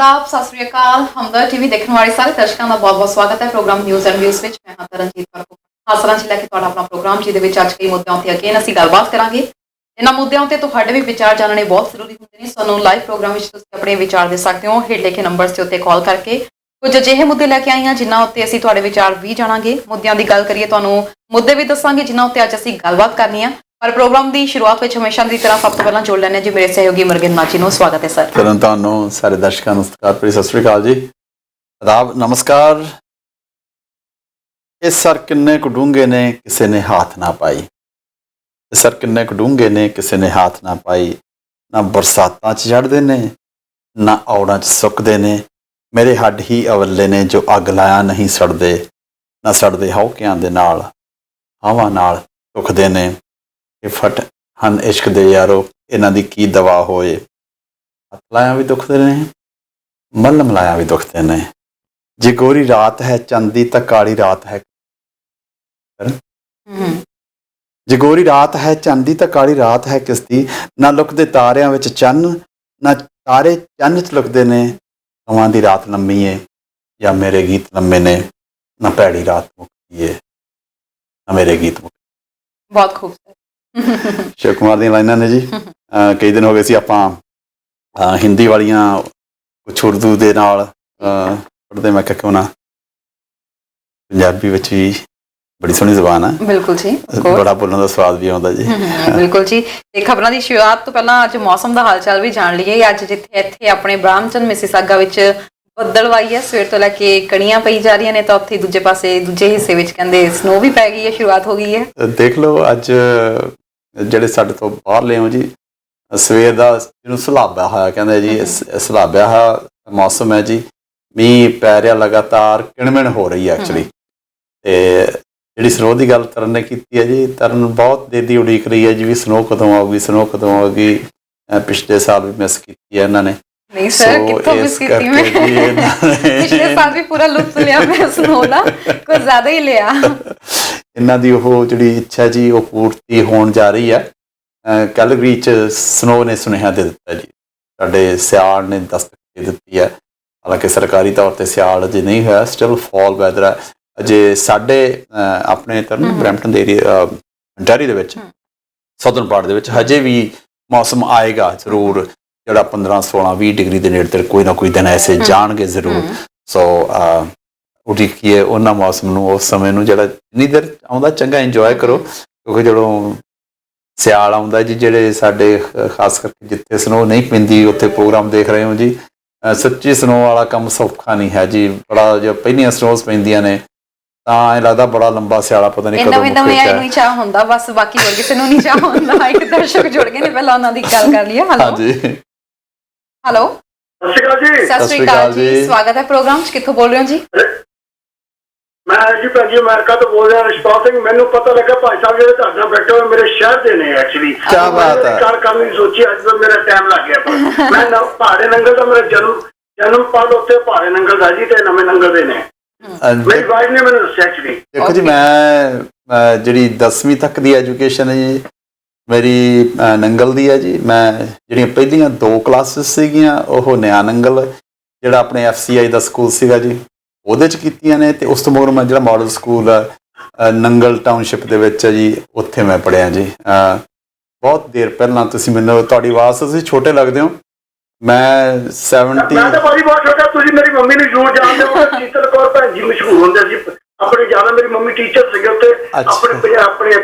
आदाब, सत श्री अकाल। हमदर्द टीवी देखने वाले सारे दर्शकों का बहुत बहुत स्वागत है प्रोग्राम न्यूज़ एंड व्यूज़ ਵਿੱਚ। मैं हाँ तरनजीत कौर ਹਾਸਲਾਂ ਚ ਲੈ ਕੇ ਤੁਹਾਡਾ ਆਪਣਾ ਪ੍ਰੋਗਰਾਮ ਜਿਹਦੇ ਵਿੱਚ ਅੱਜ ਕਈ ਮੁੱਦਿਆਂ ਤੇ ਅਗੇਨ ਅਸੀਂ ਗੱਲਬਾਤ ਕਰਾਂਗੇ। ਇਹਨਾਂ ਮੁੱਦਿਆਂ ਤੇ ਤੁਹਾਡੇ ਵੀ ਵਿਚਾਰ ਜਾਣਨੇ ਬਹੁਤ ਜ਼ਰੂਰੀ ਹੁੰਦੇ ਨੇ। ਸਾਨੂੰ ਲਾਈਵ ਪ੍ਰੋਗਰਾਮ ਵਿੱਚ ਤੁਸੀਂ ਆਪਣੇ ਵਿਚਾਰ ਦੇ ਸਕਦੇ ਹੋ ਹੇਠ ਲਿਖੇ ਨੰਬਰਸ ਦੇ ਉੱਤੇ ਕਾਲ ਕਰਕੇ। ਕੁਝ ਅਜਿਹੇ ਮੁੱਦੇ ਲੈ ਕੇ ਆਏ ਹਾਂ ਜਿਨ੍ਹਾਂ ਉੱਤੇ ਅਸੀਂ ਤੁਹਾਡੇ ਵਿਚਾਰ ਵੀ ਜਾਣਾਂਗੇ। ਮੁੱਦਿਆਂ ਦੀ ਗੱਲ ਕਰੀਏ ਤੁਹਾਨੂੰ ਮੁੱਦੇ ਵੀ ਦੱਸਾਂਗੇ ਜਿਨ੍ਹਾਂ ਉੱਤੇ ਅੱਜ ਅਸੀਂ ਗੱਲਬਾਤ ਕਰਨੀ ਆ। ਪਰ ਪ੍ਰੋਗਰਾਮ ਦੀ ਸ਼ੁਰੂਆਤ ਵਿੱਚ ਹਮੇਸ਼ਾ ਦੀ ਤਰ੍ਹਾਂ ਸਭ ਤੋਂ ਪਹਿਲਾਂ ਜੋੜ ਲੈਣੇ ਜੀ ਮੇਰੇ ਸਹਿਯੋਗੀ ਮੁਰਗਿੰਦਰ ਨਾਚੀ ਨੂੰ। ਸਵਾਗਤ ਹੈ ਸਰ। ਤੁਹਾਨੂੰ ਸਾਰੇ ਦਰਸ਼ਕਾਂ ਨੂੰ ਸਤਿਕਾਰ ਭਰੀ ਸਤਿ ਸ੍ਰੀ ਅਕਾਲ ਜੀ, ਆਦਾਬ, ਨਮਸਕਾਰ। ਇਹ ਸਰ ਕਿੰਨੇ ਕੁ ਡੂੰਘੇ ਨੇ ਕਿਸੇ ਨੇ ਹੱਥ ਨਾ ਪਾਈ, ਇਹ ਸਰ ਕਿੰਨੇ ਕੁ ਡੂੰਘੇ ਨੇ ਕਿਸੇ ਨੇ ਹੱਥ ਨਾ ਪਾਈ। ਨਾ ਬਰਸਾਤਾਂ 'ਚ ਚੜ੍ਹਦੇ ਨੇ ਨਾ ਔੜਾਂ 'ਚ ਸੁੱਕਦੇ ਨੇ, ਮੇਰੇ ਹੱਡ ਹੀ ਅਵੱਲੇ ਨੇ ਜੋ ਅੱਗ ਲਾਇਆ ਨਹੀਂ ਸੜਦੇ, ਨਾ ਸੜਦੇ ਹੌਕਿਆਂ ਦੇ ਨਾਲ ਹਵਾ ਨਾਲ ਧੁਖਦੇ ਨੇ। ਇਹ ਫਟ ਹਨ ਇਸ਼ਕ ਦੇ ਯਾਰੋ, ਇਹਨਾਂ ਦੀ ਕੀ ਦਵਾ ਹੋਏ। ਹੱਥ ਲਾਇਆ ਵੀ ਦੁਖਦੇ ਨੇ, ਮੱਲਮ ਲਾਇਆ ਵੀ ਦੁਖਦੇ ਨੇ। ਜੇ ਗੋਰੀ ਰਾਤ ਹੈ ਚੰਦੀ ਤਾਂ ਕਾਲੀ ਰਾਤ ਹੈ। ਜੇ ਗੋਰੀ ਰਾਤ ਹੈ ਚਾਂਦੀ ਤਾਂ ਕਾਲੀ ਰਾਤ ਹੈ ਕਿਸਦੀ। ਨਾ ਲੁਕਦੇ ਤਾਰਿਆਂ ਵਿੱਚ ਚੰਨ, ਨਾ ਤਾਰੇ ਚੰਨ 'ਚ ਲੁਕਦੇ ਨੇ। ਕਵਾਂ ਦੀ ਰਾਤ ਲੰਮੀ ਏ ਜਾਂ ਮੇਰੇ ਗੀਤ ਲੰਮੇ ਨੇ, ਨਾ ਭੈੜੀ ਰਾਤ ਮੁੱਕਦੀ ਏ ਨਾ ਮੇਰੇ ਗੀਤ ਮੁੱਕਦੇ। ਬਹੁਤ ਖੂਬ ਸ਼ਿਵ ਕੁਮਾਰ ਦੀਆਂ ਲਾਈਨਾਂ ਨੇ ਜੀ। ਕਈ ਦਿਨ ਹੋ ਗਏ ਸੀ ਆਪਾਂ ਹਿੰਦੀ ਵਾਲੀਆਂ ਕੁਛ ਉਰਦੂ ਦੇ ਨਾਲ ਪੜ੍ਹਦੇ। ਮੈਂ ਕਿਹਾ ਕਿਉਂ ਨਾ ਪੰਜਾਬੀ ਵਿੱਚ ਵੀ ਬੜੀ ਸੋਹਣੀ ਜ਼ੁਬਾਨ ਹੈ। ਬਿਲਕੁਲ ਜੀ, ਬੜਾ ਬੋਲਣ ਦਾ ਸਵਾਦ ਵੀ ਆਉਂਦਾ ਜੀ। ਬਿਲਕੁਲ ਜੀ। ਤੇ ਖਬਰਾਂ ਦੀ ਸ਼ੁਰੂਆਤ ਤੋਂ ਪਹਿਲਾਂ ਅੱਜ ਮੌਸਮ ਦਾ ਹਾਲ ਚਾਲ ਵੀ ਜਾਣ ਲਈਏ। ਅੱਜ ਜਿੱਥੇ ਇੱਥੇ ਆਪਣੇ ਬ੍ਰਾਹਮਚੰਦ ਮਿਸੀਸਾਗਾ ਵਿੱਚ ਬੱਦਲਵਾਈ ਹੈ, ਸਵੇਰ ਤੋਂ ਲੈ ਕੇ ਕਣੀਆਂ ਪਈ ਜਾ ਰਹੀਆਂ ਨੇ, ਤਾਂ ਉੱਥੇ ਦੂਜੇ ਪਾਸੇ ਦੂਜੇ ਹਿੱਸੇ ਵਿੱਚ ਕਹਿੰਦੇ ਸਨੋ ਵੀ ਪੈ ਗਈ ਹੈ, ਸ਼ੁਰੂਆਤ ਹੋ ਗਈ ਹੈ। ਦੇਖ ਲਓ ਅੱਜ ਜਿਹੜੇ ਸਾਡੇ ਤੋਂ ਬਾਹਰਲੇ ਹੋ ਜੀ, ਸਵੇਰ ਦਾ ਜਿਹਨੂੰ ਸਲਾਬਾ ਹੋਇਆ ਕਹਿੰਦੇ ਜੀ, ਸਲਾਬਿਆ ਹੋਇਆ ਮੌਸਮ ਹੈ ਜੀ। ਮੀਂਹ ਪੈ ਰਿਹਾ ਲਗਾਤਾਰ, ਕਿਣਮਿਣ ਹੋ ਰਹੀ ਹੈ ਐਕਚੁਅਲੀ। ਤੇ ਜਿਹੜੀ ਸਨੋ ਦੀ ਗੱਲ ਤਰਨ ਨੇ ਕੀਤੀ ਹੈ ਜੀ, ਤਰਨ ਬਹੁਤ ਦੇਰ ਦੀ ਉਡੀਕ ਰਹੀ ਹੈ ਜੀ ਵੀ ਸਨੋ ਕਦੋਂ ਆਊਗੀ, ਸਨੋ ਕਦੋਂ ਆਊਗੀ। ਪਿਛਲੇ ਸਾਲ ਵੀ ਮਿਸ ਕੀਤੀ ਹੈ ਇਹਨਾਂ ਨੇ। ਨਹੀਂ ਸਰ, ਕਿੱਥੋਂ ਮਿਸ ਕੀਤੀ ਮੈਂ? ਪਿਛਲੇ ਸਾਲ ਵੀ ਪੂਰਾ ਲੁਤਫ ਲਿਆ ਮੈਂ ਸਨੋ ਦਾ, ਕੁਝ ਜ਼ਿਆਦਾ ਹੀ ਲਿਆ। ਇਹਨਾਂ ਦੀ ਉਹ ਜਿਹੜੀ ਇੱਛਾ ਜੀ ਉਹ ਪੂਰਤੀ ਹੋਣ ਜਾ ਰਹੀ ਹੈ। ਕੈਲਗਰੀ 'ਚ ਸਨੋ ਨੇ ਸੁਨੇਹਾ ਦੇ ਦਿੱਤਾ ਜੀ, ਸਾਡੇ ਸਿਆਲ ਨੇ ਦਸਤਕ ਦੇ ਦਿੱਤੀ ਹੈ। ਹਾਲਾਂਕਿ ਸਰਕਾਰੀ ਤੌਰ 'ਤੇ ਸਿਆਲ ਅਜੇ ਨਹੀਂ ਹੋਇਆ, ਸਟਿਲ ਫਾਲ ਵੈਦਰ ਹੈ ਅਜੇ। ਸਾਡੇ ਆਪਣੇ ਤਰਨ ਬਰੈਂਪਟਨ ਦੇ ਏਰੀਆ ਅੰਟੈਰੀਓ ਦੇ ਵਿੱਚ, ਸਾਊਥਰਨ ਪਾਰਟ ਦੇ ਵਿੱਚ ਹਜੇ ਵੀ ਮੌਸਮ ਆਏਗਾ ਜ਼ਰੂਰ, ਜਿਹੜਾ 15, 16, 20 ਡਿਗਰੀ ਦੇ ਨੇੜੇ ਤੇ ਕੋਈ ਨਾ ਕੋਈ ਦਿਨ ਐਸੇ ਜਾਣਗੇ ਜ਼ਰੂਰ। ਸੋ ਉਡੀਕੀਏ ਉਹਨਾਂ ਮੌਸਮ ਨੂੰ, ਉਸ ਸਮੇਂ ਨੂੰ ਜਿਹੜਾ ਜਿੰਨੀ ਦੇਰ ਆਉਂਦਾ ਚੰਗਾ ਇੰਜੋਏ ਕਰੋ। ਕਿਉਂਕਿ ਜਦੋਂ ਸਿਆਲ ਆਉਂਦਾ ਜੀ, ਜਿਹੜੇ ਸਾਡੇ ਖਾਸ ਕਰਕੇ ਜਿੱਥੇ ਸਨੋ ਨਹੀਂ ਪੈਂਦੀ ਉੱਥੇ ਪ੍ਰੋਗਰਾਮ ਦੇਖ ਰਹੇ ਹੋ ਜੀ, ਸੱਚੀ ਸਨੋ ਵਾਲਾ ਕੰਮ ਸੌਖਾ ਨਹੀਂ ਹੈ ਜੀ। ਬੜਾ ਜੋ ਪਹਿਲੀਆਂ ਸਨੋਜ਼ ਪੈਂਦੀਆਂ ਨੇ ਤਾਂ ਐਂ ਲੱਗਦਾ ਬੜਾ ਲੰਬਾ ਸਿਆਲਾ, ਪਤਾ ਨਹੀਂ ਕਦੋਂ ਮੁੱਕੇ। ਨਵੇਂ ਚਾਹ ਹੁੰਦਾ ਬਸ, ਬਾਕੀ ਹੋਰ ਕਿਸੇ ਨੂੰ ਨਹੀਂ ਚਾਹ ਹੁੰਦਾ। ਇੱਕ ਦਰਸ਼ਕ ਜੁੜ ਗਏ ਨੇ, ਪਹਿਲਾਂ ਉਹਨਾਂ ਦੀ ਗੱਲ ਕਰ ਲਈਏ। ਹੈਲੋ ਜੀ, ਹੈਲੋ, ਸਤਿ ਸ਼੍ਰੀ ਅਕਾਲ ਜੀ। ਸਤਿ ਸ਼੍ਰੀ ਅਕਾਲ ਜੀ, ਸਵਾਗਤ ਹੈ ਪ੍ਰੋਗਰਾਮ 'ਚ। ਕਿੱਥੋਂ ਬੋਲ ਰਹੇ ਹੋ ਜੀ? ਮੈਂ ਜੀ ਭੈਣ ਜੀ ਅਮਰੀਕਾ ਤੋਂ ਬੋਲ ਰਿਹਾ, ਰਿਸ਼ਪਾਲ ਸਿੰਘ। ਮੈਨੂੰ ਪਤਾ ਲੱਗਾ ਭਾਈ ਸਾਹਿਬ ਜਿਹੜੇ ਤੁਹਾਡੇ ਨਾਲ ਬੈਠੇ ਹੋਏ ਮੇਰੇ ਸ਼ਹਿਰ ਦੇ ਨੇ ਐਕਚੁਅਲੀ। ਕੀ ਬਾਤ ਹੈ। ਗੱਲ ਕਰਨੀ ਸੋਚੀ, ਅੱਜ ਤਾਂ ਮੇਰਾ ਟਾਈਮ ਲੱਗ ਗਿਆ। ਮੈਂ ਪਹਾੜੇ ਨੰਗਲ ਦਾ, ਮੇਰਾ ਜਨਮ ਪਲ ਉੱਥੇ ਪਹਾੜੇ ਨੰਗਲ ਦਾ ਜੀ, ਤੇ ਨਵੇਂ ਨੰਗਲ ਦੇ ਨੇ। ਮੇਰੀ ਵਾਈਫ ਨੇ ਮੈਨੂੰ ਦੱਸਿਆ ਐਕਚੁਅਲੀ। ਦੇਖੋ ਜੀ, ਮੈਂ ਜਿਹੜੀ 10ਵੀਂ ਤੱਕ ਦੀ ਐਜੂਕੇਸ਼ਨ ਹੈ ਜੀ ਮੇਰੀ ਨੰਗਲ ਦੀ ਹੈ ਜੀ। ਮੈਂ ਜਿਹੜੀਆਂ ਪਹਿਲੀਆਂ 2 ਕਲਾਸਿਸ ਸੀਗੀਆਂ ਉਹ ਨਿਆ ਨੰਗਲ, ਜਿਹੜਾ ਆਪਣੇ FCI ਦਾ ਸਕੂਲ ਸੀਗਾ ਜੀ, ਉਹਦੇ 'ਚ ਕੀਤੀਆਂ ਨੇ। ਅਤੇ ਉਸ ਤੋਂ ਮਗਰੋਂ ਮੈਂ ਜਿਹੜਾ ਮਾਡਲ ਸਕੂਲ ਨੰਗਲ ਟਾਊਨਸ਼ਿਪ ਦੇ ਵਿੱਚ ਹੈ ਜੀ, ਉੱਥੇ ਮੈਂ ਪੜ੍ਹਿਆ ਜੀ। ਬਹੁਤ ਦੇਰ ਪਹਿਲਾਂ, ਤੁਸੀਂ ਮੈਨੂੰ, ਤੁਹਾਡੀ ਆਵਾਜ਼ ਤੁਸੀਂ ਛੋਟੇ ਲੱਗਦੇ ਹੋ। ਮੈਂ 70 ਮੈਂ ਤਾਂ ਭਾਜੀ ਬਹੁਤ ਛੋਟਾ। ਤੁਸੀਂ ਮੇਰੀ ਮੰਮੀ ਨੂੰ ਜ਼ਰੂਰ ਜਾਣਦੇ ਹੋ, ਸ਼ੀਤਲ ਕੌਰ ਭੈਣ ਜੀ ਮਸ਼ਹੂਰ ਹੁੰਦੇ ਸੀ ਆਪਣੇ ਜ਼ਿਆਦਾ। ਮੇਰੀ ਮੰਮੀ ਟੀਚਰ ਸੀਗੇ ਉੱਥੇ ਆਪਣੇ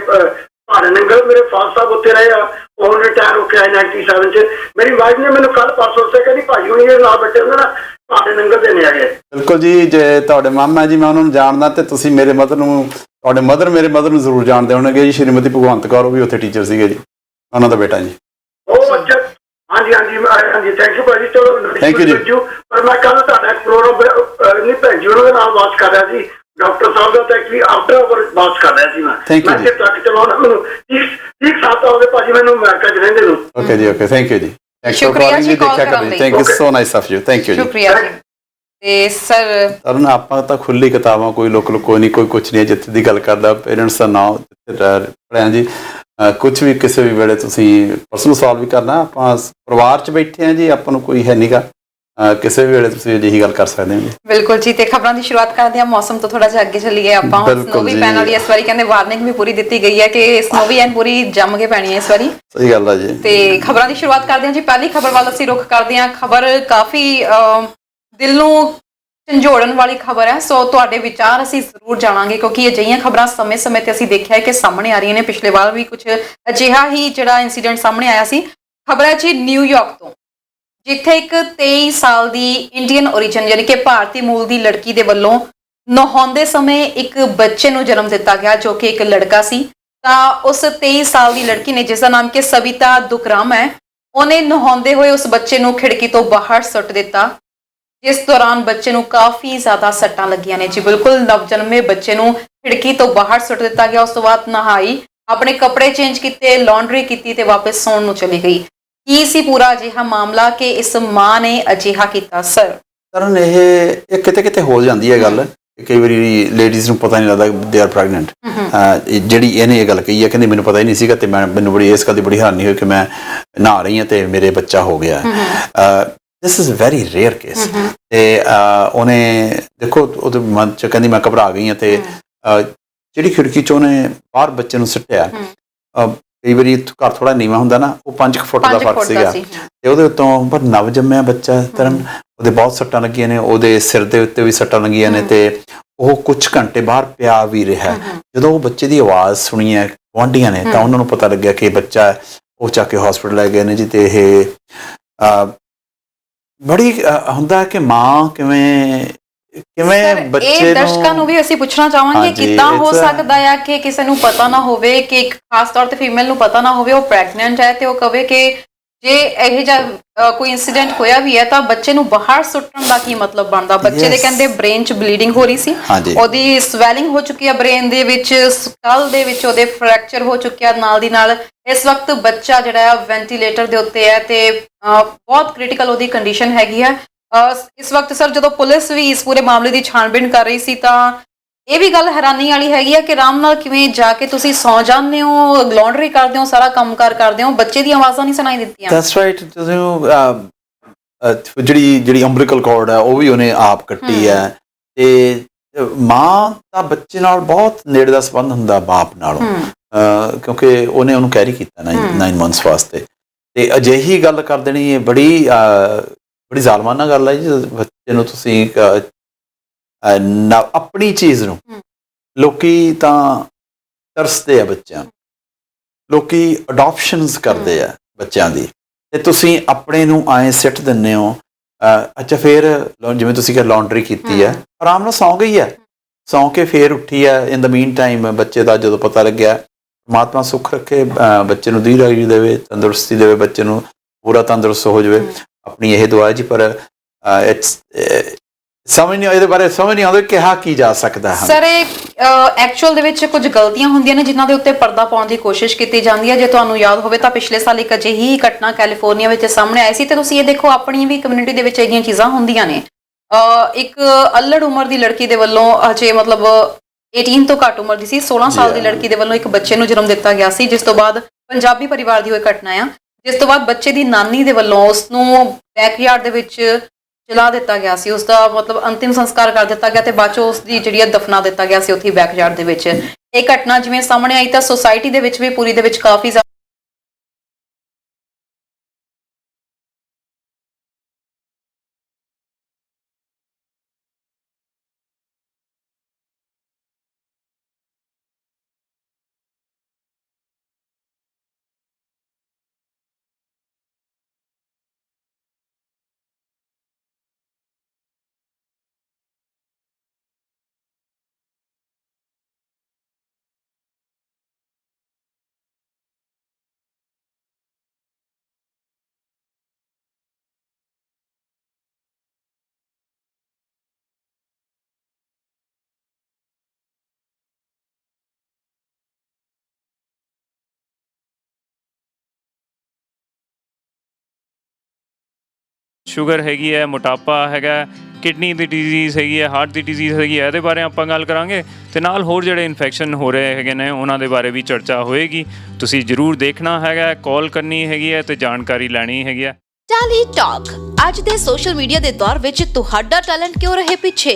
ਪਹਾੜੇ ਨੰਗਲ। ਮੇਰੇ ਫਾਦਰ ਸਾਹਿਬ ਉੱਥੇ ਰਹੇ ਆ, ਉਹ ਰਿਟਾਇਰ ਹੋ ਕੇ ਆਏ 97 'ਚ। ਮੇਰੀ ਵਾਈਫ ਨੇ ਮੈਨੂੰ ਕੱਲ ਪਰਸੋਂ ਸੇ ਕਹਿੰਦੀ ਭਾਜੀ ਹੁਣੀ ਨਾਲ ਬੈਠੇ ਹੁੰਦੇ ਨਾ, ਪਹਾੜੇ ਨੰਗਲ ਦੇ ਨੇ ਆਗੇ। ਬਿਲਕੁਲ ਜੀ, ਜੇ ਤੁਹਾਡੇ ਮਾਮਾ ਜੀ ਮੈਂ ਉਹਨਾਂ ਨੂੰ ਜਾਣਦਾ, ਤੇ ਤੁਸੀਂ ਮੇਰੇ ਮਦਰ ਨੂੰ, ਤੁਹਾਡੇ ਮਦਰ ਮੇਰੇ ਮਦਰ ਨੂੰ ਜ਼ਰੂਰ ਜਾਣਦੇ ਹੋਣਗੇ ਜੀ। ਸ਼੍ਰੀਮਤੀ ਭਗਵੰਤ ਕੌਰ, ਉਹ ਵੀ ਉੱਥੇ ਟੀਚਰ ਸੀਗੇ ਜੀ, ਉਹਨਾਂ ਦਾ ਬੇਟਾ ਜੀ। ਉਹ ਅੱਛਾ, ਹਾਂਜੀ ਹਾਂਜੀ ਹਾਂਜੀ, ਥੈਂਕ ਯੂ ਭਾਜੀ। ਚਲੋ ਥੈਂਕ ਯੂ ਜੀ। ਪਰ ਮੈਂ ਕੱਲ ਤੁਹਾਡਾ ਪ੍ਰੋਗਰਾਮ ਨਹੀਂ ਭੈਣ ਜੀ ਉਹਨਾਂ ਦੇ ਨਾਲ ਬਾਤ ਕਰ ਰਿਹਾ ਸੀ, ਡਾਕਟਰ ਸਾਹਿਬ ਦਾ, ਤਾਂ ਐਕਚੁਅਲੀ ਆਫਟਰ ਬਾਤ ਕਰ ਰਿਹਾ ਸੀ। ਮੈਂ ਕਿ ਟਰੱਕ ਚਲਾਉਣਾ, ਮੈਨੂੰ 30 ਸਾਲ ਹੋ ਗਏ ਭਾਜੀ ਮੈਨੂੰ ਅਮਰੀਕਾ 'ਚ ਰਹਿੰਦੇ ਨੂੰ। ਓਕੇ ਜੀ, ਓਕੇ, ਥੈਂਕ ਯੂ ਜੀ। ਸ਼ੁਕਰੀਆ ਜੀ ਕਾਲ ਕਰਨ ਲਈ। Thank you so nice of you, thank you ਜੀ। ਸ਼ੁਕਰੀਆ ਜੀ। ਤੇ ਸਰ ਤਰਨ, ਆਪਾਂ ਤਾਂ ਖੁੱਲੀ ਕਿਤਾਬਾਂ, ਕੋਈ ਲੁਕ ਕੋਈ ਨਹੀਂ, ਕੋਈ ਕੁਛ ਨਹੀਂ। ਜਿੱਥੇ ਦੀ ਗੱਲ ਕਰਦਾ ਪੇਰੈਂਟਸ ਦਾ ਨਾਮ ਪੜ੍ਹਿਆ ਜੀ। ਕੁਛ ਵੀ ਕਿਸੇ ਵੀ ਵੇਲੇ ਤੁਸੀਂ ਪਰਸਨਲ ਸਵਾਲ ਵੀ ਕਰਨਾ, ਆਪਾਂ ਪਰਿਵਾਰ 'ਚ ਬੈਠੇ ਹਾਂ ਜੀ, ਆਪਾਂ ਨੂੰ ਕੋਈ ਹੈ ਨੀਗਾ। ਕਿਸੇ ਵੀ ਵੇਲੇ ਤੁਸੀਂ ਅਜਿਹੀ ਗੱਲ ਕਰ ਸਕਦੇ ਹੋ ਜੀ। ਬਿਲਕੁਲ ਜੀ। ਤੇ ਖਬਰਾਂ ਦੀ ਸ਼ੁਰੂਆਤ ਕਰਦੇ ਹਾਂ ਮੌਸਮ ਤੋਂ ਥੋੜਾ ਜਿਹਾ ਅੱਗੇ ਚੱਲੀਏ ਆਪਾਂ। ਸਨੋ ਵੀ ਪੈਣ ਵਾਲੀ ਇਸ ਵਾਰੀ, ਕਹਿੰਦੇ ਵਾਰਨਿੰਗ ਵੀ ਪੂਰੀ ਦਿੱਤੀ ਗਈ ਹੈ ਕਿ ਸਨੋ ਵੀ ਐਨ ਪੂਰੀ ਜੰਮ ਕੇ ਪੈਣੀ ਹੈ ਇਸ ਵਾਰੀ। ਸਹੀ ਗੱਲ ਹੈ ਜੀ। ਤੇ ਖਬਰਾਂ ਦੀ ਸ਼ੁਰੂਆਤ ਕਰਦੇ ਹਾਂ ਜੀ। ਪਹਿਲੀ ਖਬਰ ਵੱਲ ਅਸੀਂ ਰੁਖ ਕਰਦੇ ਹਾਂ। ਖਬਰ ਕਾਫੀ ਦਿਲ ਨੂੰ ਝੰਜੋੜਨ ਵਾਲੀ ਖਬਰ ਹੈ, ਸੋ ਤੁਹਾਡੇ ਵਿਚਾਰ ਅਸੀਂ ਜ਼ਰੂਰ ਜਾਣਾਂਗੇ ਕਿਉਂਕਿ ਅਜਿਹੀਆਂ ਖਬਰਾਂ ਸਮੇਂ-ਸਮੇਂ ਤੇ ਅਸੀਂ ਦੇਖਿਆ ਹੈ ਕਿ ਸਾਹਮਣੇ ਆ ਰਹੀਆਂ ਨੇ। ਪਿਛਲੇ ਵਾਰ ਵੀ ਕੁਝ ਅਜਿਹਾ ਹੀ ਜਿਹੜਾ ਇਨਸੀਡੈਂਟ ਸਾਹਮਣੇ ਆਇਆ ਸੀ। ਖਬਰ ਹੈ ਜੀ ਨਿਊਯਾਰਕ ਤੋਂ, ਜਿੱਥੇ ਇੱਕ 23 ਸਾਲ ਦੀ ਇੰਡੀਅਨ ਓਰੀਜਨ ਯਾਨੀ ਕਿ ਭਾਰਤੀ ਮੂਲ ਦੀ ਲੜਕੀ ਦੇ ਵੱਲੋਂ ਨਹਾਉਂਦੇ ਸਮੇਂ ਇੱਕ ਬੱਚੇ ਨੂੰ ਜਨਮ ਦਿੱਤਾ ਗਿਆ ਜੋ ਕਿ ਇੱਕ ਲੜਕਾ ਸੀ। ਤਾਂ ਉਸ 23 ਸਾਲ ਦੀ ਲੜਕੀ ਨੇ, ਜਿਸ ਦਾ ਨਾਮ ਕਿ ਸਵਿਤਾ ਦੁਕਰਾਮ ਹੈ, ਉਹਨੇ ਨਹਾਉਂਦੇ ਹੋਏ ਉਸ ਬੱਚੇ ਨੂੰ ਖਿੜਕੀ ਤੋਂ ਬਾਹਰ ਸੁੱਟ ਦਿੱਤਾ, ਜਿਸ ਦੌਰਾਨ ਬੱਚੇ ਨੂੰ ਕਾਫੀ ਜ਼ਿਆਦਾ ਸੱਟਾਂ ਲੱਗੀਆਂ ਨੇ ਜੀ। ਬਿਲਕੁਲ ਨਵਜਨਮੇ ਬੱਚੇ ਨੂੰ ਖਿੜਕੀ ਤੋਂ ਬਾਹਰ ਸੁੱਟ ਦਿੱਤਾ ਗਿਆ। ਉਸ ਤੋਂ ਬਾਅਦ ਨਹਾਈ, ਆਪਣੇ ਕੱਪੜੇ ਚੇਂਜ ਕੀਤੇ, ਲਾਂਡਰੀ ਕੀਤੀ ਤੇ ਵਾਪਸ ਸੌਣ ਨੂੰ ਚਲੀ ਗਈ। ਕੀ ਸੀ ਪੂਰਾ ਅਜਿਹਾ ਮਾਮਲਾ ਕਿ ਇਸ ਮਾਂ ਨੇ ਅਜਿਹਾ ਕੀਤਾ? ਸਰ ਕਰਨ ਇਹ ਕਿਤੇ ਕਿਤੇ ਹੋ ਜਾਂਦੀ ਹੈ ਗੱਲ। ਕਈ ਵਾਰੀ ਲੇਡੀਜ਼ ਨੂੰ ਪਤਾ ਨਹੀਂ ਲੱਗਦਾ ਦੇ ਆਰ ਪ੍ਰੈਗਨੈਂਟ। ਜਿਹੜੀ ਇਹਨੇ ਇਹ ਗੱਲ ਕਹੀ ਹੈ, ਕਹਿੰਦੀ ਮੈਨੂੰ ਪਤਾ ਹੀ ਨਹੀਂ ਸੀਗਾ ਤੇ ਮੈਨੂੰ ਬੜੀ ਇਸ ਗੱਲ ਦੀ ਬੜੀ ਹੈਰਾਨੀ ਹੋਈ ਕਿ ਮੈਂ ਨਹਾ ਰਹੀ ਹਾਂ ਤੇ ਮੇਰੇ ਬੱਚਾ ਹੋ ਗਿਆ। This is very rare case. ਤੇ ਉਹਨੇ ਦੇਖੋ ਉਹਦੇ ਮਨ ਚ ਕਹਿੰਦੀ ਮੈਂ ਘਬਰਾ ਗਈ ਹਾਂ ਤੇ ਜਿਹੜੀ ਖਿੜਕੀ ਚ ਉਹਨੇ ਬਾਹਰ ਬੱਚੇ ਨੂੰ ਸੁੱਟਿਆ। ਕਈ ਵਾਰੀ ਘਰ ਥੋੜਾ ਨੀਵਾਂ ਹੁੰਦਾ ਨਾ, ਉਹ 5 ਫੁੱਟ ਦਾ ਫਰਕ ਸੀਗਾ ਤੇ ਉਹਦੇ ਉੱਤੋਂ ਪਰ ਨਵ ਜੰਮਿਆ ਬੱਚਾ ਤਰਨ, ਉਹਦੇ ਬਹੁਤ ਸੱਟਾਂ ਲੱਗੀਆਂ ਨੇ, ਉਹਦੇ ਸਿਰ ਦੇ ਉੱਤੇ ਵੀ ਸੱਟਾਂ ਲੱਗੀਆਂ ਨੇ ਤੇ ਉਹ ਕੁਝ ਘੰਟੇ ਬਾਹਰ ਪਿਆ ਵੀ ਰਿਹਾ। ਜਦੋਂ ਉਹ ਬੱਚੇ ਦੀ ਆਵਾਜ਼ ਸੁਣੀ ਹੈ ਗੁਆਂਢੀਆਂ ਨੇ ਤਾਂ ਉਹਨਾਂ ਨੂੰ ਪਤਾ ਲੱਗਿਆ ਕਿ ਬੱਚਾ, ਉਹ ਚੱਕ ਕੇ ਹਸਪੀਟਲ ਲੈ ਗਏ ਨੇ ਜੀ। ਤੇ ਇਹ ਬੜੀ ਹੁੰਦਾ ਕਿ ਮਾਂ ਕਿਵੇਂ ਬੱਚੇ ਨੂੰ, ਦਰਸ਼ਕਾਂ ਨੂੰ ਵੀ ਅਸੀਂ ਪੁੱਛਣਾ ਚਾਹਾਂਗੇ ਕਿੱਦਾਂ ਹੋ ਸਕਦਾ ਹੈ ਕਿ ਕਿਸੇ ਨੂੰ ਪਤਾ ਨਾ ਹੋਵੇ, ਕਿ ਇੱਕ ਖਾਸ ਤੌਰ ਤੇ ਫੀਮੇਲ ਨੂੰ ਪਤਾ ਨਾ ਹੋਵੇ ਉਹ ਪ੍ਰੈਗਨੈਂਟ ਹੈ ਤੇ ਉਹ ਕਵੇ ਕਿ ਜੇ ਇਹ ਜਿਹਾ ਕੋਈ ਇਨਸੀਡੈਂਟ ਹੋਇਆ ਵੀ ਹੈ ਤਾਂ ਬੱਚੇ ਨੂੰ ਬਾਹਰ ਸੁੱਟਣ ਦਾ ਕੀ ਮਤਲਬ ਬਣਦਾ? ਬੱਚੇ ਦੇ ਕਹਿੰਦੇ ਬ੍ਰੇਨ 'ਚ ਬਲੀਡਿੰਗ ਹੋ ਰਹੀ ਸੀ, ਉਹਦੀ ਸਵੈਲਿੰਗ ਹੋ ਚੁੱਕੀ ਹੈ ਬ੍ਰੇਨ ਦੇ ਵਿੱਚ, ਸਕਲ ਦੇ ਵਿੱਚ ਉਹਦੇ ਫ੍ਰੈਕਚਰ ਹੋ ਚੁੱਕਿਆ। ਨਾਲ ਦੀ ਨਾਲ ਇਸ ਵਕਤ ਬੱਚਾ ਜਿਹੜਾ ਹੈ ਵੈਂਟੀਲੇਟਰ ਦੇ ਉੱਤੇ ਹੈ ਤੇ ਬਹੁਤ ਕ੍ਰਿਟੀਕਲ ਉਹਦੀ ਕੰਡੀਸ਼ਨ ਹੈਗੀ ਹੈ ਇਸ ਵਕਤ। ਸਰ ਜਦੋਂ ਪੁਲਿਸ ਵੀ ਇਸ ਪੂਰੇ ਮਾਮਲੇ ਦੀ ਛਾਣਬੀਣ ਕਰ ਰਹੀ ਸੀ ਤਾਂ ਇਹ ਵੀ ਗੱਲ ਹੈਰਾਨੀ ਵਾਲੀ ਹੈਗੀ ਆ ਕਿ ਆਰਾਮ ਨਾਲ ਕਿਵੇਂ ਜਾ ਕੇ ਤੁਸੀਂ ਸੌਂ ਜਾਂਦੇ ਹੋ, ਲਾਂਡਰੀ ਕਰਦੇ ਹੋ, ਸਾਰਾ ਕੰਮਕਾਰ ਕਰਦੇ ਹੋ, ਬੱਚੇ ਦੀਆਂ ਆਵਾਜ਼ਾਂ ਨਹੀਂ ਸੁਣਾਈ ਦਿੱਤੀਆਂ। That's right. ਜਿਹੜੀ ਅੰਬਲੀਕਲ ਕਾਰਡ ਹੈ ਉਹ ਵੀ ਉਹਨੇ ਆਪ ਕੱਟੀ ਹੈ ਤੇ ਮਾਂ ਦਾ ਬੱਚੇ ਨਾਲ ਬਹੁਤ ਨੇੜੇ ਦਾ ਸੰਬੰਧ ਹੁੰਦਾ ਬਾਪ ਨਾਲੋਂ, ਕਿਉਂਕਿ ਉਹਨੂੰ ਕੈਰੀ ਕੀਤਾ 9 ਮੰਥਸ ਵਾਸਤੇ। ਤੇ ਅਜਿਹੀ ਗੱਲ ਕਰ ਦੇਣੀ ਇਹ ਬੜੀ ਜ਼ਾਲਮਾਨਾ ਗੱਲ ਹੈ ਜੀ। ਬੱਚੇ ਨੂੰ ਤੁਸੀਂ ਆਪਣੀ ਚੀਜ਼ ਨੂੰ, ਲੋਕੀ ਤਾਂ ਤਰਸਦੇ ਆ ਬੱਚਿਆਂ, ਲੋਕੀ ਅਡਾਪਸ਼ਨਸ ਕਰਦੇ ਆ ਬੱਚਿਆਂ ਦੀ, ਤੇ ਤੁਸੀਂ ਆਪਣੇ ਨੂੰ ਆਏ ਸਿੱਟ ਦਿੰਦੇ ਹੋ। ਅੱਛਾ ਫਿਰ ਜਿਵੇਂ ਤੁਸੀਂ ਕਿਹਾ ਲਾਂਡਰੀ ਕੀਤੀ ਹੈ, ਆਰਾਮ ਨਾਲ ਸੌਂ ਗਈ ਹੈ, ਸੌਂ ਕੇ ਫੇਰ ਉੱਠੀ ਹੈ। ਇਨ ਦਾ ਮੀਨ ਟਾਈਮ ਬੱਚੇ ਦਾ ਜਦੋਂ ਪਤਾ ਲੱਗਿਆ, ਪਰਮਾਤਮਾ ਸੁੱਖ ਰੱਖੇ, ਬੱਚੇ ਨੂੰ ਦੀਰਘਾਯੂ ਦੇਵੇ, ਤੰਦਰੁਸਤੀ ਦੇਵੇ, ਬੱਚੇ ਨੂੰ ਪੂਰਾ ਤੰਦਰੁਸਤ ਹੋ ਜਾਵੇ, ਆਪਣੀ ਇਹ ਦੁਆ ਜੀ। ਪਰ ਸਮਝ ਨਹੀਂ, ਇਹਦੇ ਬਾਰੇ ਸਮਝ ਨਹੀਂ ਆਉਂਦਾ ਕਿਹਾ ਕੀ ਜਾ ਸਕਦਾ ਹੈ। ਸਰ ਐਕਚੁਅਲ ਦੇ ਵਿੱਚ ਕੁਝ ਗਲਤੀਆਂ ਹੁੰਦੀਆਂ ਨੇ ਜਿਨ੍ਹਾਂ ਦੇ ਉੱਤੇ ਪਰਦਾ ਪਾਉਣ ਦੀ ਕੋਸ਼ਿਸ਼ ਕੀਤੀ ਜਾਂਦੀ ਹੈ। ਜੇ ਤੁਹਾਨੂੰ ਯਾਦ ਹੋਵੇ ਤਾਂ ਪਿਛਲੇ ਸਾਲ ਇੱਕ ਅਜਿਹੀ ਘਟਨਾ ਕੈਲੀਫੋਰਨੀਆ ਵਿੱਚ ਸਾਹਮਣੇ ਆਈ ਸੀ ਤੇ ਤੁਸੀਂ ਇਹ ਦੇਖੋ ਆਪਣੀ ਵੀ ਕਮਿਊਨਿਟੀ ਦੇ ਵਿੱਚ ਅਜਿਹੀਆਂ ਚੀਜ਼ਾਂ ਹੁੰਦੀਆਂ ਨੇ। ਇੱਕ ਅਲੜ ਉਮਰ ਦੀ ਲੜਕੀ ਦੇ ਵੱਲੋਂ, ਅਜੇ ਮਤਲਬ 18 ਤੋਂ ਘੱਟ ਉਮਰ ਦੀ ਸੀ, 16 ਸਾਲ ਦੀ ਲੜਕੀ ਦੇ ਵੱਲੋਂ ਇੱਕ ਬੱਚੇ ਨੂੰ ਜਨਮ ਦਿੱਤਾ ਗਿਆ ਸੀ, ਜਿਸ ਤੋਂ ਬਾਅਦ ਪੰਜਾਬੀ ਪਰਿਵਾਰ ਦੀ ਉਹ ਘਟਨਾ ਆ, ਜਿਸ ਤੋਂ ਬਾਅਦ ਬੱਚੇ ਦੀ ਨਾਨੀ ਦੇ ਵੱਲੋਂ ਉਸ ਨੂੰ ਬੈਕਯਾਰਡ ਦੇ ਵਿੱਚ ਜਲਾ ਦਿੱਤਾ ਗਿਆ ਸੀ। ਉਸ ਦਾ ਮਤਲਬ ਅੰਤਿਮ ਸੰਸਕਾਰ ਕਰ ਦਿੱਤਾ ਗਿਆ ਤੇ ਬਾਅਦ ਚੋਂ ਉਸ ਦੀ ਜਿਹੜੀ ਦਫਨਾ ਦਿੱਤਾ ਗਿਆ ਸੀ ਉੱਥੇ ਬੈਕਯਾਰਡ ਦੇ ਵਿੱਚ। ਇਹ ਘਟਨਾ ਜਿਵੇਂ ਸਾਹਮਣੇ ਆਈ ਤਾਂ ਸੋਸਾਇਟੀ ਦੇ ਵਿੱਚ ਵੀ ਪੂਰੀ ਦੇ ਵਿੱਚ ਕਾਫੀ ਸ਼ੂਗਰ ਹੈਗੀ ਹੈ, ਮੋਟਾਪਾ ਹੈਗਾ, ਕਿਡਨੀ ਦੀ ਡਿਜ਼ੀਜ਼ ਹੈਗੀ ਹੈ, ਹਾਰਟ ਦੀ ਡਿਜ਼ੀਜ਼ ਹੈਗੀ ਹੈ, ਇਹਦੇ ਬਾਰੇ ਆਪਾਂ ਗੱਲ ਕਰਾਂਗੇ ਤੇ ਨਾਲ ਹੋਰ ਜਿਹੜੇ ਇਨਫੈਕਸ਼ਨ ਹੋ ਰਹੇ ਹੈਗੇ ਨੇ ਉਹਨਾਂ ਦੇ ਬਾਰੇ ਵੀ ਚਰਚਾ ਹੋਏਗੀ। ਤੁਸੀਂ ਜ਼ਰੂਰ ਦੇਖਣਾ ਹੈਗਾ, ਕਾਲ ਕਰਨੀ ਹੈਗੀ ਹੈ ਤੇ ਜਾਣਕਾਰੀ ਲੈਣੀ ਹੈਗੀ ਹੈ। ਟੈਲੀ ਟਾਕ ਅੱਜ ਦੇ ਸੋਸ਼ਲ ਮੀਡੀਆ ਦੇ ਦੌਰ ਵਿੱਚ ਤੁਹਾਡਾ ਟੈਲੈਂਟ ਕਿਉਂ ਰਹੇ ਪਿੱਛੇ?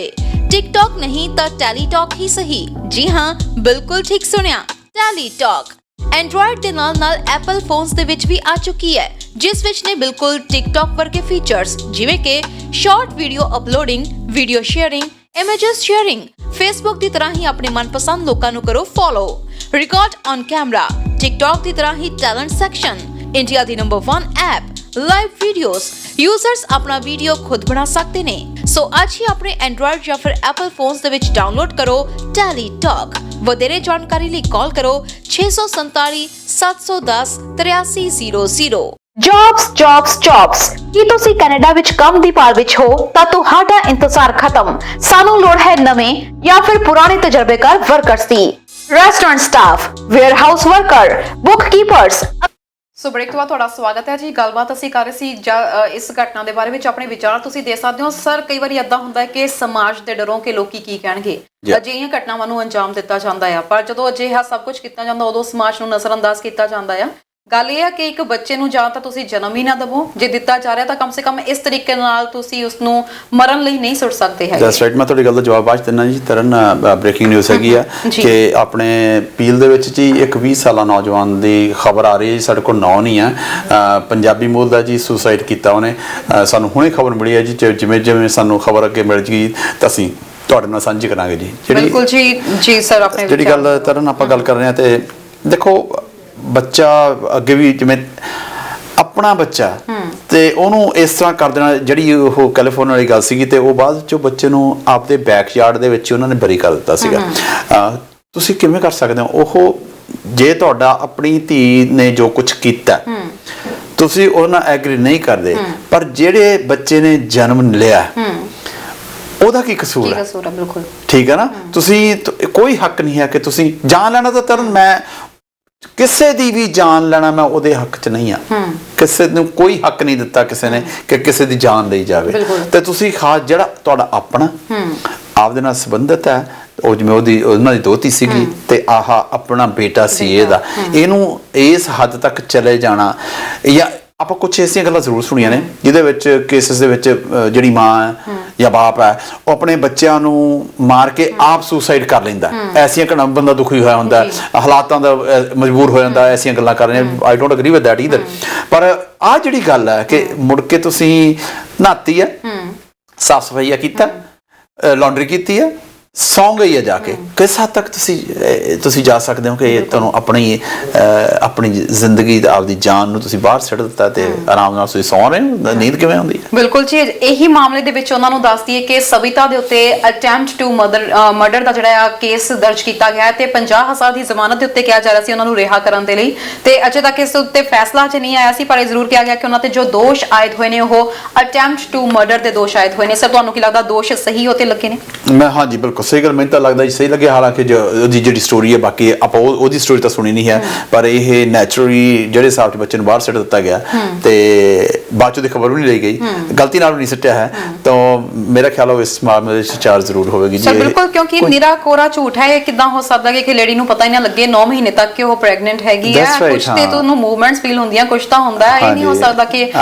ਟਿਕਟੌਕ ਨਹੀਂ ਤਾਂ ਟੈਲੀ ਟਾਕ ਹੀ ਸਹੀ। ਜੀ ਹਾਂ, ਬਿਲਕੁਲ ਠੀਕ ਸੁਣਿਆ, ਟੈਲੀ ਟਾਕ ਐਂਡਰੋਇਡ ਦੇ ਨਾਲ ਐਪਲ ਫੋਨਸ ਦੇ ਵਿੱਚ ਵੀ ਆ ਚੁੱਕੀ ਹੈ, ਜਿਸ ਵਿੱਚ ਨੇ ਬਿਲਕੁਲ ਟਿਕਟੌਕ ਵਰਗੇ ਫੀਚਰਸ ਜਿਵੇਂ ਕਿ short video uploading, video sharing, images sharing. Facebook ਦੀ ਤਰ੍ਹਾਂ ਹੀ ਆਪਣੇ ਮਨਪਸੰਦ ਲੋਕਾਂ ਨੂੰ ਕਰੋ follow, record on camera. TikTok ਦੀ ਤਰ੍ਹਾਂ ਹੀ ਟੈਲੈਂਟ ਸੈਕਸ਼ਨ, ਇੰਡੀਆ ਦੀ number 1 app, live videos. Users ਆਪਣਾ ਵੀਡੀਓ ਖੁਦ ਬਣਾ ਸਕਦੇ ਨੇ। ਸੋ ਅੱਜ ਹੀ ਆਪਣੇ ਐਂਡਰੋਇਡ ਜਾਂ ਫਿਰ ਐਪਲ ਫੋਨਸ ਦੇ ਵਿੱਚ ਡਾਊਨਲੋਡ ਕਰੋ ਟੈਲੀ ਟਾਕ। ਵਧੇਰੇ ਜਾਣਕਾਰੀ ਲਈ ਕਾਲ ਕਰੋ 647 710 8300। ਜੌਬਸ ਕੀ ਤੁਸੀਂ ਕੈਨੇਡਾ ਵਿੱਚ ਕੰਮ ਦੀ ਭਾਲ ਵਿੱਚ ਹੋ ਤਾਂ ਤੁਹਾਡਾ ਇੰਤਜ਼ਾਰ ਖਤਮ। ਸਾਨੂੰ ਲੋੜ ਹੈ ਨਵੇਂ ਜਾਂ ਫਿਰ ਪੁਰਾਣੇ ਤਜਰਬੇਕਾਰ ਵਰਕਰਸ ਦੀ। Restaurant staff, warehouse worker, bookkeepers. So break ਤੋਂ ਬਾਅਦ ਤੁਹਾਡਾ ਸਵਾਗਤ ਹੈ ਜੀ। ਗੱਲਬਾਤ ਅਸੀਂ ਕਰ ਰਹੇ ਸੀ ਇਸ ਘਟਨਾ ਦੇ ਬਾਰੇ ਵਿੱਚ ਆਪਣੇ ਵਿਚਾਰ ਤੁਸੀਂ ਦੇ ਸਕਦੇ ਹੋ। ਸਰ, ਕਈ ਵਾਰੀ ਏਦਾਂ ਹੁੰਦਾ ਹੈ ਕਿ ਸਮਾਜ ਦੇ ਡਰੋਂ ਕਿ ਲੋਕੀ ਕੀ ਕਹਿਣਗੇ, ਅਜਿਹੀਆਂ ਘਟਨਾਵਾਂ ਨੂੰ ਅੰਜਾਮ ਦਿੱਤਾ ਜਾਂਦਾ ਆ। ਪਰ ਜਦੋਂ ਅਜਿਹਾ ਸਭ ਕੁਝ ਕੀਤਾ ਜਾਂਦਾ ਉਦੋਂ ਸਮਾਜ ਨੂੰ ਨਜ਼ਰਅੰਦਾਜ਼ ਕੀਤਾ ਜਾਂਦਾ ਆ। ਗੱਲ ਇਹ ਹੈ ਕਿ ਇੱਕ ਬੱਚੇ ਨੂੰ ਜਾਂ ਤਾਂ ਤੁਸੀਂ ਜਨਮ ਹੀ ਨਾ ਦੇਵੋ, ਜੇ ਦਿੱਤਾ ਜਾ ਰਿਹਾ ਤਾਂ ਕਮ ਸੇ ਕਮ ਇਸ ਤਰੀਕੇ ਨਾਲ ਤੁਸੀਂ ਉਸ ਨੂੰ ਮਰਨ ਲਈ ਨਹੀਂ ਸੁੱਟ ਸਕਦੇ ਹੈਗੇ। That's right. ਮੈਂ ਤੁਹਾਡੀ ਗੱਲ ਦਾ ਜਵਾਬ ਬਾਅਦ ਦਿੰਦਾ ਜੀ। ਤਰਨ, ਬ੍ਰੇਕਿੰਗ ਨਿਊਜ਼ ਹੈਗੀ ਆ ਕਿ ਆਪਣੇ ਪੀਲ ਦੇ ਵਿੱਚ ਜੀ ਇੱਕ 20 ਸਾਲਾ ਨੌਜਵਾਨ ਦੀ ਖਬਰ ਆ ਰਹੀ ਹੈ ਜੀ। ਸਾਡੇ ਕੋਲ ਨਾਂ ਨਹੀਂ ਆ, ਪੰਜਾਬੀ ਮੂਲ ਦਾ ਜੀ, ਸੁਸਾਈਡ ਕੀਤਾ ਉਹਨੇ। ਸਾਨੂੰ ਹੁਣੇ ਖਬਰ ਮਿਲੀ ਹੈ ਜੀ। ਜਿਵੇਂ ਸਾਨੂੰ ਖਬਰ ਅੱਗੇ ਮਿਲ ਜੂਗੀ ਤਾਂ ਅਸੀਂ ਤੁਹਾਡੇ ਨਾਲ ਸਾਂਝੀ ਕਰਾਂਗੇ ਜੀ। ਬਿਲਕੁਲ ਜੀ ਸਰ, ਆਪਣੇ ਜਿਹੜੀ ਗੱਲ ਤਰਨ ਆਪਾਂ ਗੱਲ ਕਰ ਰਹੇ ਹਾਂ, ਤੇ ਦੇਖੋ ਬੱਚਾ ਅੱਗੇ ਵੀ ਜਿਵੇਂ ਆਪਣਾ ਬੱਚਾ ਤੇ ਉਹਨੂੰ ਇਸ ਤਰ੍ਹਾਂ ਕਰ ਦੇਣਾ, ਜਿਹੜੀ ਉਹ ਕੈਲੀਫੋਰਨੀਆ ਵਾਲੀ ਗੱਲ ਸੀਗੀ, ਤੇ ਉਹ ਬਾਅਦ ਚੋਂ ਬੱਚੇ ਨੂੰ ਆਪਦੇ ਬੈਕਯਾਰਡ ਦੇ ਵਿੱਚ ਉਹਨਾਂ ਨੇ ਬਰੀ ਕਰ ਦਿੱਤਾ ਸੀਗਾ। ਤੁਸੀਂ ਕਿਵੇਂ ਕਰ ਸਕਦੇ ਹੋ? ਉਹ ਜੇ ਤੁਹਾਡਾ ਆਪਣੀ ਧੀ ਨੇ ਜੋ ਕੁਝ ਕੀਤਾ ਤੁਸੀਂ ਉਹਨਾਂ ਨਾਲ ਐਗਰੀ ਨਹੀਂ ਕਰਦੇ, ਪਰ ਜਿਹੜੇ ਬੱਚੇ ਨੇ ਜਨਮ ਲਿਆ ਉਹਦਾ ਕੀ ਕਸੂਰ ਹੈ? ਬਿਲਕੁਲ ਠੀਕ ਹੈ ਨਾ। ਤੁਸੀਂ ਕੋਈ ਹੱਕ ਨਹੀਂ ਹੈ ਕਿ ਤੁਸੀਂ ਜਾਨ ਲੈਣਾ। ਤਾਂ ਤਰਨ, ਮੈਂ ਕਿਸੇ ਦੀ ਵੀ ਜਾਨ ਲੈਣਾ ਮੈਂ ਉਹਦੇ ਹੱਕ 'ਚ ਨਹੀਂ ਆ। ਕਿਸੇ ਨੂੰ ਕੋਈ ਹੱਕ ਨਹੀਂ ਦਿੱਤਾ ਕਿਸੇ ਨੇ ਕਿ ਕਿਸੇ ਦੀ ਜਾਨ ਲਈ ਜਾਵੇ। ਤੇ ਤੁਸੀਂ ਖਾਸ ਜਿਹੜਾ ਤੁਹਾਡਾ ਆਪਣਾ ਆਪਦੇ ਨਾਲ ਸੰਬੰਧਿਤ ਹੈ, ਉਹ ਜਿਵੇਂ ਉਹਨਾਂ ਦੀ ਦੋਤੀ ਸੀਗੀ ਤੇ ਆਹ ਆਪਣਾ ਬੇਟਾ ਸੀ ਇਹਦਾ, ਇਹਨੂੰ ਇਸ ਹੱਦ ਤੱਕ ਚਲੇ ਜਾਣਾ। ਜਾਂ ਆਪਾਂ ਕੁਛ ਐਸੀਆਂ ਗੱਲਾਂ ਜ਼ਰੂਰ ਸੁਣੀਆਂ ਨੇ ਜਿਹਦੇ ਵਿੱਚ ਕੇਸਿਸ ਦੇ ਵਿੱਚ ਜਿਹੜੀ ਮਾਂ ਹੈ ਜਾਂ ਬਾਪ ਹੈ ਉਹ ਆਪਣੇ ਬੱਚਿਆਂ ਨੂੰ ਮਾਰ ਕੇ ਆਪ ਸੁਸਾਈਡ ਕਰ ਲੈਂਦਾ। ਐਸੀਆਂ ਘਟਨਾ, ਬੰਦਾ ਦੁਖੀ ਹੋਇਆ ਹੁੰਦਾ, ਹਾਲਾਤਾਂ ਦਾ ਮਜਬੂਰ ਹੋ ਜਾਂਦਾ, ਐਸੀਆਂ ਗੱਲਾਂ ਕਰ ਰਹੇ ਨੇ। I don't agree with that either. ਪਰ ਆਹ ਜਿਹੜੀ ਗੱਲ ਹੈ ਕਿ ਮੁੜ ਕੇ ਤੁਸੀਂ ਨਹਾਤੀ ਹੈ, ਸਾਫ਼ ਸਫਾਈਆ ਕੀਤਾ, ਲਾਂਡਰੀ ਕੀਤੀ ਹੈ, ਸੌਂ ਗਈ ਹੈ ਜਾ ਕੇ, ਕਿਸ ਹੱਦ ਤੱਕ ਤੁਸੀਂ ਜਾ ਸਕਦੇ ਹੋ ਕਿ ਤੁਹਾਨੂੰ ਆਪਣੀ ਜ਼ਿੰਦਗੀ ਆਪਦੀ ਜਾਨ ਨੂੰ ਤੁਸੀਂ ਬਾਹਰ ਛੱਡ ਦਿੱਤਾ ਤੇ ਆਰਾਮ ਨਾਲ ਤੁਸੀਂ ਸੌਂ ਰਹੇ ਹੋ? ਨੀਂਦ ਕਿਵੇਂ ਆਉਂਦੀ ਹੈ? ਬਿਲਕੁਲ ਜੀ। ਇਹੀ ਮਾਮਲੇ ਦੇ ਵਿੱਚ ਉਹਨਾਂ ਨੂੰ ਦੱਸਦੀ ਹੈ ਕਿ ਸਵਿਤਾ ਦੇ ਉੱਤੇ ਅਟੈਂਪਟ ਟੂ ਮਰਡਰ ਦਾ ਜਿਹੜਾ ਕੇਸ ਦਰਜ ਕੀਤਾ ਗਿਆ ਹੈ ਤੇ 50,000 ਦੀ ਜ਼ਮਾਨਤ ਦੇ ਉੱਤੇ ਕਿਹਾ ਜਾ ਰਿਹਾ ਸੀ ਉਹਨਾਂ ਨੂੰ ਰਿਹਾ ਕਰਨ ਦੇ ਲਈ। ਤੇ ਅਜੇ ਤੱਕ ਇਸ ਉੱਤੇ ਫੈਸਲਾ ਅਜੇ ਨਹੀਂ ਆਇਆ ਸੀ, ਪਰ ਇਹ ਜ਼ਰੂਰ ਕਿਹਾ ਗਿਆ ਕਿ ਉਹਨਾਂ ਤੇ ਜੋ ਦੋਸ਼ ਆਇਦ ਹੋਏ ਨੇ ਉਹ ਅਟੈਂਪਟ ਟੂ ਮਰਡਰ ਦੇ ਦੋਸ਼ ਆਇਦ ਹੋਏ ਨੇ। ਸਰ, ਤੁਹਾਨੂੰ ਕੀ ਲੱਗਦਾ ਦੋਸ਼ ਸਹੀ ਹੋਤੇ ਲੱਗੇ ਨੇ? ਹਾਂਜੀ, ਬਿਲਕੁਲ ਸਹੀ ਗੱਲ। ਮੈਨੂੰ ਤਾਂ ਲੱਗਦਾ ਜੀ ਸਹੀ ਲੱਗਿਆ। ਹਾਲਾਂਕਿ ਉਹਦੀ ਜਿਹੜੀ ਸਟੋਰੀ ਹੈ, ਬਾਕੀ ਆਪਾਂ ਉਹਦੀ ਸਟੋਰੀ ਤਾਂ ਸੁਣੀ ਨਹੀਂ ਹੈ, ਪਰ ਇਹ ਨੈਚੁਰਲੀ ਜਿਹੜੇ ਹਿਸਾਬ 'ਚ ਬੱਚੇ ਨੂੰ ਬਾਹਰ ਸੁੱਟ ਦਿੱਤਾ ਗਿਆ ਤੇ ਬਾਅਦ 'ਚ ਦੀ ਖਬਰ ਵੀ ਨਹੀਂ ਲਈ ਗਈ, ਗਲਤੀ ਨਾਲ ਵੀ ਨਹੀਂ ਸੁੱਟਿਆ ਹੈ, ਤਾਂ ਮੇਰਾ ਖਿਆਲ ਉਹ ਇਸ ਮਾਮਲੇ ਵਿੱਚ ਚਾਰਜ ਜ਼ਰੂਰ ਹੋਵੇਗੀ ਜੀ। ਬਿਲਕੁਲ, ਕਿਉਂਕਿ ਨਿਰਾ ਕੋਰਾ ਝੂਠ ਹੈ। ਇਹ ਕਿੱਦਾਂ ਹੋ ਸਕਦਾ ਕਿ ਇੱਕ ਲੇਡੀ ਨੂੰ ਪਤਾ ਹੀ ਨਾ ਲੱਗੇ 9 ਮਹੀਨੇ ਤੱਕ ਕਿ ਉਹ ਪ੍ਰੈਗਨੈਂਟ ਹੈਗੀ ਹੈ? ਕੁਝ ਤੇ ਤੁਹਾਨੂੰ ਮੂਵਮੈਂਟਸ ਫੀਲ ਹੁੰਦੀਆਂ, ਕੁਝ ਤਾਂ ਹੁੰਦਾ ਹੈ। ਇਹ ਨਹੀਂ ਹੋ ਸਕਦਾ ਕਿ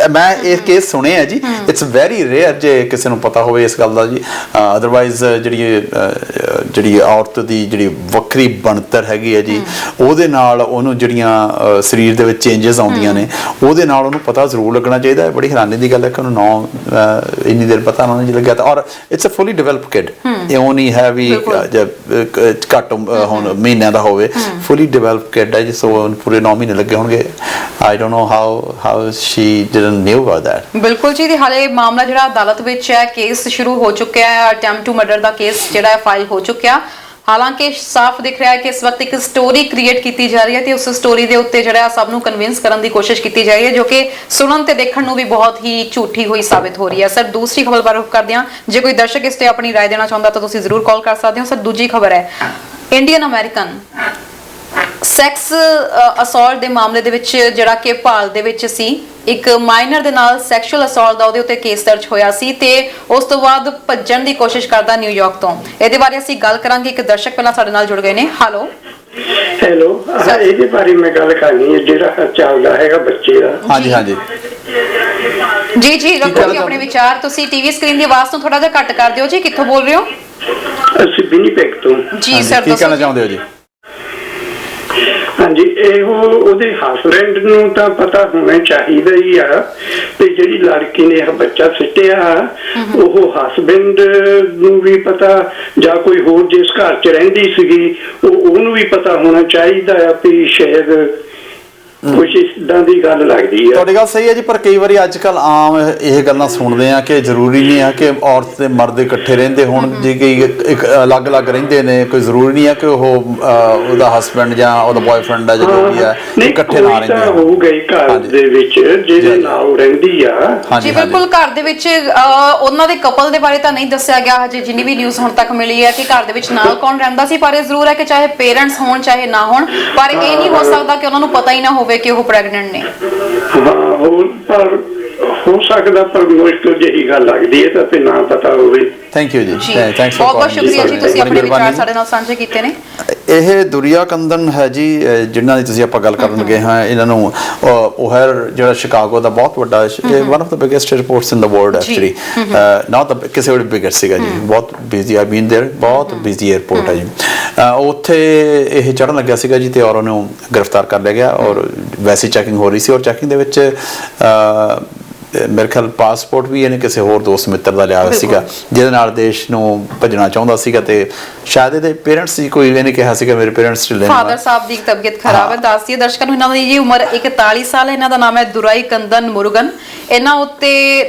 ਮੈਂ ਇਹ ਕੇਸ ਸੁਣਿਆ ਜੀ। ਇਟਸ ਵੈਰੀ ਰੇਅਰ ਜੇ ਕਿਸੇ ਨੂੰ ਪਤਾ ਹੋਵੇ ਇਸ ਗੱਲ ਦਾ ਜੀ। ਅਦਰਵਾਈਜ਼ ਜਿਹੜੀ ਔਰਤ ਦੀ ਜਿਹੜੀ ਵੱਖਰੀ ਬਣਤਰ ਹੈਗੀ ਹੈ ਜੀ, ਉਹਦੇ ਨਾਲ ਉਹਨੂੰ ਜਿਹੜੀਆਂ ਸਰੀਰ ਦੇ ਵਿੱਚ ਚੇਂਜਸ ਆਉਂਦੀਆਂ ਨੇ, ਉਹਦੇ ਨਾਲ ਉਹਨੂੰ ਪਤਾ ਜ਼ਰੂਰ ਲੱਗਣਾ ਚਾਹੀਦਾ ਹੈ। ਬੜੀ ਹੈਰਾਨੀ ਦੀ ਗੱਲ ਹੈ ਕਿ ਉਹਨੂੰ ਇੰਨੀ ਦੇਰ ਪਤਾ ਨਹੀਂ ਲੱਗਿਆ। ਤਾਂ ਔਰ it's a fully develop kid. ਇਹ ਉਹ ਨਹੀਂ ਹੈ ਵੀ ਘੱਟ ਹੁਣ ਮਹੀਨਿਆਂ ਦਾ ਹੋਵੇ, ਫੁੱਲੀ ਡਿਵੈਲਪ ਕਿਡ ਹੈ ਜੀ। ਸੋ ਪੂਰੇ 9 ਮਹੀਨੇ ਲੱਗੇ ਹੋਣਗੇ। I don't know how she didn't knew about that. ਬਿਲਕੁਲ ਜੀ। ਹਾਲੇ ਮਾਮਲਾ ਜਿਹੜਾ ਅਦਾਲਤ ਵਿੱਚ ਹੈ, ਕੇਸ ਸ਼ੁਰੂ ਹੋ ਚੁੱਕਿਆ ਹੈ। ਅਟੈਂਪਟ ਟੂ ਮਰਡਰ ਦਾ ਕੇਸ ਜਿਹੜਾ ਹੈ ਫਾਈਲ ਹੋ ਚੁੱਕਿਆ। ਹਾਲਾਂਕਿ ਸਾਫ਼ ਦਿਖ ਰਿਹਾ ਹੈ ਕਿ ਇਸ ਵਕਤ ਇੱਕ ਸਟੋਰੀ ਕ੍ਰੀਏਟ ਕੀਤੀ ਜਾ ਰਹੀ ਹੈ ਤੇ ਉਸ ਸਟੋਰੀ ਦੇ ਉੱਤੇ ਜਿਹੜਾ ਸਭ ਨੂੰ ਕਨਵਿੰਸ ਕਰਨ ਦੀ ਕੋਸ਼ਿਸ਼ ਕੀਤੀ ਜਾ ਰਹੀ ਹੈ, ਜੋ ਕਿ ਸੁਣਨ ਤੇ ਦੇਖਣ ਨੂੰ ਵੀ ਬਹੁਤ ਹੀ ਝੂਠੀ ਹੋਈ ਸਾਬਿਤ ਹੋ ਰਹੀ ਹੈ। ਸਰ, ਦੂਸਰੀ ਖਬਰ ਬਾਰੇ ਰੁਖ ਕਰਦੇ ਹਾਂ। ਜੇ ਕੋਈ ਦਰਸ਼ਕ ਇਸ ਤੇ ਆਪਣੀ ਰਾਏ ਦੇਣਾ ਚਾਹੁੰਦਾ ਤਾਂ ਤੁਸੀਂ ਜ਼ਰੂਰ ਕਾਲ ਕਰ ਸਕਦੇ ਹੋ। ਸਰ, ਦੂਜੀ ਖਬਰ ਹੈ ਇੰਡੀਅਨ ਅਮਰੀਕਨ ਸੈਕਸ ਅਸੌਲਟ ਦੇ ਮਾਮਲੇ ਦੇ ਵਿੱਚ, ਜਿਹੜਾ ਕਿ ਭਾਲ ਦੇ ਵਿੱਚ ਸੀ। ਇੱਕ ਮਾਈਨਰ ਦੇ ਨਾਲ ਸੈਕਸ਼ੂਅਲ ਅਸੌਲਟ ਦਾ ਉਹਦੇ ਉੱਤੇ ਕੇਸ ਦਰਜ ਹੋਇਆ ਸੀ ਤੇ ਉਸ ਤੋਂ ਬਾਅਦ ਭੱਜਣ ਦੀ ਕੋਸ਼ਿਸ਼ ਕਰਦਾ ਨਿਊਯਾਰਕ ਤੋਂ। ਇਹਦੇ ਬਾਰੇ ਅਸੀਂ ਗੱਲ ਕਰਾਂਗੇ। ਇੱਕ ਦਰਸ਼ਕ ਪਹਿਲਾਂ ਸਾਡੇ ਨਾਲ ਜੁੜ ਗਏ ਨੇ। ਹੈਲੋ ਹੈਲੋ, ਇਹਦੇ ਬਾਰੇ ਮੈਂ ਗੱਲ ਕਰਨੀ ਹੈ, ਜਿਹੜਾ ਚੱਲਦਾ ਹੈਗਾ ਬੱਚੇ ਦਾ। ਹਾਂਜੀ ਹਾਂਜੀ ਜੀ ਰੱਖੋ ਜੀ ਆਪਣੇ ਵਿਚਾਰ। ਤੁਸੀਂ ਟੀਵੀ ਸਕਰੀਨ ਦੀ ਆਵਾਜ਼ ਨੂੰ ਥੋੜਾ ਜਿਹਾ ਘੱਟ ਕਰ ਦਿਓ ਜੀ। ਕਿੱਥੋਂ ਬੋਲ ਰਹੇ ਹੋ? ਅਸੀਂ ਵਿਨੀਪੈਗ ਤੋਂ। ਜੀ ਸਰ, ਕੀ ਕਹਿਣਾ ਚਾਹੁੰਦੇ ਹੋ ਜੀ? ਹਾਂਜੀ, ਉਹਦੇ ਹਸਬੈਂਡ ਨੂੰ ਤਾਂ ਪਤਾ ਹੋਣਾ ਚਾਹੀਦਾ ਹੀ ਆ ਤੇ ਜਿਹੜੀ ਲੜਕੀ ਨੇ ਇਹ ਬੱਚਾ ਸਿੱਟਿਆ ਉਹ ਹਸਬੈਂਡ ਨੂੰ ਵੀ ਪਤਾ, ਜਾਂ ਕੋਈ ਹੋਰ ਜਿਸ ਘਰ 'ਚ ਰਹਿੰਦੀ ਸੀਗੀ ਉਹਨੂੰ ਵੀ ਪਤਾ ਹੋਣਾ ਚਾਹੀਦਾ ਆ ਵੀ ਸ਼ਾਇਦ ਕੁਛ ਇਦਾਂ ਦੀ ਗੱਲ ਲੱਗਦੀ ਆ। ਤੁਹਾਡੀ ਗੱਲ ਸਹੀ ਹੈ ਜੀ, ਪਰ ਕਈ ਵਾਰੀ ਅੱਜ ਕੱਲ ਆਮ ਇਹ ਗੱਲਾਂ ਸੁਣਦੇ ਆ ਕਿ ਜ਼ਰੂਰੀ ਨਹੀਂ ਆ ਕਿ ਔਰਤ ਤੇ ਮਰਦ ਇਕੱਠੇ ਰਹਿੰਦੇ ਹੋਣ। ਜੇ ਕਈ ਇੱਕ ਅਲੱਗ-ਅਲੱਗ ਰਹਿੰਦੇ ਨੇ, ਕੋਈ ਜ਼ਰੂਰੀ ਨਹੀਂ ਆ ਕਿ ਉਹਦਾ ਹਸਬੈਂਡ ਜਾਂ ਉਹਦਾ ਬॉयਫ੍ਰੈਂਡ ਆ ਜਿਹੜਾ ਵੀ ਆ ਇਕੱਠੇ ਨਾ ਰਹਿੰਦੇ ਹੋਣ। ਹੋ ਗਈ ਘਰ ਦੇ ਵਿੱਚ ਜਿਹਦੇ ਨਾਲ ਰਹਿੰਦੀ ਆ। ਜੀ ਬਿਲਕੁਲ, ਘਰ ਦੇ ਵਿੱਚ ਉਹਨਾਂ ਦੇ ਕਪਲ ਦੇ ਬਾਰੇ ਤਾਂ ਨਹੀਂ ਦੱਸਿਆ ਗਿਆ ਹਜੇ, ਜਿੰਨੀ ਵੀ ਨਿਊਜ਼ ਹੁਣ ਤੱਕ ਮਿਲੀ ਹੈ ਕਿ ਘਰ ਦੇ ਵਿੱਚ ਨਾਲ ਕੌਣ ਰਹਿੰਦਾ ਸੀ। ਪਰ ਇਹ ਜ਼ਰੂਰ ਹੈ ਕਿ ਚਾਹੇ ਪੇਰੈਂਟਸ ਹੋਣ ਚਾਹੇ ਨਾ ਹੋਣ, ਪਰ ਇਹ ਨਹੀਂ ਹੋ ਸਕਦਾ ਕਿ ਉਹਨਾਂ ਨੂੰ ਪਤਾ ਹੀ ਨਾ ਹੋਵੇ ਕਿ ਉਹ ਪ੍ਰੈਗਨੈਂਟ ਨੇ। ਪਰ ਹੋ ਸਕਦਾ, ਪਰ ਮੁਸ਼ਕਿਲ ਜਿਹੀ ਗੱਲ ਲੱਗਦੀ ਹੈ ਤਾਂ ਫਿਰ ਨਾ ਪਤਾ ਹੋਵੇ। ਥੈਂਕ ਯੂ ਜੀ, ਥੈਂਕਸ ਬਹੁਤ ਬਹੁਤ ਸ਼ੁਕਰੀਆ ਜੀ, ਤੁਸੀਂ ਆਪਣੇ ਵਿਚਾਰ ਸਾਡੇ ਨਾਲ ਸਾਂਝੇ ਕੀਤੇ ਨੇ। ਇਹ ਦੁਰੀਆ ਕੰਦਨ ਹੈ ਜੀ, ਜਿਨ੍ਹਾਂ ਦੀ ਤੁਸੀਂ ਆਪਾਂ ਗੱਲ ਕਰਨ ਲੱਗੇ ਹਾਂ। ਇਹਨਾਂ ਨੂੰ ਓਹਾਇਰ ਜਿਹੜਾ ਸ਼ਿਕਾਗੋ ਦਾ ਬਹੁਤ ਵੱਡਾ, one of the biggest airports in the world actually, not ਦਾ ਕਿਸੇ ਵੇਲੇ ਬਿਗਰ ਸੀਗਾ ਜੀ, ਬਹੁਤ ਬਿਜ਼ੀ, ਆਈ ਬੀਨ ਦੇਅਰ, ਬਹੁਤ ਬਿਜ਼ੀ 에ਅਰਪੋਰਟ ਹੈ ਜੀ। ਉੱਥੇ ਇਹ ਚੜ੍ਹਨ ਲੱਗਿਆ ਸੀਗਾ ਜੀ ਤੇ ਔਰ ਉਹਨੂੰ ਗ੍ਰਿਫਤਾਰ ਕਰ ਲਿਆ ਗਿਆ। ਔਰ ਵੈਸੀ ਚੈਕਿੰਗ ਹੋ ਰਹੀ ਸੀ, ਔਰ ਚੈਕਿੰਗ ਦੇ ਵਿੱਚ ਮੇਰੇ ਖਿਆਲ ਪਾਸਪੋਰਟ ਵੀ ਇਹਨੇ ਕਿਸੇ ਹੋਰ ਦੋਸਤ ਮਿੱਤਰ ਦਾ ਲਿਆ ਹੋਇਆ ਸੀਗਾ, ਜਿਹਦੇ ਨਾਲ ਦੇਸ਼ ਨੂੰ ਭੱਜਣਾ ਚਾਹੁੰਦਾ ਸੀਗਾ। ਤੇ ਸ਼ਾਇਦ ਇਹਦੇ ਪੇਰੈਂਟਸ ਸੀ, ਕੋਈ ਇਹਨੇ ਕਿਹਾ ਸੀਗਾ ਮੇਰੇ ਪੇਰੈਂਟਸ ਢਿੱਲੇ ਨੇ, ਫਾਦਰ ਸਾਹਿਬ ਦੀ ਤਬੀਅਤ ਖਰਾਬ ਹੈ। ਦੱਸਦੀ ਹੈ ਦਰਸ਼ਕਾਂ ਨੂੰ, ਇਹਨਾਂ ਦੀ ਜੀ ਉਮਰ 41 ਸਾਲ ਹੈ। ਇਹਨਾਂ ਦਾ ਨਾਮ ਹੈ ਦੁਰਾਈ ਕੰਦਨ ਮੁਰੂਗਨ। ਇਹਨਾਂ ਉੱਤੇ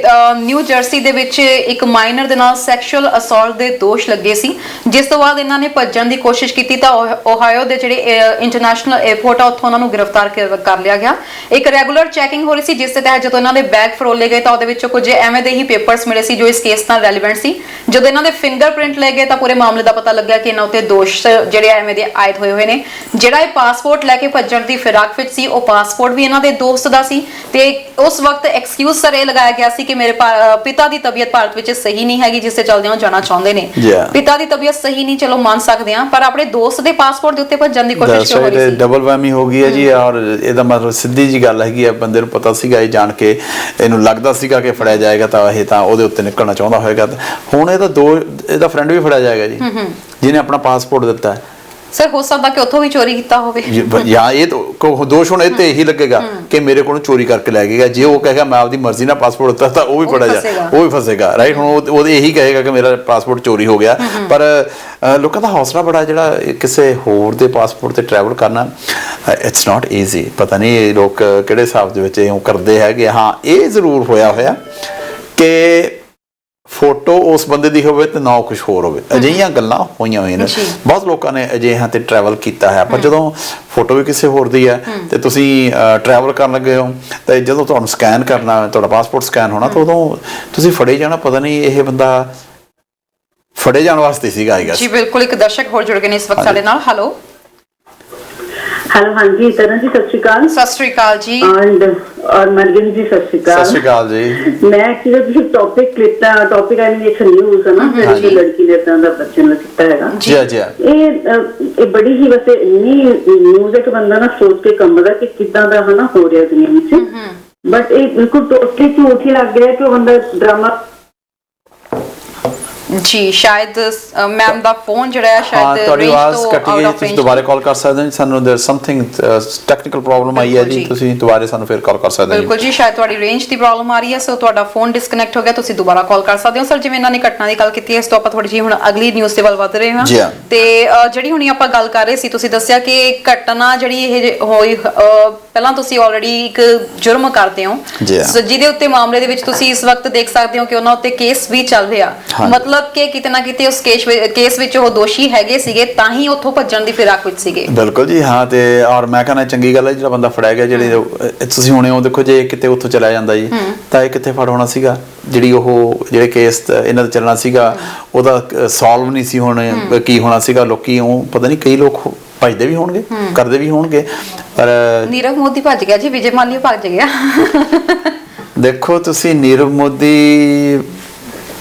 ਨਿਊ ਜਰਸੀ ਦੇ ਵਿੱਚ ਇੱਕ ਮਾਈਨਰ ਦੇ ਨਾਲ ਸੈਕਸ਼ੂਅਲ ਅਸੌਲਟ ਦੇ ਦੋਸ਼ ਲੱਗੇ ਸੀ, ਜਿਸ ਤੋਂ ਬਾਅਦ ਇਹਨਾਂ ਨੇ ਭੱਜਣ ਦੀ ਕੋਸ਼ਿਸ਼ ਕੀਤੀ ਤਾਂ ਓਹਾਇਓ ਦੇ ਜਿਹੜੇ ਇੰਟਰਨੈਸ਼ਨਲ 에ਅਰਪੋਰਟ ਆ ਉੱਥੋਂ ਉਹਨਾਂ ਨੂੰ ਗ੍ਰਿਫਤਾਰ ਕਰ ਲਿਆ ਗਿਆ। ਇੱਕ ਰੈਗੂਲਰ ਚੈਕਿੰਗ ਹੋ ਰਹੀ ਸੀ, ਜਿਸ ਦੇ ਤਹਿਤ ਜਦੋਂ ਇਹਨਾਂ ਦੇ ਬੈਗ ਫਰੋਲੇ ਗਏ ਤਾਂ ਉਹਦੇ ਵਿੱਚੋਂ ਕੁਝ ਐਵੇਂ ਦੇ ਹੀ ਪੇਪਰਸ ਮਿਲੇ ਸੀ ਜੋ ਇਸ ਕੇਸ ਨਾਲ ਰੈਲੇਵੈਂਟ ਸੀ। ਜਦੋਂ ਇਹਨਾਂ ਦੇ ਫਿੰਗਰਪ੍ਰਿੰਟ ਲਏ ਗਏ ਤਾਂ ਪੂਰੇ ਮਾਮਲੇ ਦਾ ਪਤਾ ਲੱਗਿਆ ਕਿ ਇਹਨਾਂ ਉੱਤੇ ਦੋਸ਼ ਜਿਹੜੇ ਐਵੇਂ ਦੇ ਆਇਦ ਹੋਏ ਨੇ। ਜਿਹੜਾ ਇਹ ਪਾਸਪੋਰਟ ਲੈ ਕੇ ਭੱਜਣ ਦੀ ਫਿਰਾਕ ਵਿੱਚ ਸੀ, ਉਹ ਪਾਸਪੋਰਟ ਵੀ ਇਹਨਾਂ ਦੇ ਦੋਸਤ ਦਾ ਸੀ ਤੇ ਉਸ ਵਕਤ ਐਕਸਕਿਊਜ਼ ਸਰ ਇਹ ਲਗਾਇਆ ਗਿਆ ਸੀ ਕਿ ਮੇਰੇ ਪਿਤਾ ਦੀ ਤਬੀਅਤ ਭਾਰਤ ਵਿੱਚ ਸਹੀ ਨਹੀਂ ਹੈਗੀ, ਜਿਸ ਤੇ ਚੱਲਦੇ ਉਹ ਜਾਣਾ ਚਾਹੁੰਦੇ ਨੇ। ਪਿਤਾ ਦੀ ਤਬੀਅਤ ਸਹੀ ਨਹੀਂ, ਚਲੋ ਮੰਨ ਸਕਦੇ ਹਾਂ, ਪਰ ਆਪਣੇ ਦੋਸਤ ਦੇ ਪਾਸਪੋਰਟ ਦੇ ਉੱਤੇ ਭੱਜਣ ਦੀ ਕੋਸ਼ਿਸ਼ ਕਿਉਂ ਹੋ ਰਹੀ ਸੀ? ਡਬਲ ਵੈਮੀ ਹੋ ਗਈ ਹੈ ਜੀ। ਔਰ ਇਹਦਾ ਮਤਲਬ ਸਿੱਧੀ ਜੀ ਗੱਲ ਹੈਗੀ ਆ, ਬੰਦੇ ਨੂੰ ਪਤਾ ਸੀਗਾ, ਇਹ ਜਾਣ ਕੇ ਇਹਨੂੰ ਲੱਗਦਾ ਸੀਗਾ ਕਿ ਫੜਿਆ ਜਾਏਗਾ ਤਾਂ ਇਹ ਤਾਂ ਉਹਦੇ ਉੱਤੇ ਨਿਕਲਣਾ ਚਾਹੁੰਦਾ ਹੋਏਗਾ। ਹੁਣ ਇਹਦਾ ਫਰੈਂਡ ਵੀ ਫੜਿਆ ਜਾਏਗਾ ਜੀ, ਜਿਹਨੇ ਆਪਣਾ ਪਾਸਪੋਰਟ ਦਿੱਤਾ ਹੈ। ਸਰ ਹੋ ਸਕਦਾ ਕਿ ਉੱਥੋਂ ਵੀ ਚੋਰੀ ਕੀਤਾ ਹੋਵੇ। ਜਾਂ ਇਹ ਦੋਸ਼ ਹੁਣ ਇਹ ਤੇ ਇਹੀ ਲੱਗੇਗਾ ਕਿ ਮੇਰੇ ਕੋਲੋਂ ਚੋਰੀ ਕਰਕੇ ਲੈ ਗਏਗਾ। ਜੇ ਉਹ ਕਹੇਗਾ ਮੈਂ ਆਪਦੀ ਮਰਜ਼ੀ ਨਾਲ ਪਾਸਪੋਰਟ ਦਿੱਤਾ ਤਾਂ ਉਹ ਵੀ ਫੜਿਆ ਜਾਏਗਾ, ਉਹ ਵੀ ਫਸੇਗਾ, ਰਾਈਟ। ਹੁਣ ਉਹਦੇ ਇਹੀ ਕਹੇਗਾ ਕਿ ਮੇਰਾ ਪਾਸਪੋਰਟ ਚੋਰੀ ਹੋ ਗਿਆ। ਪਰ ਲੋਕਾਂ ਦਾ ਹੌਸਲਾ ਬੜਾ, ਜਿਹੜਾ ਕਿਸੇ ਹੋਰ ਦੇ ਪਾਸਪੋਰਟ ਤੇ ਟਰੈਵਲ ਕਰਨਾ, ਇਟਸ ਨਾਟ ਈਜ਼ੀ। ਪਤਾ ਨਹੀਂ ਇਹ ਲੋਕ ਕਿਹੜੇ ਹਿਸਾਬ ਦੇ ਵਿੱਚ ਇਹ ਕਰਦੇ ਹੈਗੇ। ਹਾਂ, ਇਹ ਜ਼ਰੂਰ ਹੋਇਆ ਕਿ ਫੋਟੋ ਉਸ ਬੰਦੇ ਦੀ ਹੋਵੇ ਤੇ ਨਾ ਕੁਝ ਹੋਰ ਹੋਵੇ। ਅਜਿਹੀਆਂ ਗੱਲਾਂ ਹੋਈਆਂ ਨੇ, ਬਹੁਤ ਲੋਕਾਂ ਨੇ ਅਜਿਹਿਆਂ ਤੇ ਟਰੈਵਲ ਕੀਤਾ ਹੈ। ਪਰ ਜਦੋਂ ਫੋਟੋ ਵੀ ਕਿਸੇ ਹੋਰ ਦੀ ਹੈ ਤੇ ਤੁਸੀਂ ਟਰੈਵਲ ਕਰਨ ਲੱਗੇ ਹੋ ਤੇ ਜਦੋਂ ਤੁਹਾਨੂੰ ਸਕੈਨ ਕਰਨਾ, ਤੁਹਾਡਾ ਪਾਸਪੋਰਟ ਸਕੈਨ ਹੋਣਾ, ਤਾਂ ਉਦੋਂ ਤੁਸੀਂ ਫੜੇ ਜਾਣਾ। ਪਤਾ ਨਹੀਂ ਇਹ ਬੰਦਾ ਫੜੇ ਜਾਣ ਵਾਸਤੇ ਸੀਗਾ ਆਏਗਾ ਜੀ। ਬਿਲਕੁਲ, ਇੱਕ ਦਰਸ਼ਕ ਹੋਰ ਜੁੜ ਗਏ ਨੇ ਇਸ ਵਕਤ ਸਾਡੇ ਨਾਲ। ਹੈਲੋ ਹਾਂਜੀ ਤਰਨ ਜੀ, ਸਤਿ ਸ਼੍ਰੀ ਅਕਾਲ। ਸਤਿ ਸ਼੍ਰੀ ਅਕਾਲ ਜੀ। ਔਰ ਮਰਗਨ ਜੀ, ਸਤਿ ਸ਼੍ਰੀ ਅਕਾਲ। ਸਤਿ ਸ਼੍ਰੀ ਅਕਾਲ ਜੀ। ਮੈਂ ਐਕਚੁਅਲੀ ਤੁਸੀਂ ਟੌਪਿਕ ਆਈ ਮੀਨ ਇੱਕ ਨਿਊਜ਼ ਹੈ ਨਾ, ਜਿਹੜੀ ਲੜਕੀ ਨੇ ਤਾਂ ਦਾ ਬੱਚੇ ਨੂੰ ਕੀਤਾ ਹੈਗਾ ਜੀ ਜੀ। ਇਹ ਬੜੀ ਹੀ ਵੈਸੇ ਇੰਨੀ ਨਿਊਜ਼ ਹੈ ਕਿ ਬੰਦਾ ਨਾ ਸੋਚ ਕੇ ਕੰਬਦਾ ਕਿ ਕਿੱਦਾਂ ਦਾ ਹਨਾ ਹੋ ਰਿਹਾ ਦੁਨੀਆ ਵਿੱਚ। ਬਟ ਇਹ ਬਿਲਕੁਲ ਟੋਟਲੀ ਝੂਠ ਹੀ ਲੱਗ ਰਿਹਾ ਕਿ ਉਹ ਬੰਦਾ ਡਰਾਮਾ ਜੀ। ਸ਼ਾਇਦ ਮੈਮ ਦਾ ਫੋਨ ਜਿਹੜਾ ਹੈ ਸ਼ਾਇਦ ਤੁਹਾਡੀ ਆਵਾਜ਼ ਕੱਟੀ ਗਈ, ਤੁਸੀਂ ਦੁਬਾਰਾ ਕਾਲ ਕਰ ਸਕਦੇ ਹੋ। ਸਾਨੂੰ ਦੇयर ਸਮਥਿੰਗ ਟੈਕਨੀਕਲ ਪ੍ਰੋਬਲਮ ਆਈ ਹੈ ਜੀ, ਤੁਸੀਂ ਦੁਬਾਰਾ ਸਾਨੂੰ ਫਿਰ ਕਾਲ ਕਰ ਸਕਦੇ ਹੋ। ਬਿਲਕੁਲ ਜੀ, ਸ਼ਾਇਦ ਤੁਹਾਡੀ ਰੇਂਜ ਦੀ ਪ੍ਰੋਬਲਮ ਆ ਰਹੀ ਹੈ, ਸੋ ਤੁਹਾਡਾ ਫੋਨ ਡਿਸਕਨੈਕਟ ਹੋ ਗਿਆ, ਤੁਸੀਂ ਦੁਬਾਰਾ ਕਾਲ ਕਰ ਸਕਦੇ ਹੋ। ਸਰ, ਜਿਵੇਂ ਇਹਨਾਂ ਨੇ ਘਟਨਾ ਦੀ ਗੱਲ ਕੀਤੀ ਹੈ, ਇਸ ਤੋਂ ਆਪਾਂ ਥੋੜੀ ਜਿਹੀ ਹੁਣ ਅਗਲੀ ਨਿਊਜ਼ ਦੇ ਵੱਲ ਵਧ ਰਹੇ ਹਾਂ। ਤੇ ਜਿਹੜੀ ਹੁਣੀ ਆਪਾਂ ਗੱਲ ਕਰ ਰਹੇ ਸੀ, ਤੁਸੀਂ ਦੱਸਿਆ ਕਿ ਘਟਨਾ ਜਿਹੜੀ ਇਹ ਹੋਈ, ਪਹਿਲਾਂ ਤੁਸੀਂ ਆਲਰੇਡੀ ਇੱਕ ਜੁਰਮ ਕਰਦੇ ਹੋ, ਜਿਹਦੇ ਉੱਤੇ ਮਾਮਲੇ ਦੇ ਵਿੱਚ ਤੁਸੀਂ ਇਸ ਵਕਤ ਦੇਖ ਸਕਦੇ ਹੋ ਕਿ ਉਹਨਾਂ ਉੱਤੇ ਕੇਸ ਵੀ ਚੱਲ ਰਿਹਾ। ਮਤਲਬ ਕਿ ਕਿਤੇ ਨਾ ਕਿਤੇ ਉਸ ਕੇਸ ਵਿੱਚ ਉਹ ਦੋਸ਼ੀ ਹੈਗੇ ਸੀਗੇ, ਤਾਂ ਹੀ ਉੱਥੋਂ ਭੱਜਣ ਦੀ ਫਿਰਾਕ ਵਿੱਚ ਸੀਗੇ। ਬਿਲਕੁਲ ਜੀ, ਹਾਂ। ਤੇ ਔਰ ਮੈਂ ਕਹਿੰਦਾ ਚੰਗੀ ਗੱਲ ਹੈ ਜਿਹੜਾ ਬੰਦਾ ਫੜਿਆ ਗਿਆ। ਜਿਹੜੇ ਤੁਸੀਂ ਹੁਣੇ ਉਹ ਦੇਖੋ, ਜੇ ਕਿਤੇ ਉੱਥੋਂ ਚਲਾ ਜਾਂਦਾ ਜੀ ਤਾਂ ਇਹ ਕਿੱਥੇ ਫੜ ਹੋਣਾ ਸੀਗਾ। ਜਿਹੜੇ ਕੇਸ ਇਹਨਾਂ ਦਾ ਚੱਲਣਾ ਸੀਗਾ ਉਹਦਾ ਸੋਲਵ ਨਹੀਂ ਸੀ ਹੋਣਾ। ਕੀ ਹੋਣਾ ਸੀਗਾ, ਲੋਕੀ ਉਹ ਪਤਾ ਨਹੀਂ, ਕਈ ਲੋਕ ਭੱਜਦੇ ਵੀ ਹੋਣਗੇ, ਕਰਦੇ ਵੀ ਹੋਣਗੇ। ਪਰ ਨੀਰਵ ਮੋਦੀ ਭੱਜ ਗਿਆ ਜੀ, ਵਿਜੇ ਮਾਲਿਆ ਭੱਜ ਗਿਆ। ਦੇਖੋ ਤੁਸੀਂ, ਨੀਰਵ ਮੋਦੀ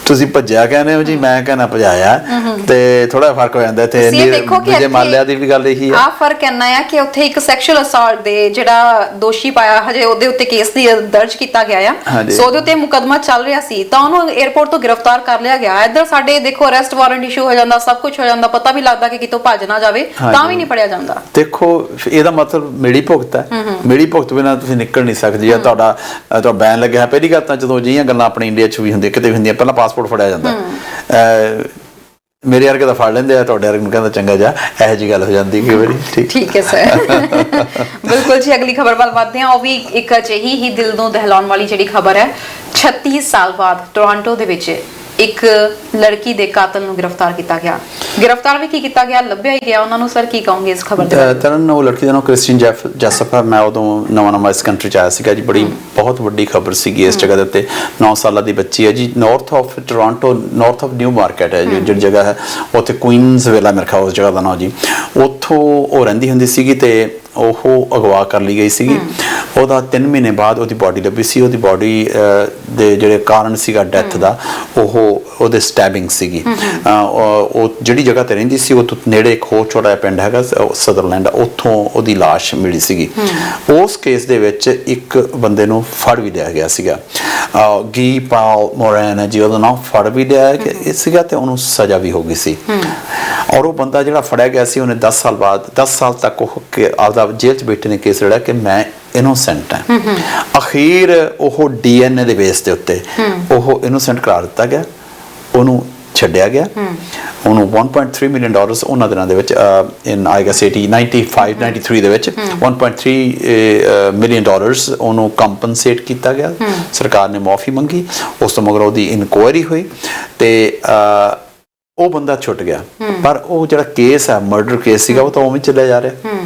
ਤੁਸੀਂ ਭੱਜਿਆ ਕਹਿੰਦੇ ਹੋ ਜੀ, ਮੈਂ ਕਹਿੰਦਾ ਭਜਾਇਆ, ਤੇ ਥੋੜਾ ਫਰਕ ਹੋ ਜਾਂਦਾ ਇੱਥੇ। ਤੁਸੀਂ ਇਹ ਦੇਖੋ ਕਿ ਵਿਜੇ ਮਾਲਿਆ ਦੀ ਵੀ ਗੱਲ ਇਹੀ ਆ ਫਰਕ ਇੰਨਾ ਆ ਕਿ ਉੱਥੇ ਇੱਕ ਸੈਕਸ਼ੂਅਲ ਅਸਾਲਟ ਦੇ ਜਿਹੜਾ ਦੋਸ਼ੀ ਪਾਇਆ ਹਜੇ ਉਹਦੇ ਉੱਤੇ ਕੇਸ ਦਰਜ ਕੀਤਾ ਗਿਆ ਆ, ਸੋ ਉਹਦੇ ਉੱਤੇ ਮੁਕੱਦਮਾ ਚੱਲ ਰਿਹਾ ਸੀ ਤਾਂ ਉਹਨੂੰ 에ਅਰਪੋਰਟ ਤੋਂ ਗ੍ਰਿਫਤਾਰ ਕਰ ਲਿਆ ਗਿਆ। ਇੱਧਰ ਸਾਡੇ ਦੇਖੋ ਅਰੈਸਟ ਵਾਰੰਟ ਇਸ਼ੂ ਹੋ ਜਾਂਦਾ, ਸਭ ਕੁਝ ਹੋ ਜਾਂਦਾ, ਪਤਾ ਵੀ ਲੱਗਦਾ ਕਿ ਕਿਤੋਂ ਭੱਜ ਨਾ ਜਾਵੇ ਤਾਂ ਵੀ ਨਹੀਂ ਫੜਿਆ ਜਾਂਦਾ। ਦੇਖੋ ਇਹਦਾ ਮਤਲਬ ਮਿਲੀ ਭੁਗਤ ਹੈ, ਮਿਲੀ ਭੁਗਤ ਬਿਨਾਂ ਤੁਸੀਂ ਨਿਕਲ ਨਹੀਂ ਸਕਦੇ। ਜਾਂ ਤੁਹਾਡਾ ਬੈਨ ਲੱਗਿਆ, ਪਹਿਲੀ ਗੱਲ ਤਾਂ ਜਦੋਂ ਅਜਿਹੀਆਂ ਗੱਲਾਂ ਆਪਣੇ ਇੰਡੀਆ 'ਚ ਵੀ ਹੁੰਦੀਆਂ, ਕਿਤੇ ਵੀ ਹੁੰਦੀਆਂ, ਪਹਿਲਾਂ ਪਾਸਪੋਰਟ ਫੜਿਆ ਜਾਂਦਾ। ਮੇਰੇ ਵਰਗੇ ਤਾਂ ਫੜ ਲੈਂਦੇ ਆ, ਤੁਹਾਡੇ ਵਰਗੇ ਨੂੰ ਕਹਿੰਦਾ ਚੰਗਾ ਜਾ, ਇਹੋ ਜਿਹੀ ਗੱਲ ਹੋ ਜਾਂਦੀ ਕਈ ਵਾਰੀ। ਠੀਕ ਹੈ ਸਰ। ਬਿਲਕੁਲ ਜੀ, ਅਗਲੀ ਖਬਰ ਵੱਲ ਵਧਦੇ ਹਾਂ। ਉਹ ਵੀ ਇੱਕ ਅਜਿਹੀ ਹੀ ਦਿਲ ਨੂੰ ਦਹਿਲਾਉਣ ਵਾਲੀ ਜਿਹੜੀ ਖਬਰ ਹੈ। 36 ਸਾਲ ਬਾਅਦ ਟੋਰਾਂਟੋ ਦੇ ਵਿੱਚ ਇੱਕ ਲੜਕੀ ਦੇ ਕਾਤਲ ਨੂੰ ਗ੍ਰਿਫਤਾਰ ਕੀਤਾ ਗਿਆ। ਗ੍ਰਿਫਤਾਰ ਵੀ ਕੀ ਕੀਤਾ ਗਿਆ, ਲੱਭਿਆ ਹੀ ਗਿਆ ਉਹਨਾਂ ਨੂੰ। ਸਰ ਕੀ ਕਹੋਗੇ ਇਸ ਖਬਰ ਦੇ ਬਾਰੇ? ਤਰਨ, ਉਹ ਲੜਕੀ ਦਾ ਨਾਮ ਕ੍ਰਿਸਟੀਨ ਜੈਸਪ ਹੈ। ਮੈਂ ਉਦੋਂ ਨਵਾਂ ਇਸ ਕੰਟਰੀ 'ਚ ਆਇਆ ਸੀਗਾ ਜੀ। ਬਹੁਤ ਵੱਡੀ ਖਬਰ ਸੀਗੀ ਇਸ ਜਗ੍ਹਾ ਦੇ ਉੱਤੇ। 9 ਸਾਲਾਂ ਦੀ ਬੱਚੀ ਹੈ ਜੀ। North of Toronto, north of new market ਹੈ ਜਿਹੜੀ ਜਗ੍ਹਾ ਹੈ, ਉੱਥੇ ਕੁਈਨਸ ਵੇਲਾ ਮੇਰੇ ਖਿਆਲ ਉਸ ਜਗ੍ਹਾ ਦਾ ਨਾਮ ਜੀ। ਉੱਥੋਂ ਉਹ ਰਹਿੰਦੀ ਹੁੰਦੀ ਸੀਗੀ ਤੇ ਉਹ ਅਗਵਾ ਕਰ ਲਈ ਗਈ ਸੀਗੀ। ਉਹਦਾ 3 ਮਹੀਨੇ ਬਾਅਦ ਉਹਦੀ ਬੋਡੀ ਲੱਭੀ ਸੀ। ਉਹਦੀ ਬੋਡੀ ਦੇ ਜਿਹੜੇ ਕਾਰਨ ਸੀਗਾ ਡੈਥ ਦਾ, ਉਹਦੇ ਸਟੈਬਿੰਗ ਸੀਗੀ। ਉਹ ਜਿਹੜੀ ਜਗ੍ਹਾ ਤੇ ਰਹਿੰਦੀ ਸੀ ਉਹ ਤੋਂ ਨੇੜੇ ਇੱਕ ਹੋਰ ਛੋਟਾ ਜਿਹਾ ਪਿੰਡ ਹੈਗਾ ਸਦਰਲੈਂਡ, ਉੱਥੋਂ ਉਹਦੀ ਲਾਸ਼ ਮਿਲੀ ਸੀਗੀ। ਉਸ ਕੇਸ ਦੇ ਵਿੱਚ ਇੱਕ ਬੰਦੇ ਨੂੰ ਫੜ ਵੀ ਲਿਆ ਗਿਆ ਸੀਗਾ, ਗੀ ਪਾਲ ਮੋਰੈਨ ਹੈ ਜੀ ਉਹਦਾ ਨਾਮ। ਫੜ ਵੀ ਲਿਆ ਸੀਗਾ ਤੇ ਉਹਨੂੰ ਸਜ਼ਾ ਵੀ ਹੋ ਗਈ ਸੀ। ਔਰ ਉਹ ਬੰਦਾ ਜਿਹੜਾ ਫੜਿਆ ਗਿਆ ਸੀ, ਉਹਨੇ 10 ਸਾਲ ਬਾਅਦ 10 ਸਾਲ ਤੱਕ ਉਹ ਆਪਦਾ ਜੇਲ੍ਹ 'ਚ ਬੈਠੇ ਨੇ ਕੇਸ ਲੜਿਆ ਕਿ ਮੈਂ ਇਨੋਸੈਂਟ ਹਾਂ। ਅਖੀਰ ਉਹ DNA ਦੇ ਬੇਸ ਦੇ ਉੱਤੇ ਉਹ ਇਨੋਸੈਂਟ ਕਰਾਰ ਦਿੱਤਾ ਗਿਆ, ਉਹਨੂੰ ਛੱਡਿਆ ਗਿਆ। ਉਹਨੂੰ $1.3 ਮਿਲੀਅਨ ਉਹਨਾਂ ਦਿਨਾਂ ਦੇ ਵਿੱਚ ਇਨ ਆਈ ਗੈਸ 93 ਦੇ ਵਿੱਚ $1.3 ਮਿਲੀਅਨ ਉਹਨੂੰ ਕੰਪਨਸੇਟ ਕੀਤਾ ਗਿਆ। ਸਰਕਾਰ ਨੇ ਮੁਆਫੀ ਮੰਗੀ। ਉਸ ਤੋਂ ਮਗਰੋਂ ਉਹਦੀ ਇਨਕੁਆਇਰੀ ਹੋਈ ਤੇ ਉਹ ਬੰਦਾ ਛੁੱਟ ਗਿਆ। ਪਰ ਉਹ ਜਿਹੜਾ ਕੇਸ ਹੈ, ਮਰਡਰ ਕੇਸ ਸੀਗਾ, ਉਹ ਤਾਂ ਉਵੇਂ ਚੱਲਿਆ ਜਾ ਰਿਹਾ।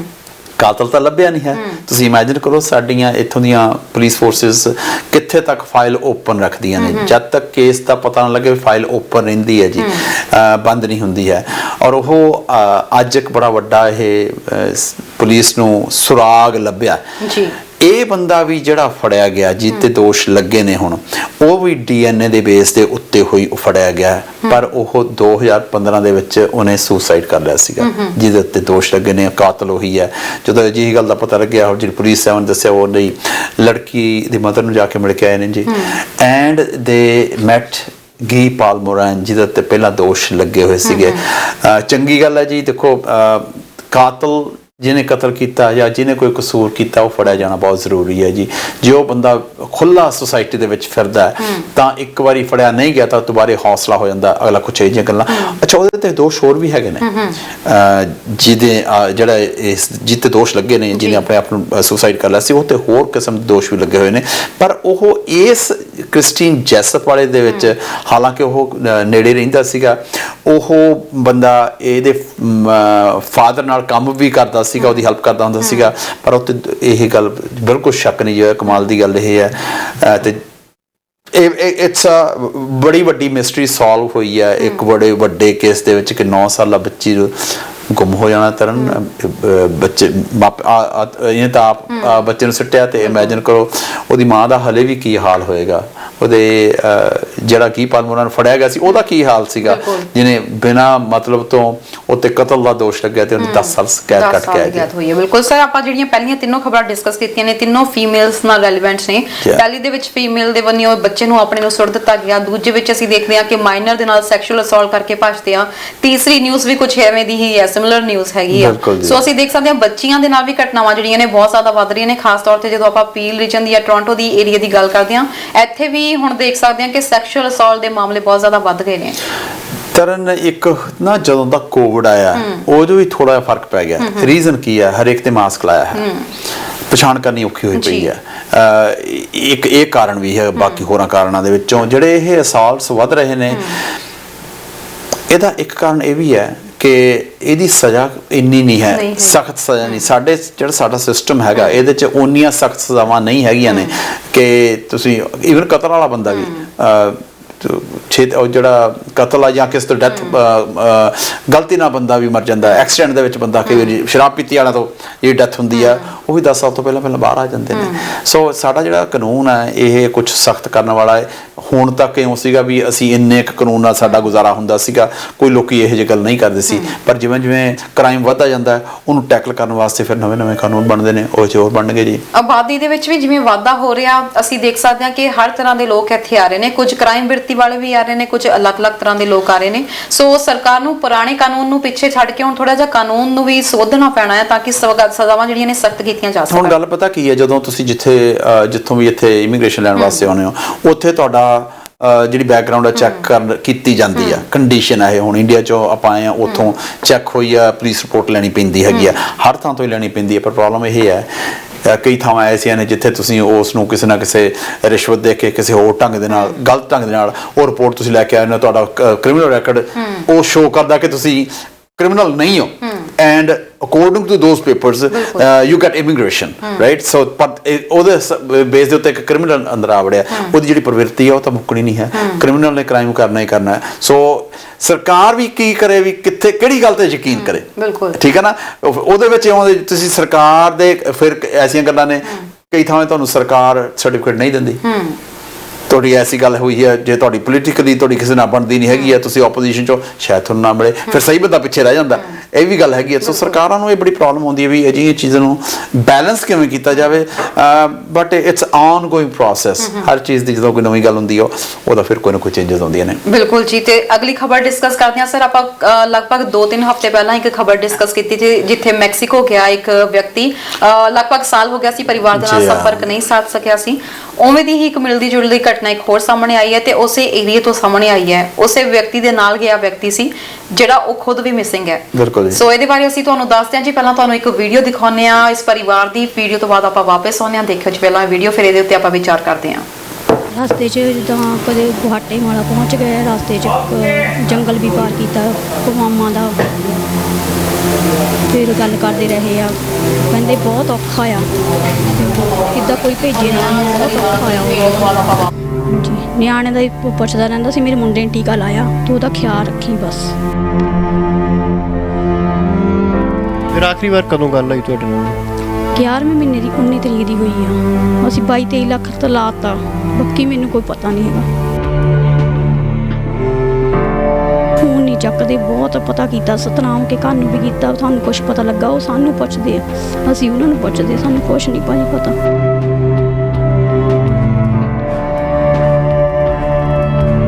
ਕਾਤਲ ਤਾਂ ਲੱਭਿਆ ਨਹੀਂ ਹੈ। ਤੁਸੀਂ ਇਮੈਜਿਨ ਕਰੋ ਸਾਡੀਆਂ ਇੱਥੋਂ ਦੀਆਂ ਪੁਲਿਸ ਫੋਰਸਿਸ ਕਿੱਥੇ ਤੱਕ ਫਾਈਲ ਓਪਨ ਰੱਖਦੀਆਂ ਨੇ। ਜਦ ਤੱਕ ਕੇਸ ਦਾ ਪਤਾ ਨਾ ਲੱਗੇ ਫਾਈਲ ਓਪਨ ਰਹਿੰਦੀ ਹੈ ਜੀ, ਬੰਦ ਨਹੀਂ ਹੁੰਦੀ ਹੈ। ਔਰ ਉਹ ਅੱਜ ਇੱਕ ਬੜਾ ਵੱਡਾ ਇਹ ਪੁਲਿਸ ਨੂੰ ਸੁਰਾਗ ਲੱਭਿਆ ਜੀ। ਇਹ ਬੰਦਾ ਵੀ ਜਿਹੜਾ ਫੜਿਆ ਗਿਆ, ਜਿਹਤੇ ਦੋਸ਼ ਲੱਗੇ ਨੇ ਹੁਣ, ਉਹ ਵੀ DNA ਦੇ ਬੇਸ ਦੇ ਉੱਤੇ ਹੋਈ ਫੜਿਆ ਗਿਆ। ਪਰ ਉਹ 2015 ਦੇ ਵਿੱਚ ਉਹਨੇ ਸੁਸਾਈਡ ਕਰ ਲਿਆ ਸੀਗਾ, ਜਿਹਦੇ ਉੱਤੇ ਦੋਸ਼ ਲੱਗੇ ਨੇ। ਕਾਤਲ ਉਹੀ ਹੈ। ਜਦੋਂ ਅਜਿਹੀ ਗੱਲ ਦਾ ਪਤਾ ਲੱਗਿਆ, ਹੁਣ ਜਿਹੜੀ ਪੁਲਿਸ ਹੈ ਉਹਨੇ ਦੱਸਿਆ ਉਹ ਨਹੀਂ, ਲੜਕੀ ਦੀ ਮਦਰ ਨੂੰ ਜਾ ਕੇ ਮਿਲ ਕੇ ਆਏ ਨੇ ਜੀ। ਐਂਡ ਦੇ ਮੈਟ ਗੀ ਪਾਲ ਮੋਰੈਨ, ਜਿਹਦੇ ਉੱਤੇ ਪਹਿਲਾਂ ਦੋਸ਼ ਲੱਗੇ ਹੋਏ ਸੀਗੇ। ਚੰਗੀ ਗੱਲ ਹੈ ਜੀ। ਦੇਖੋ, ਕਾਤਲ ਜਿਹਨੇ ਕਤਲ ਕੀਤਾ ਜਾਂ ਜਿਹਨੇ ਕੋਈ ਕਸੂਰ ਕੀਤਾ ਉਹ ਫੜਿਆ ਜਾਣਾ ਬਹੁਤ ਜ਼ਰੂਰੀ ਹੈ ਜੀ। ਜੇ ਉਹ ਬੰਦਾ ਖੁੱਲਾ ਸੁਸਾਇਟੀ ਦੇ ਵਿੱਚ ਫਿਰਦਾ ਤਾਂ ਇੱਕ ਵਾਰੀ ਫੜਿਆ ਨਹੀਂ ਗਿਆ ਤਾਂ ਦੁਬਾਰੇ ਹੌਸਲਾ ਹੋ ਜਾਂਦਾ, ਅਗਲਾ ਕੁਛ ਇਹ ਜਿਹੀਆਂ ਗੱਲਾਂ। ਅੱਛਾ, ਉਹਦੇ ਤੇ ਦੋਸ਼ ਹੋਰ ਵੀ ਹੈਗੇ ਨੇ ਜਿਹਦੇ ਜਿਹੜਾ ਜਿੱਤੇ ਦੋਸ਼ ਲੱਗੇ ਨੇ, ਜਿਹਨੇ ਆਪਣੇ ਆਪ ਨੂੰ ਸੁਸਾਈਡ ਕਰ ਲਿਆ ਸੀ, ਉਹ ਤੇ ਹੋਰ ਕਿਸਮ ਦੇ ਦੋਸ਼ ਵੀ ਲੱਗੇ ਹੋਏ ਨੇ। ਪਰ ਉਹ ਇਸ ਕ੍ਰਿਸਟੀਨ ਜੈਸਪ ਵਾਲੇ ਦੇ ਵਿੱਚ, ਹਾਲਾਂਕਿ ਉਹ ਨੇੜੇ ਰਹਿੰਦਾ ਸੀਗਾ, ਉਹ ਬੰਦਾ ਇਹਦੇ ਫਾਦਰ ਨਾਲ ਕੰਮ ਵੀ ਕਰਦਾ ਸੀਗਾ, ਉਹਦੀ ਹੈਲਪ ਕਰਦਾ ਹੁੰਦਾ ਸੀਗਾ। ਪਰ ਉੱਤੇ ਇਹ ਗੱਲ ਬਿਲਕੁਲ ਸ਼ੱਕ ਨਹੀਂ ਜੋ ਕਮਾਲ ਦੀ ਗੱਲ ਇਹ ਹੈ। ਤੇ ਇਟਸ ਬੜੀ ਵੱਡੀ ਮਿਸਟਰੀ ਸੋਲਵ ਹੋਈ ਹੈ ਇੱਕ ਬੜੇ ਵੱਡੇ ਕੇਸ ਦੇ ਵਿੱਚ ਕਿ 9 ਸਾਲਾ ਬੱਚੀ ਗੁੰਮ ਹੋ ਜਾਣਾ। ਤਰਨ ਬੱਚੇ ਇਹ ਤਾਂ ਆਪ ਬੱਚੇ ਨੂੰ ਸੁੱਟਿਆ ਤੇ ਇਮੈਜਿਨ ਕਰੋ ਉਹਦੀ ਮਾਂ ਦਾ ਹਲੇ ਵੀ ਕੀ ਹਾਲ ਹੋਏਗਾ। ਉਹਦੇ ਜਿਹੜਾ ਕੀ ਪਾਲਮੋਰਾਂ ਨੂੰ ਫੜਿਆ ਗਿਆ ਸੀ ਉਹਦਾ ਕੀ ਹਾਲ ਸੀਗਾ, ਜਿਹਨੇ ਬਿਨਾਂ ਮਤਲਬ ਤੋਂ ਉੱਤੇ ਕਤਲ ਦਾ ਦੋਸ਼ ਲੱਗਿਆ ਤੇ ਉਹਨੇ 10 ਸਾਲ ਕੈਦ ਕੱਟ ਕੇ ਆਈ। ਬਿਲਕੁਲ ਸਰ, ਆਪਾਂ ਜਿਹੜੀਆਂ ਪਹਿਲੀਆਂ ਤਿੰਨੋਂ ਖਬਰਾਂ ਡਿਸਕਸ ਕੀਤੀਆਂ ਨੇ, ਤਿੰਨੋਂ ਫੀਮੇਲਸ ਨਾਲ ਰੈਲੇਵੈਂਟ ਨੇ। ਪਹਿਲੀ ਦੇ ਵਿੱਚ ਫੀਮੇਲ ਦੇ ਵੱਲੋਂ ਬੱਚੇ ਨੂੰ ਆਪਣੇ ਨੂੰ ਸੁੱਟ ਦਿੱਤਾ ਗਿਆ। ਦੂਜੇ ਵਿੱਚ ਅਸੀਂ ਦੇਖਦੇ ਹਾਂ ਕਿ ਮਾਈਨਰ ਦੇ ਨਾਲ ਸੈਕਸ਼ੂਅਲ ਅਸੌਲਟ ਕਰਕੇ ਭੱਜਦੇ ਆ। ਤੀਸਰੀ ਨਿਊਜ਼ ਵੀ ਕੁਝ ਐਵੇਂ ਦੀ ਹੀ ਹੈ, ਸਿਮਿਲਰ ਨਿਊਜ਼ ਹੈਗੀ ਆ। ਸੋ ਅਸੀਂ ਦੇਖ ਸਕਦੇ ਹਾਂ ਬੱਚੀਆਂ ਦੇ ਨਾਲ ਵੀ ਘਟਨਾਵਾਂ ਜਿਹੜੀਆਂ ਨੇ ਬਹੁਤ ਜ਼ਿਆਦਾ ਵੱਧ ਰਹੀਆਂ ਨੇ, ਖਾਸ ਤੌਰ ਤੇ ਜਦੋਂ ਆਪਾਂ ਪੀਲ ਰੀਜਨ ਦੀ ਜਾਂ ਟੋਰਾਂਟੋ ਦੀ ਏਰੀਆ ਦੀ ਗੱਲ ਕਰਦੇ ਹਾਂ। ਇੱਥੇ ਵੀ ਹੁਣ ਦੇਖ ਸਕਦੇ ਹਾਂ ਕਿ ਸੈਕਸ਼ੂਅਲ ਅਸੌਲਟ ਦੇ ਮਾਮਲੇ ਬਹੁਤ ਜ਼ਿਆਦਾ ਵੱਧ ਗਏ ਨੇ। ਤਰਨ, ਇੱਕ ਨਾ ਜਦੋਂ ਦਾ ਕੋਵਿਡ ਆਇਆ ਉਦੋਂ ਵੀ ਥੋੜਾ ਜਿਹਾ ਫਰਕ ਪੈ ਗਿਆ। ਰੀਜ਼ਨ ਕੀ ਹੈ? ਹਰੇਕ ਤੇ ਮਾਸਕ ਲਾਇਆ ਹੈ, ਪਛਾਣ ਕਰਨੀ ਔਖੀ ਹੋਈ ਪਈ ਹੈ। ਇੱਕ ਇਹ ਕਾਰਨ ਵੀ ਹੈ, ਬਾਕੀ ਹੋਰਾਂ ਕਾਰਨਾਂ ਦੇ ਵਿੱਚੋਂ ਜਿਹੜੇ ਇਹ ਅਸੌਲਟਸ ਵੱਧ ਰਹੇ ਨੇ, ਇਹਦਾ ਇੱਕ ਕਾਰਨ ਇਹ ਵੀ ਹੈ ਕਿ ਇਹਦੀ ਸਜ਼ਾ ਇੰਨੀ ਨਹੀਂ ਹੈ, ਸਖਤ ਸਜ਼ਾ ਨਹੀਂ। ਸਾਡੇ ਜਿਹੜਾ ਸਾਡਾ ਸਿਸਟਮ ਹੈਗਾ ਇਹਦੇ 'ਚ ਓਨੀਆਂ ਸਖਤ ਸਜ਼ਾਵਾਂ ਨਹੀਂ ਹੈਗੀਆਂ ਨੇ ਕਿ ਤੁਸੀਂ ਈਵਨ ਕਤਲ ਵਾਲਾ ਬੰਦਾ ਵੀ ਜਿਹੜਾ ਕਤਲ ਆ ਜਾਂ ਕਿਸ ਤੋਂ ਡੈਥ ਗਲਤੀ ਨਾਲ ਬੰਦਾ ਵੀ ਮਰ ਜਾਂਦਾ, ਐਕਸੀਡੈਂਟ ਦੇ ਵਿੱਚ ਬੰਦਾ ਕਈ ਵਾਰੀ ਸ਼ਰਾਬ ਪੀਤੀ ਵਾਲਾ ਤੋਂ ਇਹ ਡੈਥ ਹੁੰਦੀ ਆ, ਉਹ ਵੀ 10 ਸਾਲ ਤੋਂ ਪਹਿਲਾਂ ਬਾਹਰ ਆ ਜਾਂਦੇ ਨੇ। ਸੋ ਸਾਡਾ ਜਿਹੜਾ ਕਾਨੂੰਨ ਹੈ ਇਹ ਕੁਝ ਸਖਤ ਕਰਨ ਵਾਲਾ ਹੈ। ਹੁਣ ਤੱਕ ਇਉਂ ਸੀਗਾ ਵੀ ਅਸੀਂ ਇੰਨੇ ਕੁ ਕਾਨੂੰਨ ਨਾਲ ਸਾਡਾ ਗੁਜ਼ਾਰਾ ਹੁੰਦਾ ਸੀਗਾ, ਕੋਈ ਲੋਕੀ ਇਹੋ ਜਿਹੀ ਗੱਲ ਨਹੀਂ ਕਰਦੇ ਸੀ, ਪਰ ਜਿਵੇਂ ਜਿਵੇਂ ਕ੍ਰਾਈਮ ਵੱਧਦਾ ਜਾਂਦਾ ਉਹਨੂੰ ਟੈਕਲ ਕਰਨ ਵਾਸਤੇ ਫਿਰ ਨਵੇਂ ਕਾਨੂੰਨ ਬਣਦੇ ਨੇ, ਉਹ ਹੋਰ ਬਣਨਗੇ ਜੀ। ਆਬਾਦੀ ਦੇ ਵਿੱਚ ਵੀ ਜਿਵੇਂ ਵਾਧਾ ਹੋ ਰਿਹਾ, ਅਸੀਂ ਦੇਖ ਸਕਦੇ ਹਾਂ ਕਿ ਹਰ ਤਰ੍ਹਾਂ ਦੇ ਲੋਕ ਇੱਥੇ ਆ ਰਹੇ ਨੇ, ਕੁਝ ਕ੍ਰਾਈਮ ਬਿਰਤੀ ਵਾਲੇ ਵੀ ਆ ਰਹੇ ਨੇ, ਕੁਝ ਅਲੱਗ-ਅਲੱਗ ਤਰ੍ਹਾਂ ਦੇ ਲੋਕ ਆ ਰਹੇ ਨੇ। ਸੋ ਸਰਕਾਰ ਨੂੰ ਪੁਰਾਣੇ ਕਾਨੂੰਨ ਨੂੰ ਪਿੱਛੇ ਛੱਡ ਕੇ ਹੁਣ ਥੋੜਾ ਜਿਹਾ ਕਾਨੂੰਨ ਨੂੰ ਵੀ ਸੋਧਣਾ ਪੈਣਾ ਹੈ ਤਾਂ ਕਿ ਸਜ਼ਾਵਾਂ ਜਿਹੜੀਆਂ ਨੇ ਸਖਤ ਕੀਤੀਆਂ ਜਾ ਸਕਣ। ਹੁਣ ਗੱਲ ਪਤਾ ਕੀ ਹੈ, ਜਦੋਂ ਤੁਸੀਂ ਜਿੱਥੋਂ ਵੀ ਇੱਥੇ ਇਮੀਗ੍ਰੇਸ਼ਨ ਲੈਣ ਵਾਸਤੇ ਆਉਂਦੇ ਹੋ, ਉੱਥੇ ਤੁਹਾਡਾ ਜਿਹੜੀ ਬੈਕਗ੍ਰਾਉਂਡ ਆ ਚੈੱਕ ਕੀਤੀ ਜਾਂਦੀ ਆ, ਕੰਡੀਸ਼ਨ ਆ ਇਹ। ਹੁਣ ਇੰਡੀਆ 'ਚੋਂ ਆਪਾਂ ਆਏ ਆ, ਉੱਥੋਂ ਚੈੱਕ ਹੋਈ ਆ, ਪੁਲਿਸ ਰਿਪੋਰਟ ਲੈਣੀ ਪੈਂਦੀ ਹੈਗੀ ਆ, ਹਰ ਥਾਂ ਤੋਂ ਹੀ ਲੈਣੀ ਪੈਂਦੀ ਹੈ। ਪਰ ਪ੍ਰੋਬਲਮ ਇਹ ਹੈ ਕਈ ਥਾਵਾਂ ਐਸੀਆਂ ਨੇ ਜਿੱਥੇ ਤੁਸੀਂ ਉਸ ਨੂੰ ਕਿਸੇ ਨਾ ਕਿਸੇ ਰਿਸ਼ਵਤ ਦੇ ਕੇ ਕਿਸੇ ਹੋਰ ਢੰਗ ਦੇ ਨਾਲ, ਗਲਤ ਢੰਗ ਦੇ ਨਾਲ ਉਹ ਰਿਪੋਰਟ ਤੁਸੀਂ ਲੈ ਕੇ ਆਏ ਹੋ, ਤੁਹਾਡਾ ਕ੍ਰਿਮੀਨਲ ਰੈਕਡ ਉਹ ਸ਼ੋ ਕਰਦਾ ਕਿ ਤੁਸੀਂ ਕ੍ਰਿਮੀਨਲ ਨਹੀਂ ਹੋ, and according to those papers you get immigration, right? So ਉਹਦੇ ਬੇਸ ਦੇ ਉੱਤੇ ਇੱਕ ਕ੍ਰਿਮੀਨਲ ਅੰਦਰ ਆ ਵੜਿਆ, ਉਹਦੀ ਜਿਹੜੀ ਪ੍ਰਵਿਰਤੀ ਹੈ ਉਹ ਤਾਂ ਮੁੱਕਣੀ ਨਹੀਂ ਹੈ, ਕ੍ਰਿਮੀਨਲ ਨੇ ਕ੍ਰਾਈਮ ਕਰਨਾ ਹੀ ਕਰਨਾ ਹੈ। ਸੋ ਸਰਕਾਰ ਵੀ ਕੀ ਕਰੇ, ਵੀ ਕਿੱਥੇ ਕਿਹੜੀ ਗੱਲ ਤੇ ਯਕੀਨ ਕਰੇ, ਠੀਕ ਹੈ ਨਾ। ਉਹਦੇ ਵਿੱਚ ਤੁਸੀਂ ਸਰਕਾਰ ਦੇ ਫਿਰ ਐਸੀਆਂ ਗੱਲਾਂ ਨੇ, ਕਈ ਥਾਵਾਂ ਤੁਹਾਨੂੰ ਸਰਕਾਰ ਸਰਟੀਫਿਕੇਟ ਨਹੀਂ ਦਿੰਦੀ। ਤੁਹਾਡੀ ਐਸੀ ਗੱਲ ਹੋਈ ਹੈ, ਜੇ ਤੁਹਾਡੀ ਪੋਲੀਟੀਕਲੀ ਤੁਹਾਡੀ ਕਿਸੇ ਨਾਲ ਬਣਦੀ ਨਹੀਂ ਹੈਗੀ ਹੈ, ਤੁਸੀਂ ਆਪੋਜੀਸ਼ਨ 'ਚੋਂ ਸ਼ਾਇਦ ਤੁਹਾਨੂੰ ਨਾ ਮਿਲੇ, ਫਿਰ ਸਹੀ ਬੰਦਾ ਪਿੱਛੇ ਰਹਿ ਜਾਂਦਾ, ਇਹ ਵੀ ਗੱਲ ਹੈਗੀ ਹੈ। ਸੋ ਸਰਕਾਰਾਂ ਨੂੰ ਇਹ ਬੜੀ ਪ੍ਰੋਬਲਮ ਆਉਂਦੀ ਹੈ ਵੀ ਅਜਿਹੀਆਂ ਚੀਜ਼ਾਂ ਨੂੰ ਬੈਲੈਂਸ ਕਿਵੇਂ ਕੀਤਾ ਜਾਵੇ, but it's ongoing process. ਹਰ ਚੀਜ਼ ਦੀ ਜਦੋਂ ਕੋਈ ਨਵੀਂ ਗੱਲ ਹੁੰਦੀ ਹੈ ਉਹਦਾ ਫਿਰ ਕੋਈ ਨਾ ਕੋਈ ਚੇਂਜਸ ਆਉਂਦੀਆਂ ਨੇ। ਬਿਲਕੁਲ ਜੀ। ਤੇ ਅਗਲੀ ਖਬਰ ਡਿਸਕਸ ਕਰਦੇ ਹਾਂ ਸਰ। ਆਪਾਂ ਲਗਭਗ 2-3 ਹਫ਼ਤੇ ਪਹਿਲਾਂ ਇੱਕ ਖਬਰ ਡਿਸਕਸ ਕੀਤੀ ਸੀ, ਜਿੱਥੇ ਮੈਕਸੀਕੋ ਗਿਆ ਇੱਕ ਵਿਅਕਤੀ, ਲਗਭਗ ਸਾਲ ਹੋ ਗਿਆ ਸੀ, ਪਰਿਵਾਰ ਦੇ ਨਾਲ ਸੰਪਰਕ ਨਹੀਂ ਸਾਧ ਸਕਿਆ ਸੀ। ਉਵੇਂ ਦੀ ਹੀ ਇੱਕ ਮਿਲਦੀ ਜੁਲਦੀ ਘਟਨਾ ਇੱਕ ਹੋਰ ਸਾਹਮਣੇ ਆਈ ਹੈ ਤੇ ਉਸੇ ਏਰੀਏ ਤੋਂ ਸਾਹਮਣੇ ਆਈ ਹੈ। ਉਸੇ ਵਿਅਕਤੀ ਦੇ ਨਾਲ ਗਿਆ ਵਿਅਕਤੀ ਸੀ ਜਿਹੜਾ ਉਹ ਖੁਦ ਵੀ ਮਿਸਿੰਗ ਹੈ। ਸੋ ਇਹਦੇ ਬਾਰੇ ਅਸੀਂ ਤੁਹਾਨੂੰ ਦੱਸਦੇ ਹਾਂ ਜੀ। ਪਹਿਲਾਂ ਤੁਹਾਨੂੰ ਇੱਕ ਵੀਡੀਓ ਦਿਖਾਉਂਦੇ ਹਾਂ ਇਸ ਪਰਿਵਾਰ ਦੀ, ਵੀਡੀਓ ਤੋਂ ਬਾਅਦ ਆਪਾਂ ਵਾਪਸ ਆਉਂਦੇ ਹਾਂ। ਦੇਖਿਓ ਜੀ ਪਹਿਲਾਂ ਵੀਡੀਓ, ਫਿਰ ਇਹਦੇ ਉੱਤੇ ਆਪਾਂ ਵਿਚਾਰ ਕਰਦੇ ਹਾਂ। ਰਸਤੇ 'ਚ ਜਿੱਦਾਂ ਕਦੇ ਗੁਹਾਟੇਮਾਲਾ ਪਹੁੰਚ ਗਏ, ਰਸਤੇ 'ਚ ਜੰਗਲ ਵੀ ਪਾਰ ਕੀਤਾ ਕੁਮਾਮਾਂ ਦਾ, ਫਿਰ ਗੱਲ ਕਰਦੇ ਰਹੇ ਆ, ਕਹਿੰਦੇ ਬਹੁਤ ਔਖਾ ਆ, ਕਿੱਦਾਂ ਕੋਈ ਭੇਜੇ ਨਾ, ਬਹੁਤ ਔਖਾ ਆ। ਜੀ ਨਿਆਣੇ ਦਾ ਹੀ ਪੁੱਛਦਾ ਰਹਿੰਦਾ ਸੀ, ਮੇਰੇ ਮੁੰਡੇ ਨੇ ਟੀਕਾ ਲਾਇਆ, ਤੂੰ ਉਹਦਾ ਖਿਆਲ ਰੱਖੀ ਬਸ। ਫਿਰ ਆਖਰੀ ਵਾਰ ਕਦੋਂ ਗੱਲ ਹੋਈ ਤੁਹਾਡੇ ਨਾਲ? 11ਵੇਂ ਮਹੀਨੇ ਦੀ 19 ਤਰੀਕ ਦੀ ਹੋਈ ਆ। ਅਸੀਂ 22-23 ਲੱਖ ਤਾਂ ਲਾਤਾ, ਬਾਕੀ ਮੈਨੂੰ ਕੋਈ ਪਤਾ ਨਹੀਂ ਹੈਗਾ। ਫੋਨ ਨਹੀਂ ਚੱਕਦੇ, ਬਹੁਤ ਪਤਾ ਕੀਤਾ, ਸਤਨਾਮ ਕੇ ਘਰ ਨੂੰ ਵੀ ਕੀਤਾ, ਸਾਨੂੰ ਕੁਛ ਪਤਾ ਲੱਗਾ ਉਹ ਸਾਨੂੰ ਪੁੱਛਦੇ ਆ, ਅਸੀਂ ਉਹਨਾਂ ਨੂੰ ਪੁੱਛਦੇ, ਸਾਨੂੰ ਕੁਛ ਨਹੀਂ ਭਾਜੀ ਪਤਾ।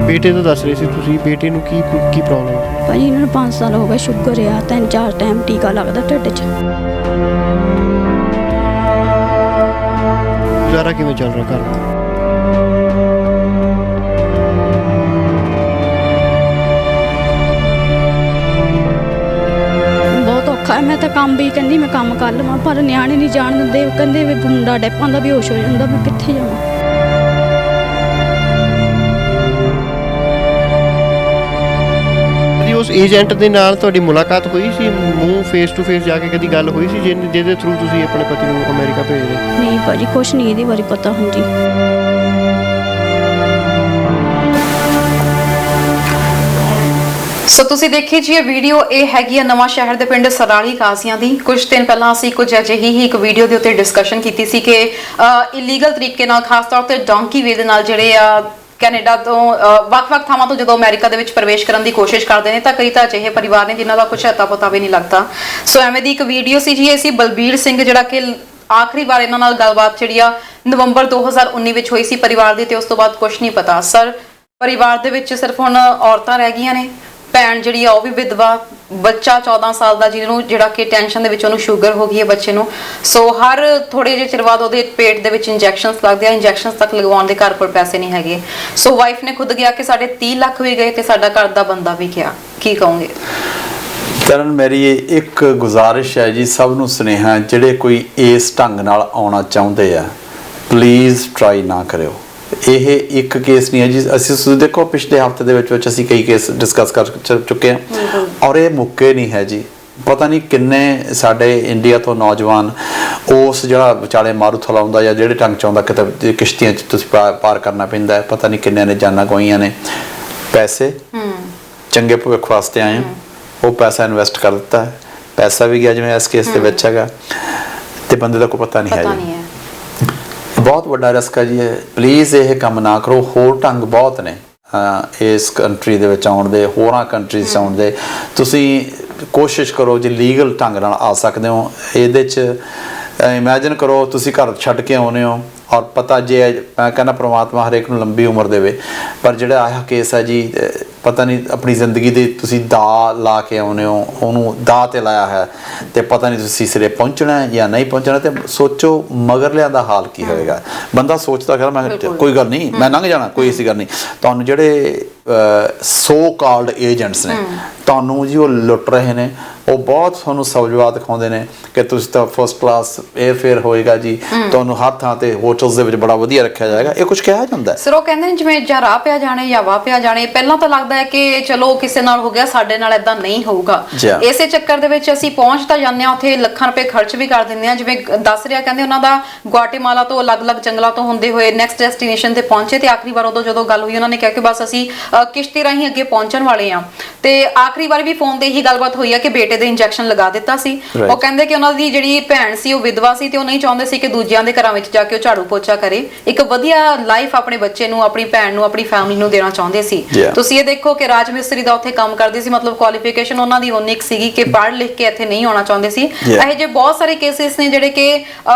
ਬੇਟੇ ਤੋਂ ਦੱਸ ਰਹੇ ਸੀ ਤੁਸੀਂ, ਬੇਟੇ ਨੂੰ ਕੀ ਪ੍ਰੋਬਲਮ ਹੈ? ਭਾਜੀ ਇਹਨਾਂ ਨੂੰ 5 ਸਾਲ ਹੋ ਗਏ, ਸ਼ੂਗਰ ਆ, 3-4 ਟਾਈਮ ਟੀਕਾ ਲੱਗਦਾ ਢਿੱਡ 'ਚ। ਗੁਜ਼ਾਰਾ ਕਿਵੇਂ ਚੱਲ ਰਿਹਾ ਘਰ? ਬਹੁਤ ਔਖਾ ਹੈ। ਮੈਂ ਤਾਂ ਕੰਮ ਵੀ ਕਹਿੰਦੀ ਮੈਂ ਕੰਮ ਕਰ ਲਵਾਂ, ਪਰ ਨਿਆਣੇ ਨਹੀਂ ਜਾਣ ਦਿੰਦੇ, ਕਹਿੰਦੇ ਵੀ ਮੁੰਡਾ ਡੈਪਾਂ ਦਾ ਬੇਹੋਸ਼ ਹੋ ਜਾਂਦਾ, ਮੈਂ ਕਿੱਥੇ ਜਾਵਾਂ। ਉਸ ਏਜੰਟ ਦੇ ਨਾਲ ਤੁਹਾਡੀ ਮੁਲਾਕਾਤ ਹੋਈ ਸੀ, ਮੂੰਹ ਫੇਸ ਟੂ ਫੇਸ ਜਾ ਕੇ ਕਦੀ ਗੱਲ ਹੋਈ ਸੀ ਜਿਹਦੇ ਥਰੂ ਤੁਸੀਂ ਆਪਣੇ ਪਤੀ ਨੂੰ ਅਮਰੀਕਾ ਭੇਜ ਰਹੇ? ਨਹੀਂ ਭਾਜੀ ਕੁਛ ਨਹੀਂ ਇਹਦੇ ਬਾਰੇ ਪਤਾ। ਹਾਂਜੀ ਸੋ ਤੁਸੀਂ ਦੇਖੀ ਜੀ ਇਹ ਵੀਡੀਓ, ਇਹ ਹੈਗੀ ਆ ਨਵਾਂ ਸ਼ਹਿਰ ਦੇ ਪਿੰਡ ਸਰਾਲੀ ਕਾਸੀਆਂ ਦੀ। ਕੁਝ ਦਿਨ ਪਹਿਲਾਂ ਅਸੀਂ ਕੁਝ ਅਜਿਹੀ ਹੀ ਇੱਕ ਵੀਡੀਓ ਦੇ ਉੱਤੇ ਡਿਸਕਸ਼ਨ ਕੀਤੀ ਸੀ ਕਿ ਇਲੀਗਲ ਤਰੀਕੇ ਨਾਲ, ਖਾਸ ਤੌਰ ਤੇ ਡੋਂਕੀ ਵੇ ਦੇ ਨਾਲ ਜਿਹੜੇ ਆ ਕੈਨੇਡਾ ਤੋਂ ਵੱਖ-ਵੱਖ ਥਾਵਾਂ ਤੋਂ ਜਦੋਂ ਅਮਰੀਕਾ ਦੇ ਵਿੱਚ ਪ੍ਰਵੇਸ਼ ਕਰਨ ਦੀ ਕੋਸ਼ਿਸ਼ ਕਰਦੇ ਨੇ ਤਾਂ ਕਈ ਤਾਂ ਅਜਿਹੇ ਪਰਿਵਾਰ ਨੇ ਜਿਨ੍ਹਾਂ ਦਾ ਕੁਝ ਅਤਾ ਪਤਾ ਵੀ ਨਹੀਂ ਲੱਗਦਾ। ਸੋ ਐਵੇਂ ਦੀ ਇੱਕ ਵੀਡੀਓ ਸੀ ਜੀ। ਇਹ ਸੀ ਬਲਬੀਰ ਸਿੰਘ, ਜਿਹੜਾ ਕਿ ਆਖਰੀ ਵਾਰ ਇਹਨਾਂ ਨਾਲ ਗੱਲਬਾਤ ਜਿਹੜੀ ਆ ਨਵੰਬਰ 2019 ਵਿੱਚ ਹੋਈ ਸੀ ਪਰਿਵਾਰ ਦੀ, ਤੇ ਉਸ ਤੋਂ ਬਾਅਦ ਕੁਝ ਨਹੀਂ ਪਤਾ। ਸਰ ਪਰਿਵਾਰ ਦੇ ਵਿੱਚ ਸਿਰਫ ਹੁਣ ਔਰਤਾਂ ਰਹਿ ਗਈਆਂ ਨੇ, ਭੈਣ ਜਿਹੜੀ ਆ ਉਹ ਵੀ ਵਿਧਵਾ, ਬੱਚਾ 14 ਸਾਲ ਦਾ ਜਿਹੜਾ ਕਿ ਟੈਨਸ਼ਨ ਦੇ ਵਿੱਚ ਉਹਨੂੰ ਸ਼ੂਗਰ ਹੋ ਗਈ ਹੈ ਬੱਚੇ ਨੂੰ। ਸੋ ਹਰ ਥੋੜੇ ਜਿਹੇ ਚਿਰ ਬਾਅਦ ਉਹਦੇ ਪੇਟ ਦੇ ਵਿੱਚ ਇੰਜੈਕਸ਼ਨਸ ਲੱਗਦੇ ਆ, ਇੰਜੈਕਸ਼ਨਸ ਤੱਕ ਲਗਵਾਉਣ ਦੇ ਘਰ ਕੋਲ ਪੈਸੇ ਨਹੀਂ ਹੈਗੇ। ਸੋ ਵਾਈਫ ਨੇ ਖੁਦ ਗਿਆ ਕਿ ਸਾਡੇ 30 ਲੱਖ ਵੀ ਗਏ ਤੇ ਸਾਡਾ ਘਰ ਦਾ ਬੰਦਾ ਵੀ ਗਿਆ। ਕੀ ਕਹੋਗੇ? ਕਰਨ, ਮੇਰੀ ਇੱਕ ਗੁਜ਼ਾਰਿਸ਼ ਹੈ ਜੀ, ਸਭ ਨੂੰ ਸੁਨੇਹਾ, ਜਿਹੜੇ ਕੋਈ ਇਸ ਢੰਗ ਨਾਲ ਆਉਣਾ ਚਾਹੁੰਦੇ ਆ, ਪਲੀਜ਼ ਟਰਾਈ ਨਾ ਕਰਿਓ। ਇਹ ਇੱਕ ਕੇਸ ਨਹੀਂ ਹੈ ਜੀ, ਅਸੀਂ ਤੁਸੀਂ ਦੇਖੋ ਪਿਛਲੇ ਹਫ਼ਤੇ ਦੇ ਵਿੱਚ ਅਸੀਂ ਕਈ ਕੇਸ ਡਿਸਕਸ ਕਰ ਚੁੱਕੇ ਹਾਂ ਔਰ ਇਹ ਮੁੱਕੇ ਨਹੀਂ ਹੈ ਜੀ। ਪਤਾ ਨਹੀਂ ਕਿੰਨੇ ਸਾਡੇ ਇੰਡੀਆ ਤੋਂ ਨੌਜਵਾਨ ਉਸ ਜਿਹੜਾ ਵਿਚਾਲੇ ਮਾਰੂਥਲ ਆਉਂਦਾ ਜਾਂ ਜਿਹੜੇ ਢੰਗ 'ਚ ਆਉਂਦਾ, ਕਿਤੇ ਕਿਸ਼ਤੀਆਂ 'ਚ ਤੁਸੀਂ ਪਾਰ ਕਰਨਾ ਪੈਂਦਾ, ਪਤਾ ਨਹੀਂ ਕਿੰਨਿਆਂ ਨੇ ਜਾਨਾਂ ਗਵਾਈਆਂ ਨੇ। ਪੈਸੇ ਚੰਗੇ ਭਵਿੱਖ ਵਾਸਤੇ ਆਏ, ਉਹ ਪੈਸਾ ਇਨਵੈਸਟ ਕਰ ਦਿੱਤਾ, ਪੈਸਾ ਵੀ ਗਿਆ ਜਿਵੇਂ ਇਸ ਕੇਸ ਦੇ ਵਿੱਚ ਹੈਗਾ, ਤੇ ਬੰਦੇ ਦਾ ਕੋਈ ਪਤਾ ਨਹੀਂ ਪਤਾ ਹੈ ਨਹੀਂ ਜੀ। ਹੈ। ਬਹੁਤ ਵੱਡਾ ਰਿਸਕ ਹੈ ਜੀ ਇਹ। ਪਲੀਜ਼ ਇਹ ਕੰਮ ਨਾ ਕਰੋ। ਹੋਰ ਢੰਗ ਬਹੁਤ ਨੇ ਇਸ ਕੰਟਰੀ ਦੇ ਵਿੱਚ ਆਉਣ ਦੇ, ਹੋਰਾਂ ਕੰਟਰੀਜ਼ 'ਚ ਆਉਣ ਦੇ। ਤੁਸੀਂ ਕੋਸ਼ਿਸ਼ ਕਰੋ ਜੇ ਲੀਗਲ ਢੰਗ ਨਾਲ ਆ ਸਕਦੇ ਹੋ। ਇਹਦੇ 'ਚ ਇਮੈਜਿਨ ਕਰੋ ਤੁਸੀਂ ਘਰ ਛੱਡ ਕੇ ਆਉਂਦੇ ਹੋ ਔਰ ਪਤਾ ਜੇ ਮੈਂ ਕਹਿੰਦਾ ਪ੍ਰਮਾਤਮਾ ਹਰੇਕ ਨੂੰ ਲੰਬੀ ਉਮਰ ਦੇਵੇ, ਪਰ ਜਿਹੜਾ ਆਹ ਕੇਸ ਹੈ ਜੀ, ਪਤਾ ਨਹੀਂ ਆਪਣੀ ਜ਼ਿੰਦਗੀ ਦੇ ਤੁਸੀਂ ਦਾਅ ਲਾ ਕੇ ਆਉਂਦੇ ਹੋ, ਉਹਨੂੰ ਦਾਅ 'ਤੇ ਲਾਇਆ ਹੈ ਅਤੇ ਪਤਾ ਨਹੀਂ ਤੁਸੀਂ ਸਿਰੇ ਪਹੁੰਚਣਾ ਜਾਂ ਨਹੀਂ ਪਹੁੰਚਣਾ। ਅਤੇ ਸੋਚੋ ਮਗਰਲਿਆਂ ਦਾ ਹਾਲ ਕੀ ਹੋਏਗਾ। ਬੰਦਾ ਸੋਚਦਾ ਕਰ ਮੈਂ ਕੋਈ ਗੱਲ ਨਹੀਂ, ਮੈਂ ਲੰਘ ਜਾਣਾ, ਕੋਈ ਐਸੀ ਗੱਲ ਨਹੀਂ। ਤੁਹਾਨੂੰ ਜਿਹੜੇ ਸੋ ਕਾਲਡ ਏਜੰਟਸ ਨੇ ਤੁਹਾਨੂੰ ਜੀ ਉਹ ਲੁੱਟ ਰਹੇ ਨੇ, ਉਹ ਬਹੁਤ ਤੁਹਾਨੂੰ ਸੌਜਵਾ ਦਿਖਾਉਂਦੇ ਨੇ ਕਿ ਤੁਸੀਂ ਤਾਂ ਫਸਟ ਕਲਾਸ 에ਅਰਫੇਅਰ ਹੋਏਗਾ ਜੀ, ਤੁਹਾਨੂੰ ਹਰ ਥਾਂ ਤੇ ਹੋਟਲਸ ਦੇ ਵਿੱਚ ਬੜਾ ਵਧੀਆ ਰੱਖਿਆ ਜਾਏਗਾ। ਇਹ ਕੁਝ ਕਿਹਾ ਜਾਂਦਾ ਸਰ ਉਹ ਕਹਿੰਦੇ ਨੇ ਜਿਵੇਂ ਜਾਂ ਰਾਹ ਪਿਆ ਜਾਣੇ ਜਾਂ ਵਾਹ ਪਿਆ ਜਾਣੇ। ਪਹਿਲਾਂ ਤਾਂ ਲੱਗਦਾ ਹੈ ਕਿ ਚਲੋ ਕਿਸੇ ਨਾਲ ਹੋ ਗਿਆ, ਸਾਡੇ ਨਾਲ ਏਦਾਂ ਨਹੀਂ ਹੋਊਗਾ। ਇਸੇ ਚੱਕਰ ਦੇ ਵਿੱਚ ਅਸੀਂ ਪਹੁੰਚ ਤਾਂ ਜਾਂਦੇ ਹਾਂ, ਉੱਥੇ ਲੱਖਾਂ ਰੁਪਏ ਖਰਚ ਵੀ ਕਰ ਦਿੰਦੇ ਹਾਂ। ਜਿਵੇਂ ਦੱਸ ਰਿਹਾ ਕਹਿੰਦੇ ਉਹਨਾਂ ਦਾ ਗੁਆਟੇਮਾਲਾ ਤੋਂ ਅਲੱਗ-ਅਲੱਗ ਜੰਗਲਾਂ ਤੋਂ ਹੁੰਦੇ ਹੋਏ ਨੈਕਸਟ ਡੈਸਟੀਨੇਸ਼ਨ ਤੇ ਪਹੁੰਚੇ ਤੇ ਆਖਰੀ ਵਾਰ ਉਦੋਂ ਜਦੋਂ ਗੱਲ ਹੋਈ ਉਹਨਾਂ ਨੇ ਕਿਹਾ ਕਿ ਬਸ ਅਸੀਂ ਕਿਸ਼ਤੀ ਰਾਹੀਂ ਅੱਗੇ ਪਹੁੰਚਣ ਵਾਲੇ ਆ। ਤੇ ਆਖਰੀ ਵਾਰ ਵੀ ਫੋਨ ਤੇ ਇਹੀ ਗੱਲਬਾਤ ਹੋਈ ਆ ਕਿ ਬੇਟੇ ਦੇ ਇੰਜੈਕਸ਼ਨ ਲਗਾ ਦਿੱਤਾ ਸੀ। ਉਹ ਕਹਿੰਦੇ ਕਿ ਉਹਨਾਂ ਦੀ ਜਿਹੜੀ ਭੈਣ ਸੀ ਉਹ ਵਿਧਵਾ ਸੀ ਤੇ ਉਹ ਨਹੀਂ ਚਾਹੁੰਦੇ ਸੀ ਕਿ ਦੂਜਿਆਂ ਦੇ ਘਰਾਂ ਵਿੱਚ ਜਾ ਕੇ ਉਹ ਝਾੜੂ ਪੋਚਾ ਕਰੇ। ਇੱਕ ਵਧੀਆ ਲਾਈਫ ਆਪਣੇ ਬੱਚੇ ਨੂੰ, ਆਪਣੀ ਭੈਣ ਨੂੰ, ਆਪਣੀ ਫੈਮਿਲੀ ਨੂੰ ਦੇਣਾ ਚਾਹੁੰਦੇ ਸੀ। ਤੁਸੀਂ ਇਹ ਦੇਖੋ ਕਿ ਰਾਜ ਮਿਸਤਰੀ ਦਾ ਉੱਥੇ ਕੰਮ ਕਰਦੇ ਸੀ, ਮਤਲਬ ਕੁਆਲੀਫਿਕੇਸ਼ਨ ਉਹਨਾਂ ਦੀ ਉਨੀ ਸੀਗੀ ਕਿ ਪੜ੍ਹ ਲਿਖ ਕੇ ਇੱਥੇ ਨਹੀਂ ਆਉਣਾ ਚਾਹੁੰਦੇ ਸੀ। ਇਹੋ ਜਿਹੇ ਬਹੁਤ ਸਾਰੇ ਕੇਸਿਸ ਨੇ ਜਿਹੜੇ ਕਿ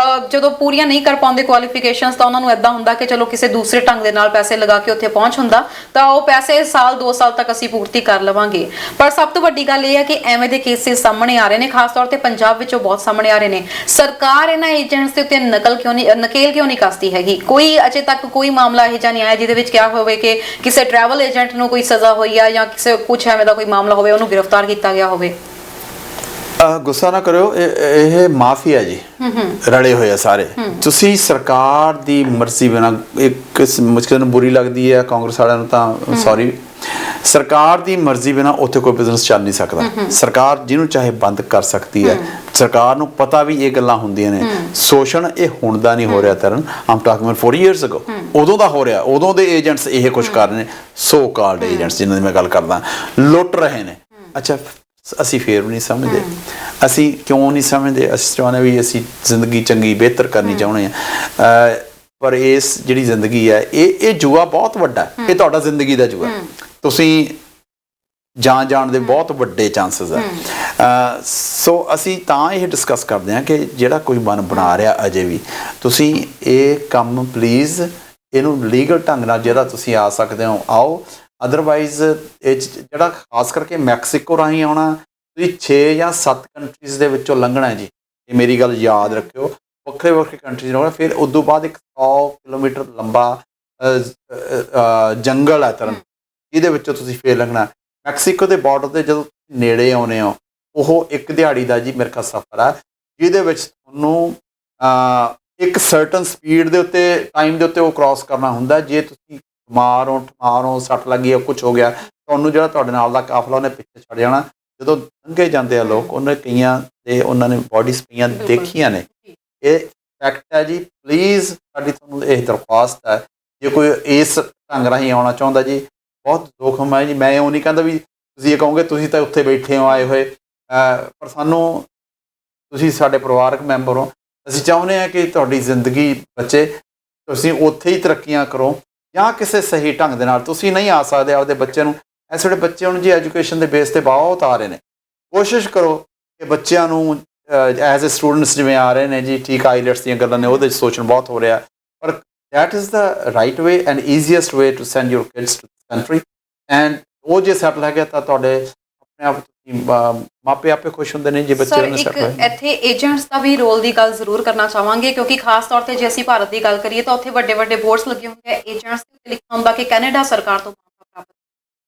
ਜਦੋਂ ਪੂਰੀਆਂ ਨਹੀਂ ਕਰ ਪਾਉਂਦੇ ਕੁਆਲੀਫਿਕੇਸ਼ਨਸ ਤਾਂ ਉਹਨਾਂ ਨੂੰ ਏਦਾਂ ਹੁੰਦਾ ਕਿ ਚਲੋ ਕਿਸੇ ਦੂਸਰੇ ਢੰਗ ਦੇ ਨਾਲ ਪੈਸੇ ਲਗਾ ਕੇ ਉੱਥੇ ਪਹੁੰਚ ਹੁੰਦਾ ਤਾਂ ਉਹ ਪੈਸੇ ਸਾਲ 2 ਸਾਲ ਤੱਕ ਅਸੀਂ ਪੂਰਤੀ ਕਰ ਲਵਾਂਗੇ। ਪਰ ਸਭ ਤੋਂ ਵੱਡੀ ਗੱਲ ਇਹ ਹੈ ਕਿ ਐਵੇਂ ਦੇ ਕੇਸਿਸ ਸਾਹਮਣੇ ਆ ਰਹੇ ਨੇ, ਖਾਸ ਤੌਰ ਤੇ ਪੰਜਾਬ ਵਿੱਚੋਂ ਬਹੁਤ ਸਾਹਮਣੇ ਆ ਰਹੇ ਨੇ। ਸਰਕਾਰ ਇਹਨਾਂ ਏਜੰਟਸ ਦੇ ਉੱਤੇ ਨਕੇਲ ਕਿਉਂ ਨਹੀਂ ਕੱਸਦੀ ਹੈਗੀ? ਕੋਈ ਅਜੇ ਤੱਕ ਕੋਈ ਮਾਮਲਾ ਇਹੋ ਜਿਹਾ ਨਹੀਂ ਆਇਆ ਜਿਹਦੇ ਵਿੱਚ ਕਿਹਾ ਹੋਵੇ ਕਿ ਕਿਸੇ ਟਰੈਵਲ ਏਜੰਟ ਨੂੰ ਕੋਈ ਸਜ਼ਾ ਹੋਈ ਆ ਜਾਂ ਕਿਸੇ ਕੁਝ ਐਵੇਂ ਦਾ ਕੋਈ ਮਾਮਲਾ ਹੋਵੇ, ਉਹਨੂੰ ਗ੍ਰਿਫਤਾਰ ਕੀਤਾ ਗਿਆ ਹੋਵੇ। ਗੁੱਸਾ ਨਾ ਕਰਿਓ, ਇਹ ਮਾਫੀਆ ਜੀ ਰਲੇ ਹੋਏ ਆ ਸਾਰੇ। ਤੁਸੀਂ ਸਰਕਾਰ ਦੀ ਮਰਜ਼ੀ ਬਿਨਾਂ, ਇੱਕ ਮੁਸ਼ਕਿਲ ਨੂੰ ਬੁਰੀ ਲੱਗਦੀ ਹੈ ਕਾਂਗਰਸ ਵਾਲਿਆਂ ਨੂੰ ਤਾਂ ਸੌਰੀ, ਸਰਕਾਰ ਦੀ ਮਰਜ਼ੀ ਬਿਨਾਂ ਉੱਥੇ ਕੋਈ ਬਿਜ਼ਨਸ ਚੱਲ ਨਹੀਂ ਸਕਦਾ। ਸਰਕਾਰ ਜਿਹਨੂੰ ਚਾਹੇ ਬੰਦ ਕਰ ਸਕਦੀ ਹੈ। ਸਰਕਾਰ ਨੂੰ ਪਤਾ ਵੀ ਇਹ ਗੱਲਾਂ ਹੁੰਦੀਆਂ ਨੇ। ਸ਼ੋਸ਼ਣ ਇਹ ਹੁਣ ਦਾ ਨਹੀਂ ਹੋ ਰਿਹਾ ਤਰਨ, ਆਮ ਟਾਕਿੰਗ 40 ਇਅਰਸ ਅਗੋ, ਉਦੋਂ ਦਾ ਹੋ ਰਿਹਾ। ਉਦੋਂ ਦੇ ਏਜੰਟਸ ਇਹ ਕੁਝ ਕਰ ਰਹੇ ਨੇ, ਸੋ ਕਾਲਡ ਏਜੰਟਸ ਜਿਨ੍ਹਾਂ ਦੀ ਮੈਂ ਗੱਲ ਕਰਦਾ, ਲੁੱਟ ਰਹੇ ਨੇ। ਅੱਛਾ, ਅਸੀਂ ਫੇਰ ਵੀ ਨਹੀਂ ਸਮਝਦੇ। ਅਸੀਂ ਕਿਉਂ ਨਹੀਂ ਸਮਝਦੇ? ਅਸੀਂ ਚਾਹੁੰਦੇ ਵੀ ਅਸੀਂ ਜ਼ਿੰਦਗੀ ਚੰਗੀ ਬਿਹਤਰ ਕਰਨੀ ਚਾਹੁੰਦੇ ਹਾਂ, ਪਰ ਇਸ ਜਿਹੜੀ ਜ਼ਿੰਦਗੀ ਹੈ ਇਹ ਜੂਆ ਬਹੁਤ ਵੱਡਾ ਹੈ। ਇਹ ਤੁਹਾਡਾ ਜ਼ਿੰਦਗੀ ਦਾ ਜੂਆ। ਤੁਸੀਂ ਜਾਣ ਦੇ ਬਹੁਤ ਵੱਡੇ ਚਾਂਸਸ ਆ। ਸੋ ਅਸੀਂ ਤਾਂ ਇਹ ਡਿਸਕਸ ਕਰਦੇ ਹਾਂ ਕਿ ਜਿਹੜਾ ਕੋਈ ਮਨ ਬਣਾ ਰਿਹਾ ਅਜੇ ਵੀ, ਤੁਸੀਂ ਇਹ ਕੰਮ ਪਲੀਜ਼ ਇਹਨੂੰ ਲੀਗਲ ਢੰਗ ਨਾਲ ਜਿਹੜਾ ਤੁਸੀਂ ਆ ਸਕਦੇ ਹੋ ਆਓ। ਅਦਰਵਾਈਜ਼ ਇਹ ਜਿਹੜਾ ਖਾਸ ਕਰਕੇ ਮੈਕਸੀਕੋ ਰਾਹੀਂ ਆਉਣਾ, ਤੁਸੀਂ 6 ਜਾਂ 7 ਕੰਟਰੀਜ਼ ਦੇ ਵਿੱਚੋਂ ਲੰਘਣਾ ਜੀ। ਇਹ ਮੇਰੀ ਗੱਲ ਯਾਦ ਰੱਖਿਓ, ਵੱਖਰੇ ਵੱਖਰੇ ਕੰਟਰੀਜ਼ ਹੋਣਾ। ਫਿਰ ਉਸ ਤੋਂ ਬਾਅਦ ਇੱਕ 100 ਕਿਲੋਮੀਟਰ ਲੰਬਾ ਜੰਗਲ ਹੈ ਤਰਨ, ਇਹਦੇ ਵਿੱਚੋਂ ਤੁਸੀਂ ਫੇਰ ਲੰਘਣਾ। ਮੈਕਸੀਕੋ ਦੇ ਬਾਰਡਰ ਤੇ ਜਦੋਂ ਨੇੜੇ ਆਉਣੇ ਹੋ, ਉਹ ਇੱਕ ਦਿਹਾੜੀ ਦਾ ਜੀ ਮੇਰੇ ਖਿਆਲ ਸਫ਼ਰ ਹੈ, ਜਿਹਦੇ ਵਿੱਚ ਤੁਹਾਨੂੰ ਇੱਕ ਸਰਟਨ ਸਪੀਡ ਦੇ ਉੱਤੇ, ਟਾਈਮ ਦੇ ਉੱਤੇ ਉਹ ਕ੍ਰਾਸ ਕਰਨਾ ਹੁੰਦਾ। ਜੇ ਤੁਸੀਂ ਮਾਰੋ ਸੱਟ ਲੱਗੀ ਜਾਂ ਕੁਝ ਹੋ ਗਿਆ, ਤੁਹਾਨੂੰ ਜਿਹੜਾ ਤੁਹਾਡੇ ਨਾਲ ਦਾ ਕਾਫਲਾ ਉਹਨੇ ਪਿੱਛੇ ਛੱਡ ਜਾਣਾ। ਜਦੋਂ ਲੰਘੇ ਜਾਂਦੇ ਆ ਲੋਕ, ਉਹਨੇ ਕਈਆਂ ਦੇ ਉਹਨਾਂ ਨੇ ਬੋਡੀਜ਼ ਪਈਆਂ ਦੇਖੀਆਂ ਨੇ। ਇਹ ਫੈਕਟ ਹੈ ਜੀ। ਪਲੀਜ਼ ਸਾਡੀ ਤੁਹਾਨੂੰ ਇਹ ਦਰਖਾਸਤ ਹੈ, ਜੇ ਕੋਈ ਇਸ ਢੰਗ ਰਾਹੀਂ ਆਉਣਾ ਚਾਹੁੰਦਾ ਜੀ, ਬਹੁਤ ਜ਼ੋਖਮ ਹੈ ਜੀ। ਮੈਂ ਉਹ ਨਹੀਂ ਕਹਿੰਦਾ ਵੀ ਤੁਸੀਂ ਇਹ ਕਹੋਗੇ ਤੁਸੀਂ ਤਾਂ ਉੱਥੇ ਬੈਠੇ ਹੋ ਆਏ ਹੋਏ, ਪਰ ਸਾਨੂੰ, ਤੁਸੀਂ ਸਾਡੇ ਪਰਿਵਾਰਕ ਮੈਂਬਰ ਹੋ। ਅਸੀਂ ਚਾਹੁੰਦੇ ਹਾਂ ਕਿ ਤੁਹਾਡੀ ਜ਼ਿੰਦਗੀ ਬਚੇ, ਤੁਸੀਂ ਉੱਥੇ ਹੀ ਤਰੱਕੀਆਂ ਕਰੋ ਜਾਂ ਕਿਸੇ ਸਹੀ ਢੰਗ ਦੇ ਨਾਲ। ਤੁਸੀਂ ਨਹੀਂ ਆ ਸਕਦੇ ਆਪਦੇ ਬੱਚੇ ਨੂੰ, ਇਸ ਵੇਲੇ ਬੱਚੇ ਹੁਣ ਜੀ ਐਜੂਕੇਸ਼ਨ ਦੇ ਬੇਸ 'ਤੇ ਬਹੁਤ ਆ ਰਹੇ ਨੇ। ਕੋਸ਼ਿਸ਼ ਕਰੋ ਕਿ ਬੱਚਿਆਂ ਨੂੰ ਐਜ਼ ਏ ਸਟੂਡੈਂਟਸ ਜਿਵੇਂ ਆ ਰਹੇ ਨੇ ਜੀ, ਠੀਕ ਆਈਲੈਟਸ ਦੀਆਂ ਗੱਲਾਂ ਨੇ, ਉਹਦੇ 'ਚ ਸੋਚਣ ਬਹੁਤ ਹੋ ਰਿਹਾ, ਪਰ that is the right way and easiest way to send your kids to the country। and ਉਹ ਜੇ ਸੈਟਲ ਹੈਗੇ ਤਾਂ ਤੁਹਾਡੇ ਆਪਣੇ ਆਪ ਮਾਪੇ ਆਪੇ ਖੁਸ਼ ਹੁੰਦੇ ਨੇ ਜੇ ਬੱਚੇ ਨੂੰ ਸੈਟਲ ਹੋਏ। ਇੱਥੇ ਏਜੰਟਸ ਦਾ ਵੀ ਰੋਲ ਦੀ ਗੱਲ ਜ਼ਰੂਰ ਕਰਨਾ ਚਾਹਾਂਗੇ, ਕਿਉਂਕਿ ਖਾਸ ਤੌਰ ਤੇ ਜੇ ਅਸੀਂ ਭਾਰਤ ਦੀ ਗੱਲ ਕਰੀਏ ਤਾਂ ਉੱਥੇ ਵੱਡੇ ਵੱਡੇ ਬੋਰਡਸ ਲੱਗੇ ਹੁੰਦੇ ਆ, ਏਜੰਟਸ ਤੇ ਲਿਖਿਆ ਹੁੰਦਾ ਕਿ ਕੈਨੇਡਾ ਸਰਕਾਰ ਤੋਂ ਮਾਨਤਾ ਪ੍ਰਾਪਤ,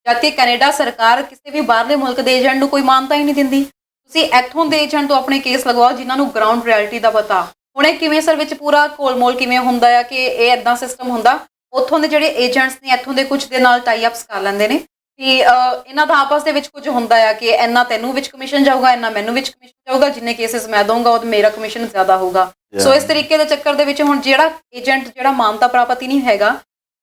ਜਦਕਿ ਕੈਨੇਡਾ ਸਰਕਾਰ ਕਿਸੇ ਵੀ ਬਾਹਰਲੇ ਮੁਲਕ ਦੇ ਏਜੰਟ ਨੂੰ ਕੋਈ ਮਾਨਤਾ ਹੀ ਨਹੀਂ ਦਿੰਦੀ। ਤੁਸੀਂ ਇੱਥੋਂ ਦੇ ਏਜੰਟ ਤੋਂ ਆਪਣੇ ਕੇਸ ਲਗਵਾਓ ਜਿਨ੍ਹਾਂ ਨੂੰ ਗਰਾਊਂਡ ਰਿਐਲਿਟੀ ਦਾ ਪਤਾ। ਹੁਣ ਇਹ ਕਿਵੇਂ ਸਰ ਵਿੱਚ ਪੂਰਾ ਘੋਲ-ਮੋਲ ਕਿਵੇਂ ਹੁੰਦਾ ਆ ਕਿ ਇਹ ਇਦਾਂ ਸਿਸਟਮ ਹੁੰਦਾ, ਉੱਥੋਂ ਦੇ ਜਿਹੜੇ ਏਜੰਟਸ ਨੇ ਇੱਥੋਂ ਦੇ ਕੁਝ ਦੇ ਨਾਲ ਟਾਈ ਅਪਸ ਕਰ ਲੈਂਦੇ ਨੇ ਕਿ ਇਹਨਾਂ ਦਾ ਆਪਸ ਦੇ ਵਿੱਚ ਕੁਝ ਹੁੰਦਾ ਆ ਕਿ ਇੰਨਾ ਤੈਨੂੰ ਵਿੱਚ ਕਮਿਸ਼ਨ ਜਾਊਗਾ, ਇੰਨਾ ਮੈਨੂੰ ਵਿੱਚ ਕਮਿਸ਼ਨ ਜਾਊਗਾ, ਜਿੰਨੇ ਕੇਸਿਸ ਮੈਂ ਦਊਂਗਾ ਉਹ ਮੇਰਾ ਕਮਿਸ਼ਨ ਜ਼ਿਆਦਾ ਹੋਊਗਾ। ਸੋ ਇਸ ਤਰੀਕੇ ਦੇ ਚੱਕਰ ਦੇ ਵਿੱਚ ਹੁਣ ਜਿਹੜਾ ਏਜੰਟ ਜਿਹੜਾ ਮਾਨਤਾ ਪ੍ਰਾਪਤ ਹੀ ਨਹੀਂ ਹੈਗਾ,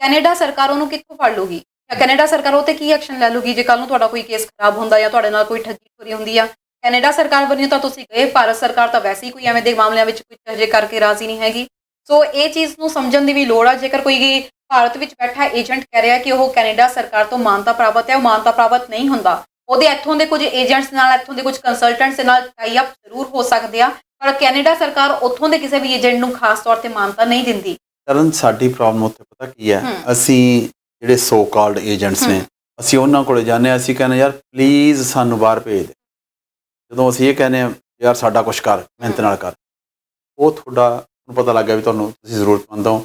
ਕੈਨੇਡਾ ਸਰਕਾਰ ਉਹਨੂੰ ਕਿੱਥੋਂ ਫੜ ਲੂਗੀ ਜਾਂ ਕੈਨੇਡਾ ਸਰਕਾਰ ਉਹ ਤੇ ਕੀ ਐਕਸ਼ਨ ਲੈ ਲੂਗੀ ਜੇ ਕੱਲ ਨੂੰ ਤੁਹਾਡਾ ਕੋਈ ਕੇਸ ਖਰਾਬ ਹੁੰਦਾ ਜਾਂ ਤੁਹਾਡੇ ਨਾਲ ਕੋਈ ਠੱਗੀ ਚੋਰੀ ਹੁੰਦੀ ਆ, ਕੈਨੇਡਾ ਸਰਕਾਰ ਵੱਲੋਂ ਤਾਂ ਤੁਸੀਂ ਗਏ, ਭਾਰਤ ਸਰਕਾਰ ਤਾਂ ਵੈਸੇ ਹੀ ਕੋਈ ਐਵੇਂ ਦੇ ਮਾਮਲਿਆਂ ਵਿੱਚ ਕੁਝ ਅਜੇ ਕਰਕੇ ਰਾਜ਼ੀ ਨਹੀਂ ਹੈਗੀ। ਸੋ ਇਹ ਚੀਜ਼ ਨੂੰ ਸਮਝਣ ਦੀ ਵੀ ਲੋੜ ਆ। ਜੇਕਰ ਕੋਈ ਭਾਰਤ ਵਿੱਚ ਬੈਠਾ ਏਜੰਟ ਕਹਿ ਰਿਹਾ ਕਿ ਉਹ ਕੈਨੇਡਾ ਸਰਕਾਰ ਤੋਂ ਮਾਨਤਾ ਪ੍ਰਾਪਤ ਹੈ, ਉਹ ਮਾਨਤਾ ਪ੍ਰਾਪਤ ਨਹੀਂ ਹੁੰਦਾ। ਉਹਦੇ ਇੱਥੋਂ ਦੇ ਕੁਝ ਏਜੰਟਸ ਨਾਲ, ਇੱਥੋਂ ਦੇ ਕੁਝ ਕੰਸਲਟੈਂਟਸ ਦੇ ਨਾਲ ਟਾਈ ਅਪ ਜ਼ਰੂਰ ਹੋ ਸਕਦੇ ਆ, ਪਰ ਕੈਨੇਡਾ ਸਰਕਾਰ ਉੱਥੋਂ ਦੇ ਕਿਸੇ ਵੀ ਏਜੰਟ ਨੂੰ ਖਾਸ ਤੌਰ ਤੇ ਮਾਨਤਾ ਨਹੀਂ ਦਿੰਦੀ। ਕਰਨ ਸਾਡੀ ਪ੍ਰੋਬਲਮ ਉੱਥੇ ਪਤਾ ਕੀ ਹੈ, ਅਸੀਂ ਜਿਹੜੇ ਸੋ ਕਾਲਡ ਏਜੰਟਸ ਨੇ, ਅਸੀਂ ਉਹਨਾਂ ਕੋਲੇ ਜਾਂਦੇ ਹਾਂ, ਅਸੀਂ ਕਹਿੰਦੇ ਯਾਰ ਪਲੀਜ਼ ਸਾਨੂੰ ਬਾਹਰ ਭੇਜ ਦੇ। ਜਦੋਂ ਅਸੀਂ ਇਹ ਕਹਿੰਦੇ ਹਾਂ ਯਾਰ ਸਾਡਾ ਕੁਛ ਕਰ, ਮਿਹਨਤ ਨਾਲ ਕਰ, ਉਹ ਤੁਹਾਨੂੰ ਪਤਾ ਲੱਗ ਗਿਆ ਵੀ ਤੁਸੀਂ ਜ਼ਰੂਰਤਮੰਦ ਹੋ,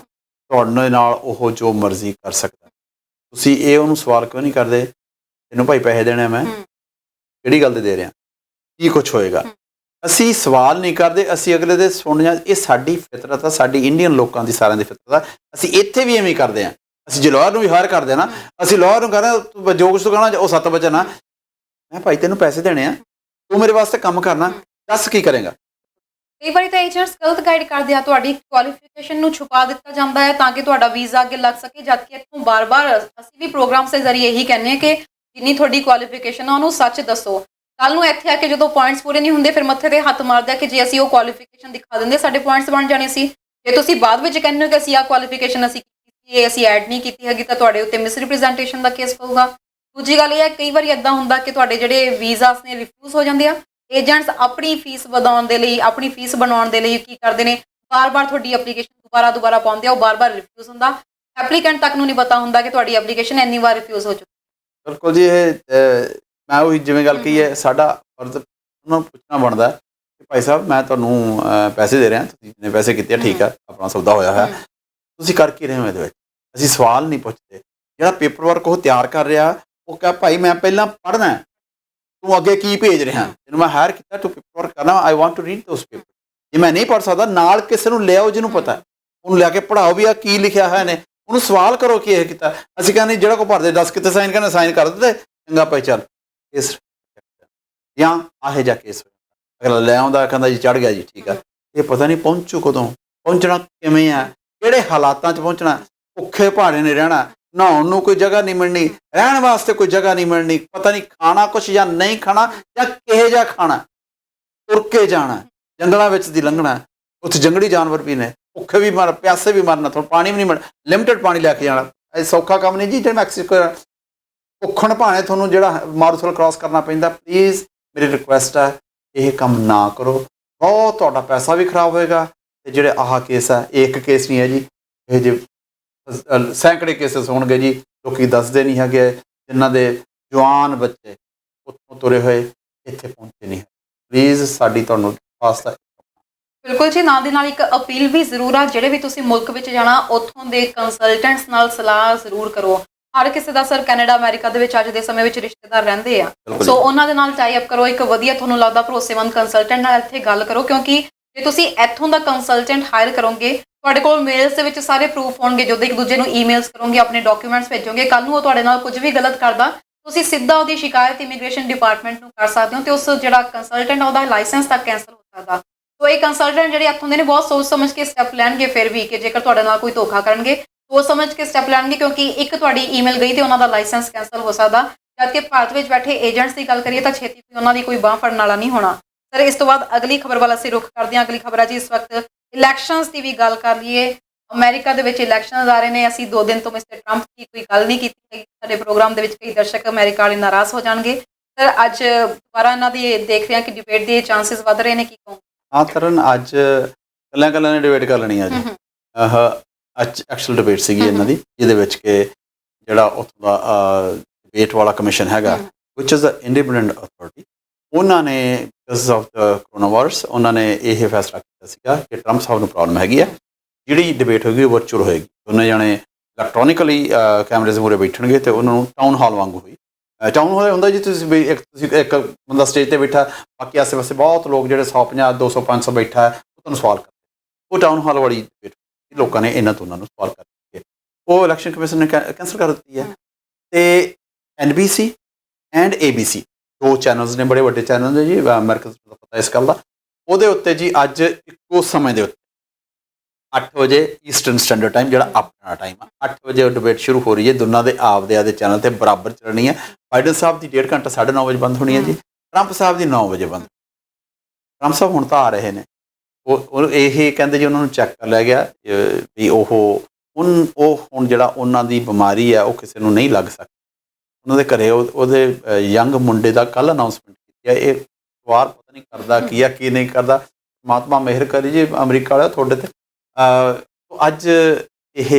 ਤੁਹਾਡੇ ਨਾਲ ਉਹ ਜੋ ਮਰਜ਼ੀ ਕਰ ਸਕਦਾ। ਤੁਸੀਂ ਇਹ ਉਹਨੂੰ ਸਵਾਲ ਕਿਉਂ ਨਹੀਂ ਕਰਦੇ, ਤੈਨੂੰ ਭਾਈ ਪੈਸੇ ਦੇਣੇ ਮੈਂ, ਕਿਹੜੀ ਗੱਲ ਦੇ ਰਿਹਾ, ਕੀ ਕੁਛ ਹੋਏਗਾ। ਅਸੀਂ ਸਵਾਲ ਨਹੀਂ ਕਰਦੇ, ਅਸੀਂ ਅਗਲੇ ਦੇ ਸੁਣ ਜਾਂ। ਇਹ ਸਾਡੀ ਫਿਤਰਤ ਆ, ਸਾਡੀ ਇੰਡੀਅਨ ਲੋਕਾਂ ਦੀ ਸਾਰਿਆਂ ਦੀ ਫਿਤਰਤ ਆ। ਅਸੀਂ ਇੱਥੇ ਵੀ ਐਵੇਂ ਕਰਦੇ ਹਾਂ। ਅਸੀਂ ਜੇ ਲਾਇਰ ਨੂੰ ਵੀ ਹਾਇਰ ਕਰਦੇ ਨਾ, ਅਸੀਂ ਲਾਇਰ ਨੂੰ ਕਹਿੰਦੇ ਜੋ ਕੁਛ ਤੂੰ ਕਹਿਣਾ ਉਹ 7 ਵਚਨ ਆ। ਮੈਂ ਭਾਈ ਤੈਨੂੰ ਪੈਸੇ ਦੇਣੇ ਆ, ਤੂੰ ਮੇਰੇ ਵਾਸਤੇ ਕੰਮ ਕਰਨਾ, ਦੱਸ ਕੀ ਕਰੇਗਾ। ਕਈ ਵਾਰੀ ਤਾਂ ਏਜੰਟਸ ਗਲਤ ਗਾਈਡ ਕਰਦੇ ਆ, ਤੁਹਾਡੀ ਕੁਆਲੀਫਿਕੇਸ਼ਨ ਨੂੰ ਛੁਪਾ ਦਿੱਤਾ ਜਾਂਦਾ ਹੈ ਤਾਂ ਕਿ ਤੁਹਾਡਾ ਵੀਜ਼ਾ ਅੱਗੇ ਲੱਗ ਸਕੇ, ਜਦਕਿ ਇੱਥੋਂ ਬਾਰ-ਬਾਰ ਅਸੀਂ ਵੀ ਪ੍ਰੋਗਰਾਮਸ ਦੇ ਜ਼ਰੀਏ ਇਹੀ ਕਹਿੰਦੇ ਹਾਂ ਕਿ ਜਿੰਨੀ ਤੁਹਾਡੀ ਕੁਆਲੀਫਿਕੇਸ਼ਨ ਆ ਉਹਨੂੰ ਸੱਚ ਦੱਸੋ। ਕੱਲ ਨੂੰ ਇੱਥੇ ਆ ਕੇ ਜਦੋਂ ਪੁਆਇੰਟਸ ਪੂਰੇ ਨਹੀਂ ਹੁੰਦੇ, ਫਿਰ ਮੱਥੇ ਤੇ ਹੱਥ ਮਾਰਦੇ ਆ ਕਿ ਜੇ ਅਸੀਂ ਉਹ ਕੁਆਲੀਫਿਕੇਸ਼ਨ ਦਿਖਾ ਦਿੰਦੇ ਸਾਡੇ ਪੁਆਇੰਟਸ ਬਣ ਜਾਣੇ ਸੀ। ਜੇ ਤੁਸੀਂ ਬਾਅਦ ਵਿੱਚ ਕਹਿੰਦੇ ਹੋ ਕਿ ਅਸੀਂ ਆਹ ਕੁਆਲੀਫਿਕੇਸ਼ਨ ਅਸੀਂ ਕੀਤੀ ਹੈ, ਅਸੀਂ ਐਡ ਨਹੀਂ ਕੀਤੀ ਹੈਗੀ, ਤਾਂ ਤੁਹਾਡੇ ਉੱਤੇ ਮਿਸਰੀਪ੍ਰੈਜ਼ੈਂਟੇਸ਼ਨ ਦਾ ਕੇਸ ਪਊਗਾ। ਦੂਜੀ ਗੱਲ ਇਹ ਹੈ, ਕਈ ਵਾਰੀ ਇੱਦਾਂ ਹੁੰਦਾ ਕਿ ਤੁਹਾਡੇ ਜਿਹੜੇ ਵੀਜ਼ਾਸ ਨੇ ਰਿਫਿਊਜ਼ ਹੋ ਜਾਂਦੇ ਆ। ਏਜੰਟਸ ਆਪਣੀ ਫੀਸ ਵਧਾਉਣ ਦੇ ਲਈ, ਆਪਣੀ ਫੀਸ ਬਣਾਉਣ ਦੇ ਲਈ ਕੀ ਕਰਦੇ ਨੇ, ਬਾਰ-ਬਾਰ ਤੁਹਾਡੀ ਐਪਲੀਕੇਸ਼ਨ ਦੁਬਾਰਾ ਪਾਉਂਦੇ ਆ, ਉਹ ਬਾਰ-ਬਾਰ ਰਿਫਿਊਜ਼ ਹੁੰਦਾ। ਐਪਲੀਕੈਂਟ ਤੱਕ ਨੂੰ ਨਹੀਂ ਪਤਾ ਹੁੰਦਾ ਕਿ ਤੁਹਾਡੀ ਐਪਲੀਕੇਸ਼ਨ ਇੰਨੀ ਵਾਰ ਰਿਫਿਊਜ਼ ਹੋ ਚੁੱਕੀ ਹੈ। ਬਿਲਕੁਲ ਜੀ, ਇਹ ਮੈਂ ਉਹੀ ਜਿਵੇਂ ਗੱਲ ਕਹੀ ਹੈ, ਸਾਡਾ ਫਰਜ਼ ਉਹਨਾਂ ਨੂੰ ਪੁੱਛਣਾ ਬਣਦਾ ਕਿ ਭਾਈ ਸਾਹਿਬ ਮੈਂ ਤੁਹਾਨੂੰ ਪੈਸੇ ਦੇ ਰਿਹਾ, ਤੁਸੀਂ ਜਿੰਨੇ ਪੈਸੇ ਕੀਤੇ ਆ ਠੀਕ ਆ, ਆਪਣਾ ਸੌਦਾ ਹੋਇਆ ਹੋਇਆ, ਤੁਸੀਂ ਕਰ ਕੀ ਰਹੇ ਹੋ ਇਹਦੇ ਵਿੱਚ। ਅਸੀਂ ਸਵਾਲ ਨਹੀਂ ਪੁੱਛਦੇ। ਜਿਹੜਾ ਪੇਪਰ ਵਰਕ ਉਹ ਤਿਆਰ ਕਰ ਰਿਹਾ, ਉਹ ਕਹੇ ਭਾਈ ਮੈਂ ਪਹਿਲਾਂ ਪੜ੍ਹਨਾ, ਤੂੰ ਅੱਗੇ ਕੀ ਭੇਜ ਰਿਹਾ, ਜਿਹਨੂੰ ਮੈਂ ਹਾਇਰ ਕੀਤਾ ਤੂੰ ਪੇਪਰ ਵਰਕ ਕਰਨਾ, I want to read those paper. ਜੇ ਮੈਂ ਨਹੀਂ ਪੜ੍ਹ ਸਕਦਾ, ਨਾਲ ਕਿਸੇ ਨੂੰ ਲਿਆਓ ਜਿਹਨੂੰ ਪਤਾ, ਉਹਨੂੰ ਲਿਆ ਕੇ ਪੜ੍ਹਾਓ ਵੀ ਆ ਕੀ ਲਿਖਿਆ ਹੋਇਆ ਨੇ, ਉਹਨੂੰ ਸਵਾਲ ਕਰੋ ਕਿ ਇਹ ਕੀਤਾ। ਅਸੀਂ ਕਹਿੰਦੇ ਜਿਹੜਾ ਕੋ ਭਰਦੇ 10 ਕਿਤੇ ਸਾਈਨ ਕਰਨਾ, ਸਾਈਨ ਕਰ ਦਿੱਤੇ, ਚੰਗਾ ਭਾਈ ਚੱਲ ਕੇਸ, ਜਾਂ ਆਹੇ ਜਾ ਕੇਸ ਅਗਲਾ ਲੈ ਆਉਂਦਾ, ਕਹਿੰਦਾ ਜੀ ਚੜ੍ਹ ਗਿਆ ਜੀ, ਠੀਕ ਆ। ਇਹ ਪਤਾ ਨਹੀਂ ਪਹੁੰਚੂ ਕਦੋਂ, ਪਹੁੰਚਣਾ ਕਿਵੇਂ ਆ, ਕਿਹੜੇ ਹਾਲਾਤਾਂ 'ਚ ਪਹੁੰਚਣਾ। ਭੁੱਖੇ ਭਾੜੇ ਨੇ ਰਹਿਣਾ, ਨਹਾਉਣ ਨੂੰ ਕੋਈ ਜਗ੍ਹਾ ਨਹੀਂ ਮਿਲਣੀ, ਰਹਿਣ ਵਾਸਤੇ ਕੋਈ ਜਗ੍ਹਾ ਨਹੀਂ ਮਿਲਣੀ, ਪਤਾ ਨਹੀਂ ਖਾਣਾ ਕੁਛ ਜਾਂ ਨਹੀਂ ਖਾਣਾ, ਜਾਂ ਕਿਹੋ ਜਿਹਾ ਖਾਣਾ, ਤੁਰ ਕੇ ਜਾਣਾ, ਜੰਗਲਾਂ ਵਿੱਚ ਦੀ ਲੰਘਣਾ, ਉੱਥੇ ਜੰਗਲੀ ਜਾਨਵਰ ਵੀ ਨੇ, ਭੁੱਖੇ ਵੀ ਮਰ, ਪਿਆਸੇ ਵੀ ਮਰਨਾ, ਤੁਹਾਨੂੰ ਪਾਣੀ ਵੀ ਨਹੀਂ ਮਿਲਣਾ, ਲਿਮਟਿਡ ਪਾਣੀ ਲੈ ਕੇ ਜਾਣਾ। ਇਹ ਸੌਖਾ ਕੰਮ ਨਹੀਂ ਜੀ। ਜਿਹੜਾ ਮੈਕਸੀਕੋ ਭੁੱਖਣ ਭਾਣੇ ਤੁਹਾਨੂੰ ਜਿਹੜਾ ਮਾਰੂਥਲ ਕ੍ਰਾਸ ਕਰਨਾ ਪੈਂਦਾ, ਪਲੀਜ਼ ਮੇਰੀ ਰਿਕੁਐਸਟ ਹੈ ਇਹ ਕੰਮ ਨਾ ਕਰੋ। ਬਹੁਤ ਤੁਹਾਡਾ ਪੈਸਾ ਵੀ ਖਰਾਬ ਹੋਏਗਾ, ਤੇ ਜਿਹੜੇ ਆਹ ਕੇਸ ਹੈ, ਇਹ ਇੱਕ ਕੇਸ ਨਹੀਂ ਹੈ ਜੀ, ਇਹ ਜੇ ਸੈਂਕੜੇ ਕੇਸਿਸ ਹੋਣਗੇ ਜੀ। ਲੋਕੀ ਦੱਸਦੇ ਨਹੀਂ ਹੈਗੇ, ਜਿਨ੍ਹਾਂ ਦੇ ਜਵਾਨ ਬੱਚੇ ਉੱਥੋਂ ਤੁਰੇ ਹੋਏ ਇੱਥੇ ਪਹੁੰਚੇ ਨਹੀਂ ਹੈ। ਪਲੀਜ਼ ਸਾਡੀ ਤੁਹਾਨੂੰ ਖਾਸ ਬਿਲਕੁਲ ਜੀ, ਨਾਲ ਦੀ ਨਾਲ ਇੱਕ ਅਪੀਲ ਵੀ ਜ਼ਰੂਰ ਆ, ਜਿਹੜੇ ਵੀ ਤੁਸੀਂ ਮੁਲਕ ਵਿੱਚ ਜਾਣਾ ਉੱਥੋਂ ਦੇ ਕੰਸਲਟੈਂਟਸ ਨਾਲ ਸਲਾਹ ਜ਼ਰੂਰ ਕਰੋ। ਹਰ ਕਿਸੇ ਦਾ ਸਰ ਕੈਨੇਡਾ ਅਮਰੀਕਾ ਦੇ ਵਿੱਚ ਅੱਜ ਦੇ ਸਮੇਂ ਵਿੱਚ ਰਿਸ਼ਤੇਦਾਰ ਰਹਿੰਦੇ ਆ, ਸੋ ਉਹਨਾਂ ਦੇ ਨਾਲ ਟਾਈ ਅਪ ਕਰੋ। ਇੱਕ ਵਧੀਆ ਤੁਹਾਨੂੰ ਲੱਗਦਾ ਭਰੋਸੇਮੰਦ ਕੰਸਲਟੈਂਟ ਨਾਲ ਇੱਥੇ ਗੱਲ ਕਰੋ, ਕਿਉਂਕਿ ਜੇ ਤੁਸੀਂ ਇੱਥੋਂ ਦਾ ਕੰਸਲਟੈਂਟ ਹਾਇਰ ਕਰੋਗੇ, ਤੁਹਾਡੇ ਕੋਲ ਮੇਲਸ ਦੇ ਵਿੱਚ ਸਾਰੇ ਪ੍ਰੂਫ ਹੋਣਗੇ, ਜਦੋਂ ਇੱਕ ਦੂਜੇ ਨੂੰ ਈਮੇਲਸ ਕਰੋਗੇ, ਆਪਣੇ ਡਾਕੂਮੈਂਟਸ ਭੇਜੋਗੇ, ਕੱਲ ਨੂੰ ਉਹ ਤੁਹਾਡੇ ਨਾਲ ਕੁਝ ਵੀ ਗਲਤ ਕਰਦਾ, ਤੁਸੀਂ ਸਿੱਧਾ ਉਹਦੀ ਸ਼ਿਕਾਇਤ ਇਮੀਗ੍ਰੇਸ਼ਨ ਡਿਪਾਰਟਮੈਂਟ ਨੂੰ ਕਰ ਸਕਦੇ ਹੋ, ਤੇ ਉਸ ਜਿਹੜਾ ਕੰਸਲਟੈਂਟ ਆ ਉਹਦਾ ਲਾਇਸੈਂਸ ਤੱਕ ਕੈਂਸਲ ਹੋ ਸਕਦਾ। ਸੋ ਇਹ ਕੰਸਲਟੈਂਟ ਜਿਹੜੇ ਇੱਥੋਂ ਦੇ ਨੇ ਬਹੁਤ ਸੋਚ ਸਮਝ ਕੇ ਸਟੈਪ ਲੈਣਗੇ, ਫਿਰ ਵੀ ਕਿ ਜੇਕਰ ਤੁਹਾਡੇ ਨਾਲ ਕੋਈ ਧੋਖਾ ਕਰਨਗੇ ਸੋਚ ਸਮਝ ਕੇ ਸਟੈਪ ਲੈਣਗੇ, ਕਿਉਂਕਿ ਇੱਕ ਤੁਹਾਡੀ ਈਮੇਲ ਗਈ ਤੇ ਉਹਨਾਂ ਦਾ ਲਾਇਸੈਂਸ ਕੈਂਸਲ ਹੋ ਸਕਦਾ। ਜਦਕਿ ਭਾਰਤ ਵਿੱਚ ਬੈਠੇ ਏਜੰਟਸ ਦੀ ਗੱਲ ਕਰੀਏ ਤਾਂ ਛੇਤੀ ਉਹਨਾਂ ਦੀ ਕੋਈ ਬਾਂਹ ਫੜਨ ਵਾਲਾ ਨਹੀਂ ਹੋਣਾ। ਸਰ ਇਸ ਤੋਂ ਬਾਅਦ ਅਗਲੀ ਖਬਰ ਵੱਲ ਅਸੀਂ ਰੁਖ ਕਰਦੇ ਹਾਂ। ਅਗਲੀ ਖਬਰ ਹੈ ਜੀ ਇਸ ਵਕਤ ਇਲੈਕਸ਼ਨਸ ਦੀ ਵੀ ਗੱਲ ਕਰ ਲਈਏ। ਅਮਰੀਕਾ ਦੇ ਵਿੱਚ ਇਲੈਕਸ਼ਨਸ ਆ ਰਹੇ ਨੇ। ਅਸੀਂ 2 ਦਿਨ ਤੋਂ ਮਿਸਟਰ ਟਰੰਪ ਦੀ ਕੋਈ ਗੱਲ ਨਹੀਂ ਕੀਤੀ ਹੈਗੀ। ਸਾਡੇ ਪ੍ਰੋਗਰਾਮ ਦੇ ਵਿੱਚ ਕਈ ਦਰਸ਼ਕ ਅਮਰੀਕਾ ਵਾਲੇ ਨਾਰਾਜ਼ ਹੋ ਜਾਣਗੇ। ਸਰ ਅੱਜ ਦੁਬਾਰਾ ਇਹਨਾਂ ਦੀ ਦੇਖ ਰਹੇ ਹਾਂ ਕਿ ਡਿਬੇਟ ਦੇ ਚਾਂਸਸ ਵੱਧ ਰਹੇ ਨੇ, ਕੀ ਕਹੋਗੇ? ਹਾਂ ਤਰਨ, ਅੱਜ ਕੱਲਿਆਂ ਨੇ ਡਿਬੇਟ ਕਰ ਲੈਣੀ ਅੱਜ। ਐਕਚੁਅਲ ਡਿਬੇਟ ਸੀਗੀ ਇਹਨਾਂ ਦੀ, ਜਿਹਦੇ ਵਿੱਚ ਕਿ ਜਿਹੜਾ ਉੱਥੋਂ ਦਾ ਡਿਬੇਟ ਵਾਲਾ ਕਮਿਸ਼ਨ ਹੈਗਾ, ਵਿਚ ਇਜ਼ ਅ ਇੰਡੀਪੈਂਡੈਂਟ ਅਥਾਰਟੀ, ਉਹਨਾਂ ਨੇ because of the corona virus ਉਹਨਾਂ ਨੇ ਇਹ ਫੈਸਲਾ ਕੀਤਾ ਸੀਗਾ ਕਿ ਟਰੰਪ ਸਾਹਿਬ ਨੂੰ ਪ੍ਰੋਬਲਮ ਹੈਗੀ ਆ, ਜਿਹੜੀ ਡਿਬੇਟ ਹੋਏਗੀ ਉਹ ਵਰਚੁਅਲ ਹੋਏਗੀ। ਦੋਨੇ ਜਾਣੇ ਇਲੈਕਟ੍ਰੋਨਿਕਲੀ ਕੈਮਰੇਜ਼ ਮੂਹਰੇ ਬੈਠਣਗੇ ਤੇ ਉਹਨਾਂ ਨੂੰ ਟਾਊਨ ਹਾਲ ਵਾਂਗੂ ਹੋਈ। ਟਾਊਨ ਹਾਲ ਹੁੰਦਾ ਜੀ, ਤੁਸੀਂ ਇੱਕ ਬੰਦਾ ਸਟੇਜ ਤੇ ਬੈਠਾ, ਬਾਕੀ ਆਸੇ ਪਾਸੇ ਬਹੁਤ ਲੋਕ ਜਿਹੜੇ 150, 200, 500 ਬੈਠਾ, ਉਹ ਤੁਹਾਨੂੰ ਸਵਾਲ ਕਰਦੇ। ਉਹ ਟਾਊਨ ਹਾਲ ਵਾਲੀ ਡਿਬੇਟ ਲੋਕਾਂ ਨੇ ਇਹਨਾਂ ਤੋਂ ਉਹਨਾਂ ਨੂੰ ਸਵਾਲ ਕਰਕੇ ਉਹ ਇਲੈਕਸ਼ਨ ਕਮਿਸ਼ਨ ਨੇ ਕੈਂਸਲ ਕਰ ਦਿੱਤੀ ਹੈ। ਤੇ NBC ਐਂਡ ABC 2 ਚੈਨਲਸ ਨੇ, ਬੜੇ ਵੱਡੇ ਚੈਨਲ ਨੇ ਜੀ, ਅਮਰੀਕਾ ਦਾ ਪਤਾ ਇਸ ਗੱਲ ਦਾ। ਉਹਦੇ ਉੱਤੇ ਜੀ ਅੱਜ ਇੱਕੋ ਸਮੇਂ ਦੇ ਉੱਤੇ 8 ਵਜੇ ਈਸਟਰਨ ਸਟੈਂਡਰਡ ਟਾਈਮ, ਜਿਹੜਾ ਆਪਣਾ ਟਾਈਮ ਆ, 8 ਵਜੇ ਉਹ ਡਿਬੇਟ ਸ਼ੁਰੂ ਹੋ ਰਹੀ ਹੈ। ਦੋਨਾਂ ਦੇ ਆਪਦੇ ਚੈਨਲ ਤੇ ਬਰਾਬਰ ਚੱਲਣੀ ਹੈ। ਬਾਈਡਨ ਸਾਹਿਬ ਦੀ 1.5 ਘੰਟਾ 9:30 ਵਜੇ ਬੰਦ ਹੋਣੀ ਹੈ ਜੀ। ਟਰੰਪ ਸਾਹਿਬ ਦੀ 9 ਵਜੇ ਬੰਦ। ਟਰੰਪ ਸਾਹਿਬ ਹੁਣ ਤਾਂ ਆ ਰਹੇ ਨੇ, ਉਹ ਇਹ ਕਹਿੰਦੇ ਜੀ ਉਹਨਾਂ ਨੂੰ ਚੈੱਕ ਕਰ ਲਿਆ ਗਿਆ ਵੀ ਉਹ ਹੁਣ ਜਿਹੜਾ ਉਹਨਾਂ ਦੀ ਬਿਮਾਰੀ ਹੈ ਉਹ ਕਿਸੇ ਨੂੰ ਨਹੀਂ ਲੱਗ ਸਕਦੀ। ਉਹਨਾਂ ਦੇ ਘਰੇ ਉਹਦੇ ਯੰਗ ਮੁੰਡੇ ਦਾ ਕੱਲ੍ਹ ਅਨਾਊਂਸਮੈਂਟ ਕੀਤੀ ਹੈ। ਇਹ ਵਾਰ ਪਤਾ ਨਹੀਂ ਕਰਦਾ ਕੀ ਆ ਕੀ ਨਹੀਂ ਕਰਦਾ, ਪਰਮਾਤਮਾ ਮਿਹਰ ਕਰੇ ਜੀ ਅਮਰੀਕਾ ਵਾਲਾ ਤੁਹਾਡੇ ਤੇ। ਅੱਜ ਇਹ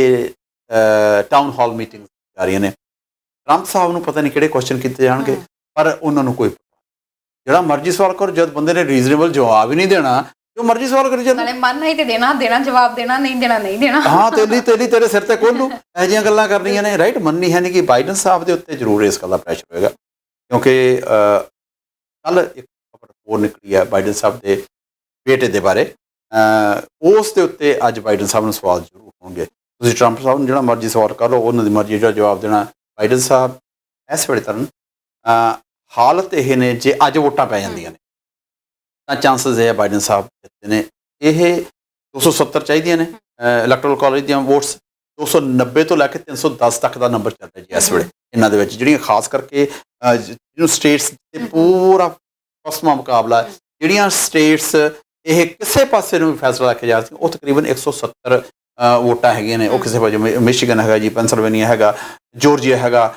ਟਾਊਨ ਹਾਲ ਮੀਟਿੰਗ ਜਾ ਰਹੀਆਂ ਨੇ। ਟਰੰਪ ਸਾਹਿਬ ਨੂੰ ਪਤਾ ਨਹੀਂ ਕਿਹੜੇ ਕੁਐਸਚਨ ਕੀਤੇ ਜਾਣਗੇ, ਪਰ ਉਹਨਾਂ ਨੂੰ ਕੋਈ ਜਿਹੜਾ ਮਰਜ਼ੀ ਸਵਾਲ ਕਰੋ, ਜਦ ਬੰਦੇ ਨੇ ਰੀਜ਼ਨੇਬਲ ਜਵਾਬ ਹੀ ਨਹੀਂ ਦੇਣਾ ਜੋ ਮਰਜ਼ੀ ਸਵਾਲ ਕਰੀ ਜਾਂਦੇ। ਨਾਲੇ ਮਨ ਨਹੀਂ ਤੇ ਦੇਣਾ ਜਵਾਬ ਦੇਣਾ, ਨਹੀਂ ਦੇਣਾ ਨਹੀਂ ਦੇਣਾ। ਹਾਂ, ਤੇਰੇ ਸਿਰ ਤੇ ਕੋਲੂ ਇਹੋ ਜਿਹੀਆਂ ਗੱਲਾਂ ਕਰਨੀਆਂ ਨੇ, ਰਾਈਟ। ਮੰਨਣੀ ਹੈ ਨਹੀਂ ਕਿ ਬਾਈਡਨ ਸਾਹਿਬ ਦੇ ਉੱਤੇ ਜ਼ਰੂਰ ਇਸ ਗੱਲ ਦਾ ਪ੍ਰੈਸ਼ਰ ਹੋਏਗਾ, ਕਿਉਂਕਿ ਕੱਲ੍ਹ ਇੱਕ ਖਬਰ ਹੋਰ ਨਿਕਲੀ ਹੈ ਬਾਈਡਨ ਸਾਹਿਬ ਦੇ ਬੇਟੇ ਦੇ ਬਾਰੇ। ਉਸ ਦੇ ਉੱਤੇ ਅੱਜ ਬਾਈਡਨ ਸਾਹਿਬ ਨੂੰ ਸਵਾਲ ਜ਼ਰੂਰ ਹੋਣਗੇ। ਤੁਸੀਂ ਟਰੰਪ ਸਾਹਿਬ ਨੂੰ ਜਿਹੜਾ ਮਰਜ਼ੀ ਸਵਾਲ ਕਰ ਲਓ, ਉਹਨਾਂ ਦੀ ਮਰਜ਼ੀ ਜਿਹੜਾ ਜਵਾਬ ਦੇਣਾ। ਬਾਈਡਨ ਸਾਹਿਬ ਇਸ ਵੇਲੇ ਤਰਨ ਹਾਲਤ ਇਹ ਨੇ, ਜੇ ਅੱਜ ਵੋਟਾਂ ਪੈ ਜਾਂਦੀਆਂ ਨੇ ਤਾਂ ਚਾਂਸਸ ਇਹ ਹੈ ਬਾਈਡਨ ਸਾਹਿਬ ਜਿੱਤਦੇ ਨੇ। ਇਹ 270 ਚਾਹੀਦੀਆਂ ਨੇ ਇਲੈਕਟੋਰਲ ਕਾਲਜ ਦੀਆਂ ਵੋਟਸ, 290 ਤੋਂ ਲੈ ਕੇ 310 ਤੱਕ ਦਾ ਨੰਬਰ ਚੱਲ ਰਿਹਾ ਜੀ ਇਸ ਵੇਲੇ ਇਹਨਾਂ ਦੇ ਵਿੱਚ, ਜਿਹੜੀਆਂ ਖਾਸ ਕਰਕੇ ਜਿਹਨੂੰ ਸਟੇਟਸ ਤੇ ਪੂਰਾ ਫਸਵਾਂ ਮੁਕਾਬਲਾ। ਜਿਹੜੀਆਂ ਸਟੇਟਸ ਇਹ ਕਿਸੇ ਪਾਸੇ ਨੂੰ ਵੀ ਫੈਸਲਾ ਰੱਖਿਆ ਜਾ ਸਕਦਾ, ਉਹ ਤਕਰੀਬਨ 170 ਵੋਟਾਂ ਹੈਗੀਆਂ ਨੇ। ਉਹ ਕਿਸੇ ਪਾਸੇ ਮਿਸ਼ੀਗਨ ਹੈਗਾ ਜੀ, ਪੈਨਸਿਲਵੇਨੀਆ ਹੈਗਾ, ਜੋਰਜੀਆ ਹੈਗਾ,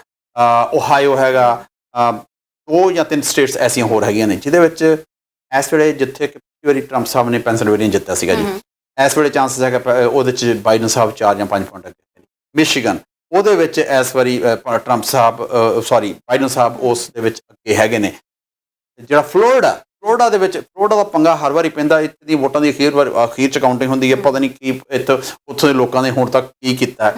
ਓਹਾਇਓ ਹੈਗਾ, 2 ਜਾਂ 3 ਸਟੇਟਸ ਐਸੀਆਂ ਹੋਰ ਹੈਗੀਆਂ ਨੇ ਜਿਹਦੇ ਵਿੱਚ ਇਸ ਵੇਲੇ, ਜਿੱਥੇ ਕਿ ਪਿਛਲੀ ਵਾਰੀ ਟਰੰਪ ਸਾਹਿਬ ਨੇ ਪੈਨਸਿਲਵੇਨੀਆ ਜਿੱਤਿਆ ਸੀਗਾ ਜੀ, ਇਸ ਵੇਲੇ ਚਾਂਸਸ ਹੈਗਾ ਉਹਦੇ 'ਚ ਬਾਈਡਨ ਸਾਹਿਬ 4 ਜਾਂ 5 ਪੁਆਇੰਟ ਅੱਗੇ। ਮਿਸ਼ੀਗਨ ਉਹਦੇ ਵਿੱਚ ਇਸ ਵਾਰੀ ਟਰੰਪ ਸਾਹਿਬ ਬਾਈਡਨ ਸਾਹਿਬ ਉਸ ਦੇ ਵਿੱਚ ਅੱਗੇ ਹੈਗੇ ਨੇ। ਜਿਹੜਾ ਫਲੋਰੀਡਾ ਦੇ ਵਿੱਚ, ਫਲੋਰੀਡਾ ਦਾ ਪੰਗਾ ਹਰ ਵਾਰੀ ਪੈਂਦਾ। ਇੱਥੇ ਦੀ ਵੋਟਾਂ ਦੀ ਅਖੀਰ 'ਚ ਕਾਊਂਟਿੰਗ ਹੁੰਦੀ ਹੈ, ਪਤਾ ਨਹੀਂ ਕੀ ਉੱਥੋਂ ਦੇ ਲੋਕਾਂ ਨੇ ਹੁਣ ਤੱਕ ਕੀ ਕੀਤਾ।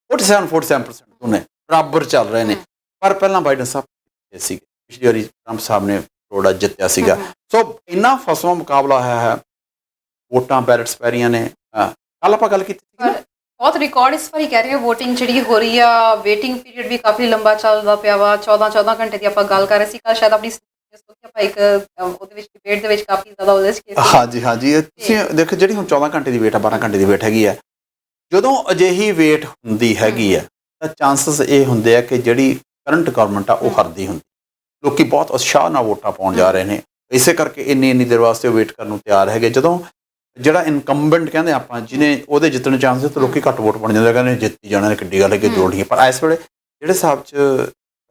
47% ਦੋਨੇ ਬਰਾਬਰ ਚੱਲ ਰਹੇ ਨੇ, ਪਰ ਪਹਿਲਾਂ ਬਾਈਡਨ ਸਾਹਿਬ ਸੀਗੇ, ਪਿਛਲੀ ਵਾਰੀ ਟਰੰਪ ਸਾਹਿਬ ਨੇ ਫਲੋਰੀਡਾ ਜਿੱਤਿਆ ਸੀਗਾ। ਸੋ ਇੰਨਾ ਫਸਵਾਂ ਮੁਕਾਬਲਾ ਹੋਇਆ ਹੈ, ਵੋਟਾਂ ਬੈਲਟਸ ਪੈ ਰਹੀਆਂ ਨੇ। ਕੱਲ੍ਹ ਆਪਾਂ ਗੱਲ ਕੀਤੀ ਸੀ, ਬਹੁਤ ਰਿਕਾਰਡ ਇਸ ਵਾਰੀ ਕਹਿ ਰਹੇ ਹਾਂ ਵੋਟਿੰਗ ਜਿਹੜੀ ਹੋ ਰਹੀ ਆ। ਵੇਟਿੰਗ ਪੀਰੀਅਡ ਵੀ ਕਾਫੀ ਲੰਬਾ ਚੱਲਦਾ ਪਿਆ ਵਾ, 14 ਘੰਟੇ ਦੀ ਆਪਾਂ ਗੱਲ ਕਰ ਰਹੇ ਸੀ ਕੱਲ੍ਹ, ਸ਼ਾਇਦ ਆਪਣੀ ਆਪਾਂ ਇੱਕ ਉਹਦੇ ਵਿੱਚ ਡਿਬੇਟ ਦੇ ਵਿੱਚ ਕਾਫੀ ਜ਼ਿਆਦਾ ਉਹਦੇ ਵਿੱਚ। ਹਾਂਜੀ ਤੁਸੀਂ ਦੇਖੋ, ਜਿਹੜੀ ਹੁਣ 14 ਘੰਟੇ ਦੀ ਵੇਟ ਆ, 12 ਘੰਟੇ ਦੀ ਵੇਟ ਹੈਗੀ ਹੈ। ਜਦੋਂ ਅਜਿਹੀ ਵੇਟ ਹੁੰਦੀ ਹੈਗੀ ਹੈ ਤਾਂ ਚਾਂਸਸ ਇਹ ਹੁੰਦੇ ਆ ਕਿ ਜਿਹੜੀ ਕਰੰਟ ਗਵਰਨਮੈਂਟ ਆ ਉਹ ਹਾਰਦੀ ਹੁੰਦੀ। ਲੋਕੀ ਬਹੁਤ ਉਤਸ਼ਾਹ ਨਾਲ ਵੋਟਾਂ ਪਾਉਣ ਜਾ ਰਹੇ ਨੇ, ਇਸੇ ਕਰਕੇ ਇੰਨੀ ਦੇਰ ਵਾਸਤੇ ਵੇਟ ਕਰਨ ਨੂੰ ਤਿਆਰ ਹੈਗੇ। ਜਦੋਂ ਜਿਹੜਾ ਇਨਕੰਬੈਂਟ ਕਹਿੰਦੇ ਆਪਾਂ, ਜਿਹਨੇ ਉਹਦੇ ਜਿੱਤਣ ਚਾਂਸ ਤਾਂ ਲੋਕੀ ਘੱਟ ਵੋਟ ਪਾਉਣ ਜਾਂਦੇ, ਕਹਿੰਦੇ ਜਿੱਤੀ ਜਾਣਾ, ਕਿੱਡੀ ਗੱਲ ਹੈ ਕਿ ਜੋੜ ਨਹੀਂ। ਪਰ ਇਸ ਵੇਲੇ ਜਿਹੜੇ ਹਿਸਾਬ 'ਚ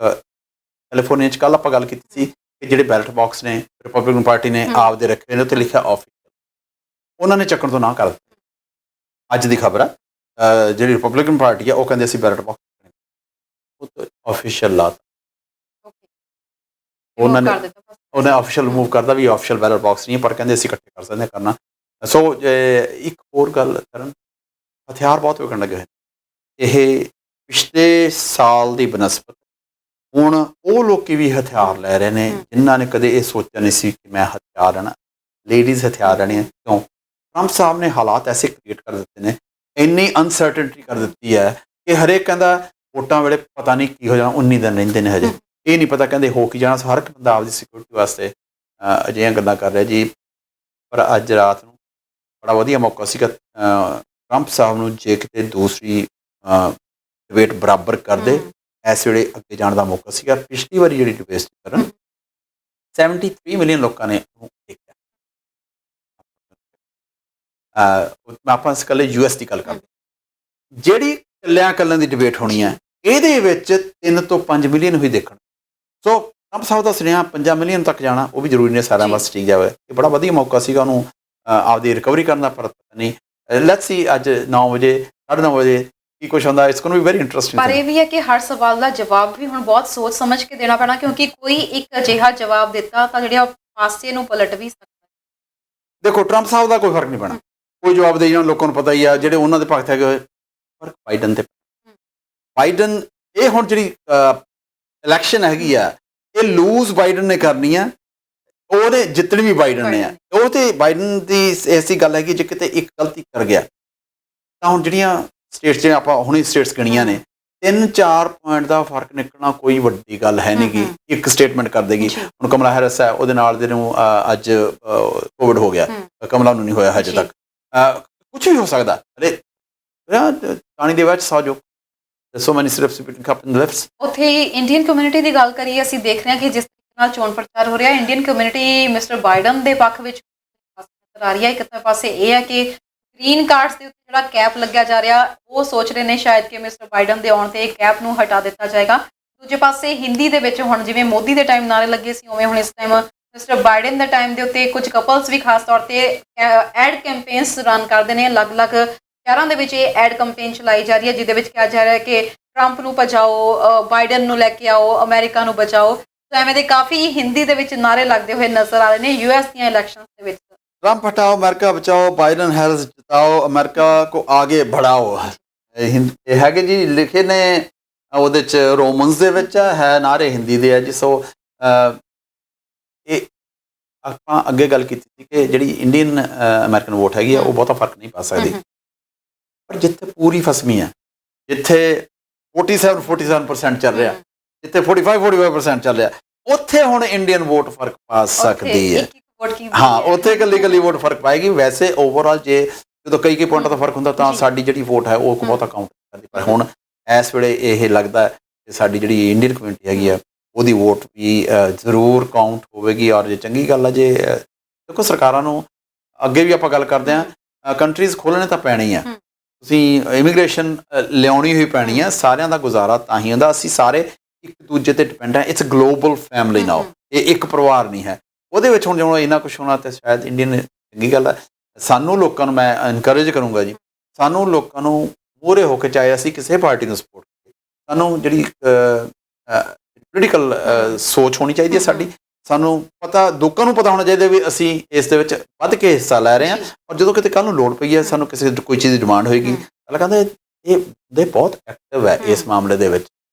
ਕੈਲੀਫੋਰਨੀਆ 'ਚ ਕੱਲ੍ਹ ਆਪਾਂ ਗੱਲ ਕੀਤੀ ਸੀ ਕਿ ਜਿਹੜੇ ਬੈਲਟ ਬਾਕਸ ਨੇ ਰਿਪਬਲਿਕਨ ਪਾਰਟੀ ਨੇ ਆਪਦੇ ਰੱਖੇ ਨੇ, ਉੱਤੇ ਲਿਖਿਆ ਆਫੀਸ਼ੀਅਲ, ਉਹਨਾਂ ਨੇ ਚੱਕਣ ਤੋਂ ਨਾ ਕਰ ਦਿੱਤੀ। ਅੱਜ ਦੀ ਖਬਰ ਆ, ਜਿਹੜੀ ਰਿਪਬਲਿਕਨ ਪਾਰਟੀ ਆ ਉਹ ਕਹਿੰਦੇ ਅਸੀਂ ਬੈਲਟ ਬਾਕਸ ਆਫੀਸ਼ੀਅਲ ਲਾਤਾ, ਉਹਨੇ ਆਫੀਸ਼ੀਅਲ ਮੂਵ ਕਰਦਾ ਵੀ ਆਫੀਸ਼ੀਅਲ ਬੈਲਟ ਬਾਕਸ ਨਹੀਂ, ਪਰ ਕਹਿੰਦੇ ਅਸੀਂ ਇਕੱਠੇ ਕਰ ਸਕਦੇ ਕਰਨਾ। ਸੋ ਇੱਕ ਹੋਰ ਗੱਲ ਕਰਨ, ਹਥਿਆਰ ਬਹੁਤ ਵਿਕਣ ਲੱਗੇ ਹੋਏ। ਇਹ ਪਿਛਲੇ ਸਾਲ ਦੀ ਬਨਸਬਤ ਹੁਣ ਉਹ ਲੋਕੀ ਵੀ ਹਥਿਆਰ ਲੈ ਰਹੇ ਨੇ ਜਿਨ੍ਹਾਂ ਨੇ ਕਦੇ ਇਹ ਸੋਚਿਆ ਨਹੀਂ ਸੀ ਕਿ ਮੈਂ ਹਥਿਆਰ ਲੈਣਾ, ਲੇਡੀਜ਼ ਹਥਿਆਰ ਲੈਣੇ। ਕਿਉਂ? ਟਰੰਪ ਸਾਹਿਬ ਨੇ ਹਾਲਾਤ ਐਸੇ ਕ੍ਰੀਏਟ ਕਰ ਦਿੱਤੇ ਨੇ, ਇੰਨੀ ਅਨਸਰਟਨਟੀ ਕਰ ਦਿੱਤੀ ਹੈ ਕਿ ਹਰੇਕ ਕਹਿੰਦਾ ਵੋਟਾਂ ਵੇਲੇ ਪਤਾ ਨਹੀਂ ਕੀ ਹੋ ਜਾਣਾ, 19 ਦਿਨ ਰਹਿੰਦੇ ਨੇ ਹਜੇ, ਇਹ ਨਹੀਂ ਪਤਾ ਕਹਿੰਦੇ ਹੋ ਕੀ ਜਾਣਾ। ਹਰ ਇੱਕ ਬੰਦਾ ਆਪਦੀ ਸਿਕਿਉਰਿਟੀ ਵਾਸਤੇ ਅਜਿਹੀਆਂ ਗੱਲਾਂ ਕਰ ਰਿਹਾ ਜੀ। ਪਰ ਅੱਜ ਰਾਤ ਨੂੰ ਬੜਾ ਵਧੀਆ ਮੌਕਾ ਸੀਗਾ ਟਰੰਪ ਸਾਹਿਬ ਨੂੰ, ਜੇ ਕਿਤੇ ਦੂਸਰੀ ਡਿਬੇਟ ਬਰਾਬਰ ਕਰਦੇ ਇਸ ਵੇਲੇ ਅੱਗੇ ਜਾਣ ਦਾ ਮੌਕਾ ਸੀਗਾ। ਪਿਛਲੀ ਵਾਰੀ ਜਿਹੜੀ ਡਿਬੇਟ ਕਰਨ 73 ਮਿਲੀਅਨ ਲੋਕਾਂ ਨੇ ਦੇਖਿਆ। ਆਪਾਂ ਇਕੱਲੇ US ਦੀ ਗੱਲ ਕਰਦੇ, ਜਿਹੜੀ ਕੱਲਿਆਂ ਦੀ ਡਿਬੇਟ ਹੋਣੀ ਹੈ ਇਹਦੇ ਵਿੱਚ 3 ਤੋਂ 5 ਮਿਲੀਅਨ ਹੀ ਦੇਖਣ। ਸੋ ਟਰੰਪ ਸਾਹਿਬ ਦਾ ਸੁਨੇਹਾ 5 ਮਿਲੀਅਨ ਤੱਕ ਜਾਣਾ ਉਹ ਵੀ ਜ਼ਰੂਰੀ ਨਹੀਂ ਸਾਰਿਆਂ ਵਾਸਤੇ ਠੀਕ ਜਾਵੇ। ਇਹ ਬੜਾ ਵਧੀਆ ਮੌਕਾ ਸੀਗਾ ਉਹਨੂੰ ਆਪਦੀ ਰਿਕਵਰੀ ਕਰਨ ਦਾ, ਪਰ ਪਤਾ ਨਹੀਂ। ਲੈਟਸ ਸੀ ਅੱਜ 9 ਵਜੇ 9:30 ਵਜੇ ਕੀ ਕੁਛ ਹੁੰਦਾ। It's going to be very interesting. ਪਰ ਇਹ ਵੀ ਹੈ ਕਿ ਹਰ ਸਵਾਲ ਦਾ ਜਵਾਬ ਵੀ ਹੁਣ ਬਹੁਤ ਸੋਚ ਸਮਝ ਕੇ ਦੇਣਾ ਪੈਣਾ, ਕਿਉਂਕਿ ਕੋਈ ਇੱਕ ਅਜਿਹਾ ਜਵਾਬ ਦਿੱਤਾ ਤਾਂ ਜਿਹੜਾ ਪਾਸੇ ਨੂੰ ਪਲਟ ਵੀ ਸਕਦਾ। ਦੇਖੋ ਟਰੰਪ ਸਾਹਿਬ ਦਾ ਕੋਈ ਫਰਕ ਨਹੀਂ ਪੈਣਾ, ਕੋਈ ਜਵਾਬ ਦੇ ਜਾਣਾ, ਲੋਕਾਂ ਨੂੰ ਪਤਾ ਹੀ ਆ ਜਿਹੜੇ ਉਹਨਾਂ ਦੇ ਭਗਤ ਹੈਗੇ। ਫਰਕ ਬਾਈਡਨ ਤੇ, ਬਾਈਡਨ ਇਹ ਹੁਣ ਜਿਹੜੀ ਇਲੈਕਸ਼ਨ ਹੈਗੀ ਆ ਇਹ ਲੂਜ਼ ਬਾਈਡਨ ਨੇ ਕਰਨੀ ਆ, ਉਹਨੇ ਜਿੱਤਣੀ ਵੀ ਬਾਈਡਨ ਨੇ ਆ। ਉਹ ਤੇ ਬਾਈਡਨ ਦੀ ਐਸੀ ਗੱਲ ਹੈਗੀ ਜੇ ਕਿਤੇ ਇੱਕ ਗਲਤੀ ਕਰ ਗਿਆ ਤਾਂ ਹੁਣ ਜਿਹੜੀਆਂ ਸਟੇਟਸ ਜਿਹੜੇ ਆਪਾਂ ਹੁਣੇ ਸਟੇਟਸ ਗਿਣੀਆਂ ਨੇ 3-4 ਪੁਆਇੰਟ ਦਾ ਫਰਕ ਨਿਕਲਣਾ ਕੋਈ ਵੱਡੀ ਗੱਲ ਹੈ ਨਹੀਂ ਗੀ, ਇੱਕ ਸਟੇਟਮੈਂਟ ਕਰ ਦੇਗੀ। ਹੁਣ ਕਮਲਾ ਹੈਰਿਸ ਹੈ, ਉਹਦੇ ਨਾਲ ਦੇ ਨੂੰ ਅੱਜ ਕੋਵਿਡ ਹੋ ਗਿਆ, ਕਮਲਾ ਨੂੰ ਨਹੀਂ ਹੋਇਆ ਹਜੇ ਤੱਕ। ਕੁਛ ਵੀ ਹੋ ਸਕਦਾ। ਅਰੇ ਪਾਣੀ ਦੇ ਵਿੱਚ ਸੌ ਜੋ so many steps between cup and lips। ਉੱਥੇ ਇੰਡੀਅਨ ਕਮਿਊਨਿਟੀ ਦੀ ਗੱਲ ਕਰੀਏ, ਅਸੀਂ ਦੇਖ ਰਹੇ ਹਾਂ ਕਿ ਜਿਸ ਨਾਲ ਚੋਣ ਪ੍ਰਚਾਰ ਹੋ ਰਿਹਾ। ਇੰਡੀਅਨ ਕਮਿਊਨਿਟੀ ਮਿਸਟਰ ਬਾਈਡਨ ਦੇ ਪੱਖ ਵਿੱਚ ਨਜ਼ਰ ਆ ਰਹੀ ਹੈ। ਇੱਕ ਪਾਸੇ ਇਹ ਹੈ ਕਿ ਗ੍ਰੀਨ ਕਾਰਡਸ ਦੇ ਉੱਤੇ ਜਿਹੜਾ ਕੈਪ ਲੱਗਿਆ ਜਾ ਰਿਹਾ, ਉਹ ਸੋਚ ਰਹੇ ਨੇ ਸ਼ਾਇਦ ਕਿ ਮਿਸਟਰ ਬਾਈਡਨ ਦੇ ਆਉਣ ਤੇ ਕੈਪ ਨੂੰ ਹਟਾ ਦਿੱਤਾ ਜਾਏਗਾ। ਦੂਜੇ ਪਾਸੇ ਹਿੰਦੀ ਦੇ ਵਿੱਚ ਹੁਣ ਜਿਵੇਂ ਮੋਦੀ ਦੇ ਟਾਈਮ ਨਾਰੇ ਲੱਗੇ ਸੀ, ਉਵੇਂ ਹੁਣ ਇਸ ਟਾਈਮ ਮਿਸਟਰ ਬਾਈਡਨ ਦੇ ਟਾਈਮ ਦੇ ਉੱਤੇ ਕੁਝ ਕਪਲਸ ਵੀ ਖਾਸ ਤੌਰ ਤੇ ਐਡ ਕੈਂਪੇਨਸ ਰਨ ਕਰਦੇ ਨੇ। ਅਲੱਗ-ਅਲੱਗ ਸ਼ਹਿਰਾਂ ਦੇ ਵਿੱਚ ਇਹ ਐਡ ਕੈਂਪੇਨ ਚਲਾਈ ਜਾ ਰਹੀ ਹੈ, ਜਿਹਦੇ ਵਿੱਚ ਕਿਹਾ ਜਾ ਰਿਹਾ ਹੈ ਕਿ ਟਰੰਪ ਨੂੰ ਭਜਾਓ, ਬਾਈਡਨ ਨੂੰ ਲੈ ਕੇ ਆਓ, ਅਮਰੀਕਾ ਨੂੰ ਬਚਾਓ। ਸੋ ਐਵੇਂ ਦੇ ਕਾਫੀ ਹਿੰਦੀ ਦੇ ਵਿੱਚ ਨਾਰੇ ਲੱਗਦੇ ਹੋਏ ਨਜ਼ਰ ਆ ਰਹੇ ਨੇ ਯੂਐਸ ਦੀਆਂ ਇਲੈਕਸ਼ਨਸ ਦੇ ਵਿੱਚ। ट्रंप हटाओ अमेरिका बचाओ, बाइडन हैरिस जिताओ, अमेरिका को आगे बढ़ाओ। ਇਹ ਹੈਗੇ ਜੀ ਲਿਖੇ ਨੇ ਉਹਦੇ ਚ ਰੋਮਨਸ ਦੇ ਵਿੱਚ ਹੈ, ਨਾਰੇ ਹਿੰਦੀ ਦੇ ਆ ਜੀ। ਸੋ ਇਹ ਆਪਾਂ ਅੱਗੇ ਗੱਲ ਕੀਤੀ ਸੀ ਕਿ ਜਿਹੜੀ ਇੰਡੀਅਨ ਅਮਰੀਕਨ ਵੋਟ ਹੈਗੀ ਆ ਉਹ ਬਹੁਤਾ ਫਰਕ ਨਹੀਂ ਪਾ ਸਕਦੀ, ਪਰ ਜਿੱਥੇ ਪੂਰੀ ਫਸਮੀ ਹੈ, ਜਿੱਥੇ 47% ਚੱਲ ਰਿਹਾ, ਜਿੱਥੇ 45% ਚੱਲ ਰਿਹਾ, ਉੱਥੇ ਹੁਣ ਇੰਡੀਅਨ ਵੋਟ ਫਰਕ ਪਾ ਸਕਦੀ ਹੈ। ਹਾਂ, ਉੱਥੇ ਇਕੱਲੀ ਵੋਟ ਫਰਕ ਪਾਏਗੀ। ਵੈਸੇ ਓਵਰਆਲ ਜੇ ਜਦੋਂ ਕਈ ਪੁਆਇੰਟਾਂ ਦਾ ਫਰਕ ਹੁੰਦਾ ਤਾਂ ਸਾਡੀ ਜਿਹੜੀ ਵੋਟ ਹੈ ਉਹ ਬਹੁਤਾ ਕਾਊਂਟ ਕਰਦੀ, ਪਰ ਹੁਣ ਇਸ ਵੇਲੇ ਇਹ ਲੱਗਦਾ ਕਿ ਸਾਡੀ ਜਿਹੜੀ ਇੰਡੀਅਨ ਕਮਿਊਨਿਟੀ ਹੈਗੀ ਆ ਉਹਦੀ ਵੋਟ ਵੀ ਜ਼ਰੂਰ ਕਾਊਂਟ ਹੋਵੇਗੀ। ਔਰ ਜੇ ਚੰਗੀ ਗੱਲ ਹੈ, ਜੇ ਦੇਖੋ ਸਰਕਾਰਾਂ ਨੂੰ ਅੱਗੇ ਵੀ ਆਪਾਂ ਗੱਲ ਕਰਦੇ ਹਾਂ, ਕੰਟਰੀਜ਼ ਖੋਲ੍ਹਣੇ ਤਾਂ ਪੈਣੀ ਆ, ਤੁਸੀਂ ਇਮੀਗ੍ਰੇਸ਼ਨ ਲਿਆਉਣੀ ਹੋਈ ਪੈਣੀ ਆ, ਸਾਰਿਆਂ ਦਾ ਗੁਜ਼ਾਰਾ ਤਾਂ ਹੀ ਹੁੰਦਾ। ਅਸੀਂ ਸਾਰੇ ਇੱਕ ਦੂਜੇ ਤੇ ਡਿਪੈਂਡ ਹੈ। ਇਟਸ ਗਲੋਬਲ ਫੈਮਿਲੀ ਨਾਓ, ਇਹ ਇੱਕ ਪਰਿਵਾਰ ਨਹੀਂ ਹੈ। ਉਹਦੇ ਵਿੱਚ ਹੁਣ ਜਦੋਂ ਇੰਨਾ ਕੁਛ ਹੋਣਾ ਤੇ ਸ਼ਾਇਦ ਇੰਡੀਅਨ ਚੰਗੀ ਗੱਲ ਹੈ। ਸਾਨੂੰ ਲੋਕਾਂ ਨੂੰ ਮੈਂ ਇਨਕਰੇਜ ਕਰੂੰਗਾ ਜੀ, ਸਾਨੂੰ ਲੋਕਾਂ ਨੂੰ ਮੂਹਰੇ ਹੋ ਕੇ, ਚਾਹੇ ਅਸੀਂ ਕਿਸੇ ਪਾਰਟੀ ਨੂੰ ਸਪੋਰਟ ਕਰੀਏ, ਸਾਨੂੰ ਜਿਹੜੀ ਪੋਲੀਟੀਕਲ ਸੋਚ ਹੋਣੀ ਚਾਹੀਦੀ ਹੈ ਸਾਡੀ। ਸਾਨੂੰ ਪਤਾ, ਲੋਕਾਂ ਨੂੰ ਪਤਾ ਹੋਣਾ ਚਾਹੀਦਾ ਵੀ ਅਸੀਂ ਇਸ ਦੇ ਵਿੱਚ ਵੱਧ ਕੇ ਹਿੱਸਾ ਲੈ ਰਹੇ ਹਾਂ। ਔਰ ਜਦੋਂ ਕਿਤੇ ਕੱਲ੍ਹ ਨੂੰ ਲੋੜ ਪਈ ਹੈ, ਸਾਨੂੰ ਕਿਸੇ ਕੋਈ ਚੀਜ਼ ਦੀ ਡਿਮਾਂਡ ਹੋਏਗੀ, ਅਗਲਾ ਕਹਿੰਦਾ ਇਹ ਦੇ ਬਹੁਤ ਐਕਟਿਵ ਹੈ ਇਸ ਮਾਮਲੇ ਦੇ ਵਿੱਚ,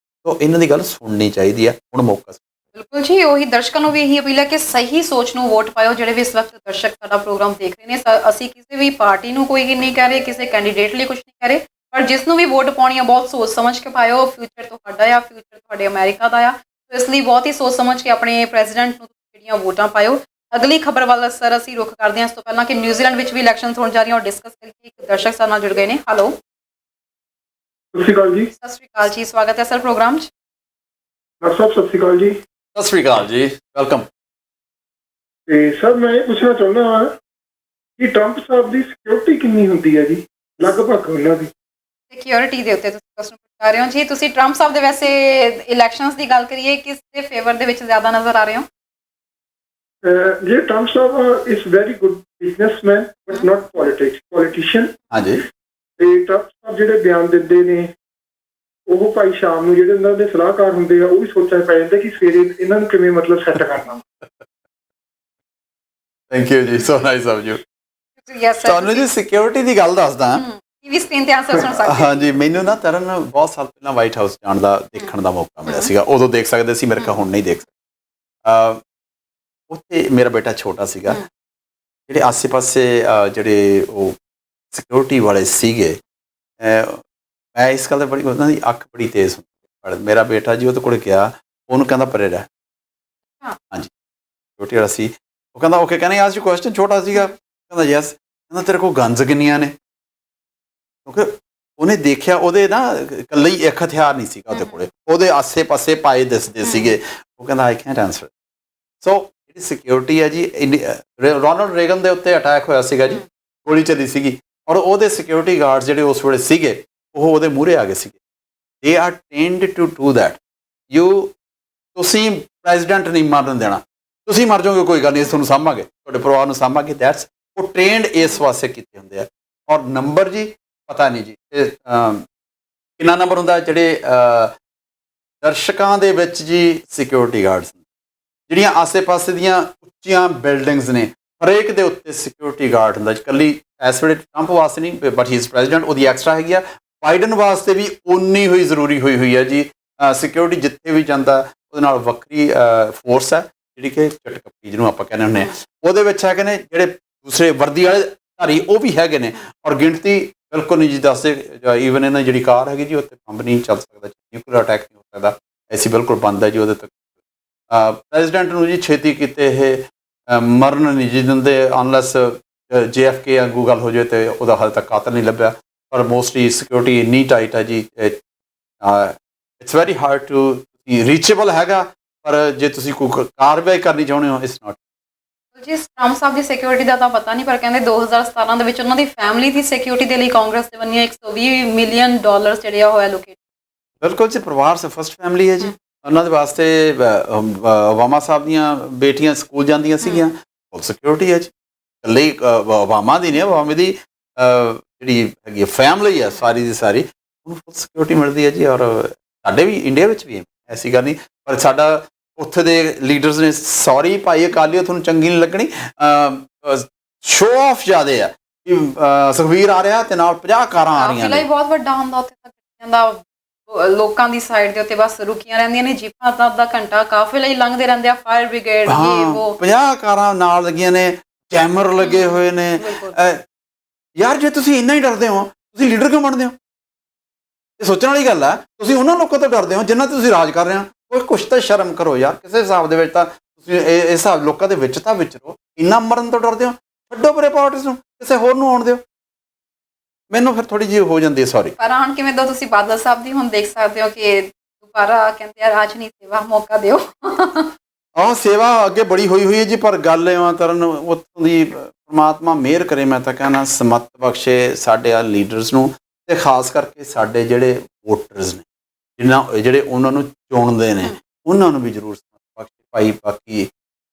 ਤਾਂ ਇਹਨਾਂ ਦੀ ਗੱਲ ਸੁਣਨੀ ਚਾਹੀਦੀ ਹੈ। ਹੁਣ ਮੌਕਾ ਬਿਲਕੁਲ ਜੀ, ਉਹੀ ਦਰਸ਼ਕਾਂ ਨੂੰ ਵੀ ਇਹੀ ਅਪੀਲ ਹੈ ਕਿ ਸਹੀ ਸੋਚ ਨੂੰ ਵੋਟ ਪਾਇਓ। ਜਿਹੜੇ ਵੀ ਇਸ ਵਕਤ ਦਰਸ਼ਕ ਸਾਡਾ ਪ੍ਰੋਗਰਾਮ ਦੇਖ ਰਹੇ ਨੇ, ਅਸੀਂ ਕਿਸੇ ਵੀ ਪਾਰਟੀ ਨੂੰ ਕੋਈ ਨਹੀਂ ਕਹਿ ਰਹੇ, ਕਿਸੇ ਕੈਂਡੀਡੇਟ ਲਈ ਕੁਝ ਨਹੀਂ ਕਹਿ ਰਹੇ, ਪਰ ਜਿਸ ਨੂੰ ਵੀ ਵੋਟ ਪਾਉਣੀ ਆ ਬਹੁਤ ਸੋਚ ਸਮਝ ਕੇ ਪਾਇਓ। ਫਿਊਚਰ ਤੁਹਾਡਾ ਆ, ਫਿਊਚਰ ਤੁਹਾਡੇ ਅਮਰੀਕਾ ਦਾ ਆ, ਇਸ ਲਈ ਬਹੁਤ ਹੀ ਸੋਚ ਸਮਝ ਕੇ ਆਪਣੇ ਪ੍ਰੈਜ਼ੀਡੈਂਟ ਨੂੰ ਜਿਹੜੀਆਂ ਵੋਟਾਂ ਪਾਇਓ। ਅਗਲੀ ਖਬਰ ਵੱਲ ਸਰ ਅਸੀਂ ਰੁਖ ਕਰਦੇ ਹਾਂ। ਇਸ ਤੋਂ ਪਹਿਲਾਂ ਕਿ ਨਿਊਜ਼ੀਲੈਂਡ ਵਿੱਚ ਵੀ ਇਲੈਕਸ਼ਨਸ ਹੋਣ ਜਾ ਰਹੀਆਂ, ਔਰ ਡਿਸਕਸ ਕਰੀਏ, ਇੱਕ ਦਰਸ਼ਕ ਸਾਡੇ ਨਾਲ ਜੁੜ ਗਏ ਨੇ। ਹੈਲੋ, ਸਤਿ ਸ਼੍ਰੀ ਅਕਾਲ ਜੀ। ਸਤਿ ਸ਼੍ਰੀ ਅਕਾਲ ਜੀ, ਸਵਾਗਤ ਹੈ ਸਰ ਪ੍ਰੋਗਰਾਮ 'ਚ। ਡਾਕਟਰ ਸਾਹਿਬ ਸਤਿ ਸ਼੍ਰੀ ਅਕਾਲ ਜੀ। ਸਤਿ ਸ਼੍ਰੀ ਅਕਾਲ ਜੀ, ਵੈਲਕਮ। ਤੇ ਸਰ ਮੈਂ ਇਹ ਪੁੱਛਣਾ ਚਾਹੁੰਦਾ ਹਾਂ ਕਿ ਟਰੰਪ ਸਾਹਿਬ ਦੀ ਸਿਕਿਉਰਿਟੀ ਕਿੰਨੀ ਹੁੰਦੀ ਹੈ ਜੀ, ਲਗਭਗ ਉਹਨਾਂ ਦੀ ਸਿਕਿਉਰਿਟੀ ਦੇ ਉੱਤੇ ਤੁਸੀਂ ਕੁਐਸਚਨ ਪੁੱਛ ਰਹੇ ਹੋ ਜੀ। ਤੁਸੀਂ ਟਰੰਪ ਸਾਹਿਬ ਦੇ ਵੈਸੇ ਇਲੈਕਸ਼ਨਸ ਦੀ ਗੱਲ ਕਰੀਏ, ਕਿਸ ਦੇ ਫੇਵਰ ਦੇ ਵਿੱਚ ਜ਼ਿਆਦਾ ਨਜ਼ਰ ਆ ਰਹੇ ਹੋ? ਜੇ Trump Sahib is very good businessman but not politician. ਹਾਂਜੀ। ਤੇ ਟਰੰਪ ਸਾਹਿਬ ਜਿਹੜੇ ਬਿਆਨ ਦਿੰਦੇ ਨੇ, ਉਹ ਭਾਈ ਸ਼ਾਮ ਨੂੰ ਜਿਹੜੇ ਉਹਨਾਂ ਦੇ ਸਲਾਹਕਾਰ ਹੁੰਦੇ ਆ, ਉਹ ਵੀ ਸੋਚਾਂ ਪੈ ਜਾਂਦੇ ਕਿ ਸਵੇਰੇ ਇਹਨਾਂ ਨੂੰ ਕਿਵੇਂ ਮਤਲਬ ਸੈੱਟ ਕਰਨਾ। ਥੈਂਕ ਯੂ ਜੀ, ਸੋ ਨਾਈਸ ਆਫ ਯੂ। ਤੁਹਾਨੂੰ ਜੀ ਸਿਕਿਉਰਿਟੀ ਦੀ ਗੱਲ ਦੱਸਦਾ। ਟੀਵੀ ਸਕਰੀਨ ਤੇ ਆਨਸਰ ਸੁਣ ਸਕਦੇ। ਹਾਂਜੀ, ਮੈਨੂੰ ਨਾ ਤਰਨ ਬਹੁਤ ਸਾਲ ਪਹਿਲਾਂ ਵਾਈਟ ਹਾਊਸ ਜਾਣ ਦਾ, ਦੇਖਣ ਦਾ ਮੌਕਾ ਮਿਲਿਆ ਸੀਗਾ। ਉਦੋਂ ਦੇਖ ਸਕਦੇ ਸੀ, ਮੇਰੇ ਕੋਲ ਹੁਣ ਨਹੀਂ ਦੇਖ ਸਕਦੇ। ਉੱਥੇ ਮੇਰਾ ਬੇਟਾ ਛੋਟਾ ਸੀਗਾ, ਜਿਹੜੇ ਆਸੇ-ਪਾਸੇ ਜਿਹੜੇ ਉਹ ਸਿਕਿਉਰਿਟੀ ਵਾਲੇ ਸੀਗੇ, ਮੈਂ ਇਸ ਗੱਲ ਦਾ ਬੜੀ, ਉਹਨਾਂ ਦੀ ਅੱਖ ਬੜੀ ਤੇਜ਼ ਹੁੰਦੀ। ਮੇਰਾ ਬੇਟਾ ਜੀ ਉਹਦੇ ਕੋਲ ਗਿਆ, ਉਹਨੂੰ ਕਹਿੰਦਾ ਪਰੇ ਰਹਿ। ਹਾਂਜੀ, ਛੋਟੀ ਵਾਲਾ ਸੀ। ਉਹ ਕਹਿੰਦਾ ਓਕੇ, ਕਹਿੰਦੇ ਆਸ ਯੂ ਕੁਐਸਚਨ, ਛੋਟਾ ਸੀਗਾ, ਕਹਿੰਦਾ ਯੈਸ। ਕਹਿੰਦਾ ਤੇਰੇ ਕੋਲ ਗਨਜ਼ ਕਿੰਨੀਆਂ ਨੇ? ਕਿਉਂਕਿ ਉਹਨੇ ਦੇਖਿਆ, ਉਹਦੇ ਨਾ ਇਕੱਲੇ ਹੀ ਇੱਕ ਹਥਿਆਰ ਨਹੀਂ ਸੀਗਾ ਉਹਦੇ ਕੋਲੇ, ਉਹਦੇ ਆਸੇ-ਪਾਸੇ ਪਾਏ ਦਿਸਦੇ ਸੀਗੇ। ਉਹ ਕਹਿੰਦਾ ਆਈ ਕੈਨਟ ਆਨਸਰ। ਸੋ ਜਿਹੜੀ ਸਿਕਿਉਰਿਟੀ ਹੈ ਜੀ, ਰੋਨਾਲਡ ਰੇਗਨ ਦੇ ਉੱਤੇ ਅਟੈਕ ਹੋਇਆ ਸੀਗਾ ਜੀ, ਗੋਲੀ ਚੱਲੀ ਸੀਗੀ, ਔਰ ਉਹਦੇ ਸਿਕਿਉਰਿਟੀ ਗਾਰਡ ਜਿਹੜੇ ਉਸ ਵੇਲੇ ਸੀਗੇ, ਉਹ ਉਹਦੇ ਮੂਹਰੇ ਆ ਗਏ ਸੀਗੇ। They are trained to do that. ਤੁਸੀਂ ਪ੍ਰੈਜ਼ੀਡੈਂਟ ਨਹੀਂ ਮਰਨ ਦੇਣਾ, ਤੁਸੀਂ ਮਰ ਜਾਓਗੇ ਕੋਈ ਗੱਲ ਨਹੀਂ, ਤੁਹਾਨੂੰ ਸਾਂਭਾਂਗੇ, ਤੁਹਾਡੇ ਪਰਿਵਾਰ ਨੂੰ ਸਾਂਭਾਂਗੇ। ਦੈਟਸ, ਉਹ ਟ੍ਰੇਨਡ ਇਸ ਵਾਸਤੇ ਕੀਤੇ ਹੁੰਦੇ ਆ। ਔਰ ਨੰਬਰ ਜੀ ਪਤਾ ਨਹੀਂ ਜੀ ਕਿੰਨਾ ਨੰਬਰ ਹੁੰਦਾ। ਜਿਹੜੇ ਦਰਸ਼ਕਾਂ ਦੇ ਵਿੱਚ ਜੀ ਸਿਕਿਉਰਿਟੀ ਗਾਰਡਸ, ਜਿਹੜੀਆਂ ਆਸੇ-ਪਾਸੇ ਦੀਆਂ ਉੱਚੀਆਂ ਬਿਲਡਿੰਗਸ ਨੇ, ਹਰੇਕ ਦੇ ਉੱਤੇ ਸਿਕਿਉਰਿਟੀ ਗਾਰਡ ਹੁੰਦਾ। ਇਕੱਲੀ ਇਸ ਵੇਲੇ ਟਰੰਪ ਵਾਸਤੇ ਨਹੀਂ, ਬਟ ਹੀ ਇਜ਼ ਪ੍ਰੈਜ਼ੀਡੈਂਟ, ਉਹਦੀ ਐਕਸਟਰਾ ਹੈਗੀ ਆ। ਬਾਈਡਨ ਵਾਸਤੇ ਵੀ ਉਨੀ ਹੋਈ ਜ਼ਰੂਰੀ ਹੋਈ ਹੈ ਜੀ। ਸਿਕਿਉਰਿਟੀ ਜਿੱਥੇ ਵੀ ਜਾਂਦਾ, ਉਹਦੇ ਨਾਲ ਵੱਖਰੀ ਫੋਰਸ ਹੈ, ਜਿਹੜੀ ਕਿ ਚਟਕੱਪੀ ਜਿਹਨੂੰ ਆਪਾਂ ਕਹਿੰਦੇ ਹੁੰਦੇ ਹਾਂ, ਉਹਦੇ ਵਿੱਚ ਹੈਗੇ ਨੇ ਜਿਹੜੇ ਦੂਸਰੇ ਵਰਦੀ ਵਾਲੇ ਧਾਰੀ, ਉਹ ਵੀ ਹੈਗੇ ਨੇ। ਔਰ ਗਿਣਤੀ ਬਿਲਕੁਲ ਨਹੀਂ ਜੀ ਦੱਸਦੇ। ਈਵਨ ਇਹਨਾਂ ਜਿਹੜੀ ਕਾਰ ਹੈਗੀ ਜੀ, ਉੱਤੇ ਬੰਬ ਨਹੀਂ ਚੱਲ ਸਕਦਾ, ਨਿਊਕਲੀਅਰ ਅਟੈਕ ਨਹੀਂ ਹੋ ਸਕਦਾ, ਐਸੀ ਬਿਲਕੁਲ ਬੰਦ ਹੈ ਜੀ ਉਹਦੇ ਤੱਕ। ਪ੍ਰੈਜ਼ੀਡੈਂਟ ਨੂੰ ਜੀ ਛੇਤੀ ਕੀਤੇ ਇਹ ਮਰਨ ਨਹੀਂ ਜੀ ਦਿੰਦੇ, ਅਨਲੈਸ JFK ਵਾਂਗੂ ਗੱਲ ਹੋ ਜਾਏ ਤੇ ਉਹਦਾ ਹਾਲੇ ਤੱਕ ਕਾਤਲ ਨਹੀਂ ਲੱਭਿਆ। ਪਰ ਮੋਸਟਲੀ ਸਿਕਿਉਰਿਟੀ ਇੰਨੀ ਟਾਈਟ ਹੈ ਜੀ, it's very hard to reachable ਹੈਗਾ, ਪਰ ਜੇ ਤੁਸੀਂ ਕੋਈ ਕਾਰਵਾਈ ਕਰਨੀ ਚਾਹੁੰਦੇ ਹੋ ਇਸ ਨਾਟ। ਜੀ ਟਰੰਪ ਸਾਹਿਬ ਦੀ ਸਿਕਿਉਰਿਟੀ ਦਾ ਤਾਂ ਪਤਾ ਨਹੀਂ, ਪਰ ਕਹਿੰਦੇ 2017 ਦੇ ਵਿੱਚ ਉਹਨਾਂ ਦੀ ਫੈਮਿਲੀ ਦੀ ਸਿਕਿਉਰਿਟੀ ਦੇ ਲਈ ਕਾਂਗਰਸ ਦੇ ਵੱਲੋਂ 120 ਮਿਲੀਅਨ ਡਾਲਰ ਜਿਹੜੇ ਆ ਹੋਇਆ ਲੋਕੇਟ। ਬਿਲਕੁਲ ਜੀ, ਪਰਿਵਾਰ ਸੇ ਫਸਟ ਫੈਮਿਲੀ ਹੈ ਜੀ। ਉਹਨਾਂ ਦੇ ਵਾਸਤੇ ਓਬਾਮਾ ਸਾਹਿਬ ਦੀਆਂ ਬੇਟੀਆਂ ਸਕੂਲ ਜਾਂਦੀਆਂ ਸੀਗੀਆਂ, ਫੁੱਲ ਸਿਕਿਉਰਿਟੀ ਹੈ ਜੀ। ਇਕੱਲੇ ਓਬਾਮਾ ਦੀ ਨਹੀਂ, ਓਬਾਮਾ ਦੀ ਜਿਹੜੀ ਹੈਗੀ ਫੈਮਿਲੀ ਹੈ ਸਾਰੀ ਦੀ ਸਾਰੀ, ਉਹਨੂੰ ਫੁੱਲ ਸਿਕਿਉਰਿਟੀ ਮਿਲਦੀ ਹੈ ਜੀ। ਔਰ ਸਾਡੇ ਵੀ ਇੰਡੀਆ ਵਿੱਚ ਵੀ ਐਸੀ ਗੱਲ ਨਹੀਂ, ਪਰ ਸਾਡਾ ਉੱਥੇ ਦੇ ਲੀਡਰਸ ਨੇ ਸੌਰੀ ਭਾਈ ਅਕਾਲੀਓ ਤੁਹਾਨੂੰ ਚੰਗੀ ਨਹੀਂ ਲੱਗਣੀ, ਸ਼ੋਅ ਆਫ ਜ਼ਿਆਦੇ ਆ ਕਿ ਸੁਖਬੀਰ ਆ ਰਿਹਾ ਤੇ ਨਾਲ 50 ਕਾਰਾਂ ਆ ਰਹੀਆਂ ਨੇ। ਬਹੁਤ ਵੱਡਾ ਹੁੰਦਾ ਉੱਥੇ ਤੱਕ ਜਾਂਦਾ, ਲੋਕਾਂ ਦੀ ਸਾਈਡ ਦੇ ਉੱਤੇ ਬਸ ਰੁਕੀਆਂ ਰਹਿੰਦੀਆਂ ਨੇ ਜੀਪਾਂ, ਅੱਧਾ ਘੰਟਾ ਕਾਫਲੇ ਹੀ ਲੰਘਦੇ ਰਹਿੰਦੇ ਆ, ਫਾਇਰ ਬ੍ਰਿਗੇਡ ਇਹ ਉਹ 50 ਕਾਰਾਂ ਨਾਲ ਲੱਗੀਆਂ ਨੇ, ਕੈਮਰ ਲੱਗੇ ਹੋਏ ਨੇ। ਯਾਰ ਜੇ ਤੁਸੀਂ ਇੰਨਾ ਹੀ ਡਰਦੇ ਹੋ, ਤੁਸੀਂ ਲੀਡਰ ਕਿਉਂ ਬਣਦੇ ਹੋ? ਇਹ ਸੋਚਣ ਵਾਲੀ ਗੱਲ ਹੈ। ਤੁਸੀਂ ਉਹਨਾਂ ਲੋਕਾਂ ਤੋਂ ਡਰਦੇ ਹੋ ਜਿਨ੍ਹਾਂ ਤੇ ਤੁਸੀਂ ਰਾਜ ਕਰ ਰਹੇ ਹੋ। ਕੋਈ ਕੁਛ ਤਾਂ ਸ਼ਰਮ ਕਰੋ ਯਾਰ, ਕਿਸੇ ਹਿਸਾਬ ਦੇ ਵਿੱਚ ਤਾਂ ਤੁਸੀਂ ਇਸ ਹਿਸਾਬ ਲੋਕਾਂ ਦੇ ਵਿੱਚ ਤਾਂ ਵਿਚਰੋ। ਇੰਨਾ ਮਰਨ ਤੋਂ ਡਰਦੇ ਹੋ, ਛੱਡੋ ਪਰੇ ਪੋਲਿਟਿਕਸ ਨੂੰ, ਕਿਸੇ ਹੋਰ ਨੂੰ ਆਉਣ ਦਿਓ। ਮੈਨੂੰ ਫਿਰ ਥੋੜੀ ਜਿਹੀ ਹੋ ਜਾਂਦੀ ਹੈ ਸੌਰੀ। ਪਰ ਹੁਣ ਕਿਵੇਂ ਦੋ ਤੁਸੀਂ ਬਾਦਲ ਸਾਹਿਬ ਦੀ ਹੁਣ ਦੇਖ ਸਕਦੇ ਹੋ ਕਿ ਦੁਬਾਰਾ ਕਹਿੰਦੇ ਆ ਰਾਜਨੀਤੀ ਸੇਵਾ ਮੌਕਾ ਦਿਓ। ਸੇਵਾ ਅੱਗੇ ਬੜੀ ਹੋਈ ਹੈ ਜੀ, ਪਰ ਗੱਲ ਇਹ ਤਰਨ ਉੱਥੋਂ ਦੀ ਪਰਮਾਤਮਾ ਮਿਹਰ ਕਰੇ। ਮੈਂ ਤਾਂ ਕਹਿਣਾ ਸਮਤ ਬਖਸ਼ੇ ਸਾਡੇ ਆ ਲੀਡਰਸ ਨੂੰ, ਤੇ ਖਾਸ ਕਰਕੇ ਸਾਡੇ ਜਿਹੜੇ ਵੋਟਰਸ ਨੇ, ਜਿਹੜੇ ਉਹਨਾਂ ਨੂੰ ਚੁਣਦੇ ਨੇ, ਉਹਨਾਂ ਨੂੰ ਵੀ ਜ਼ਰੂਰ ਸਮਤ ਬਖਸ਼ੇ ਭਾਈ। ਬਾਕੀ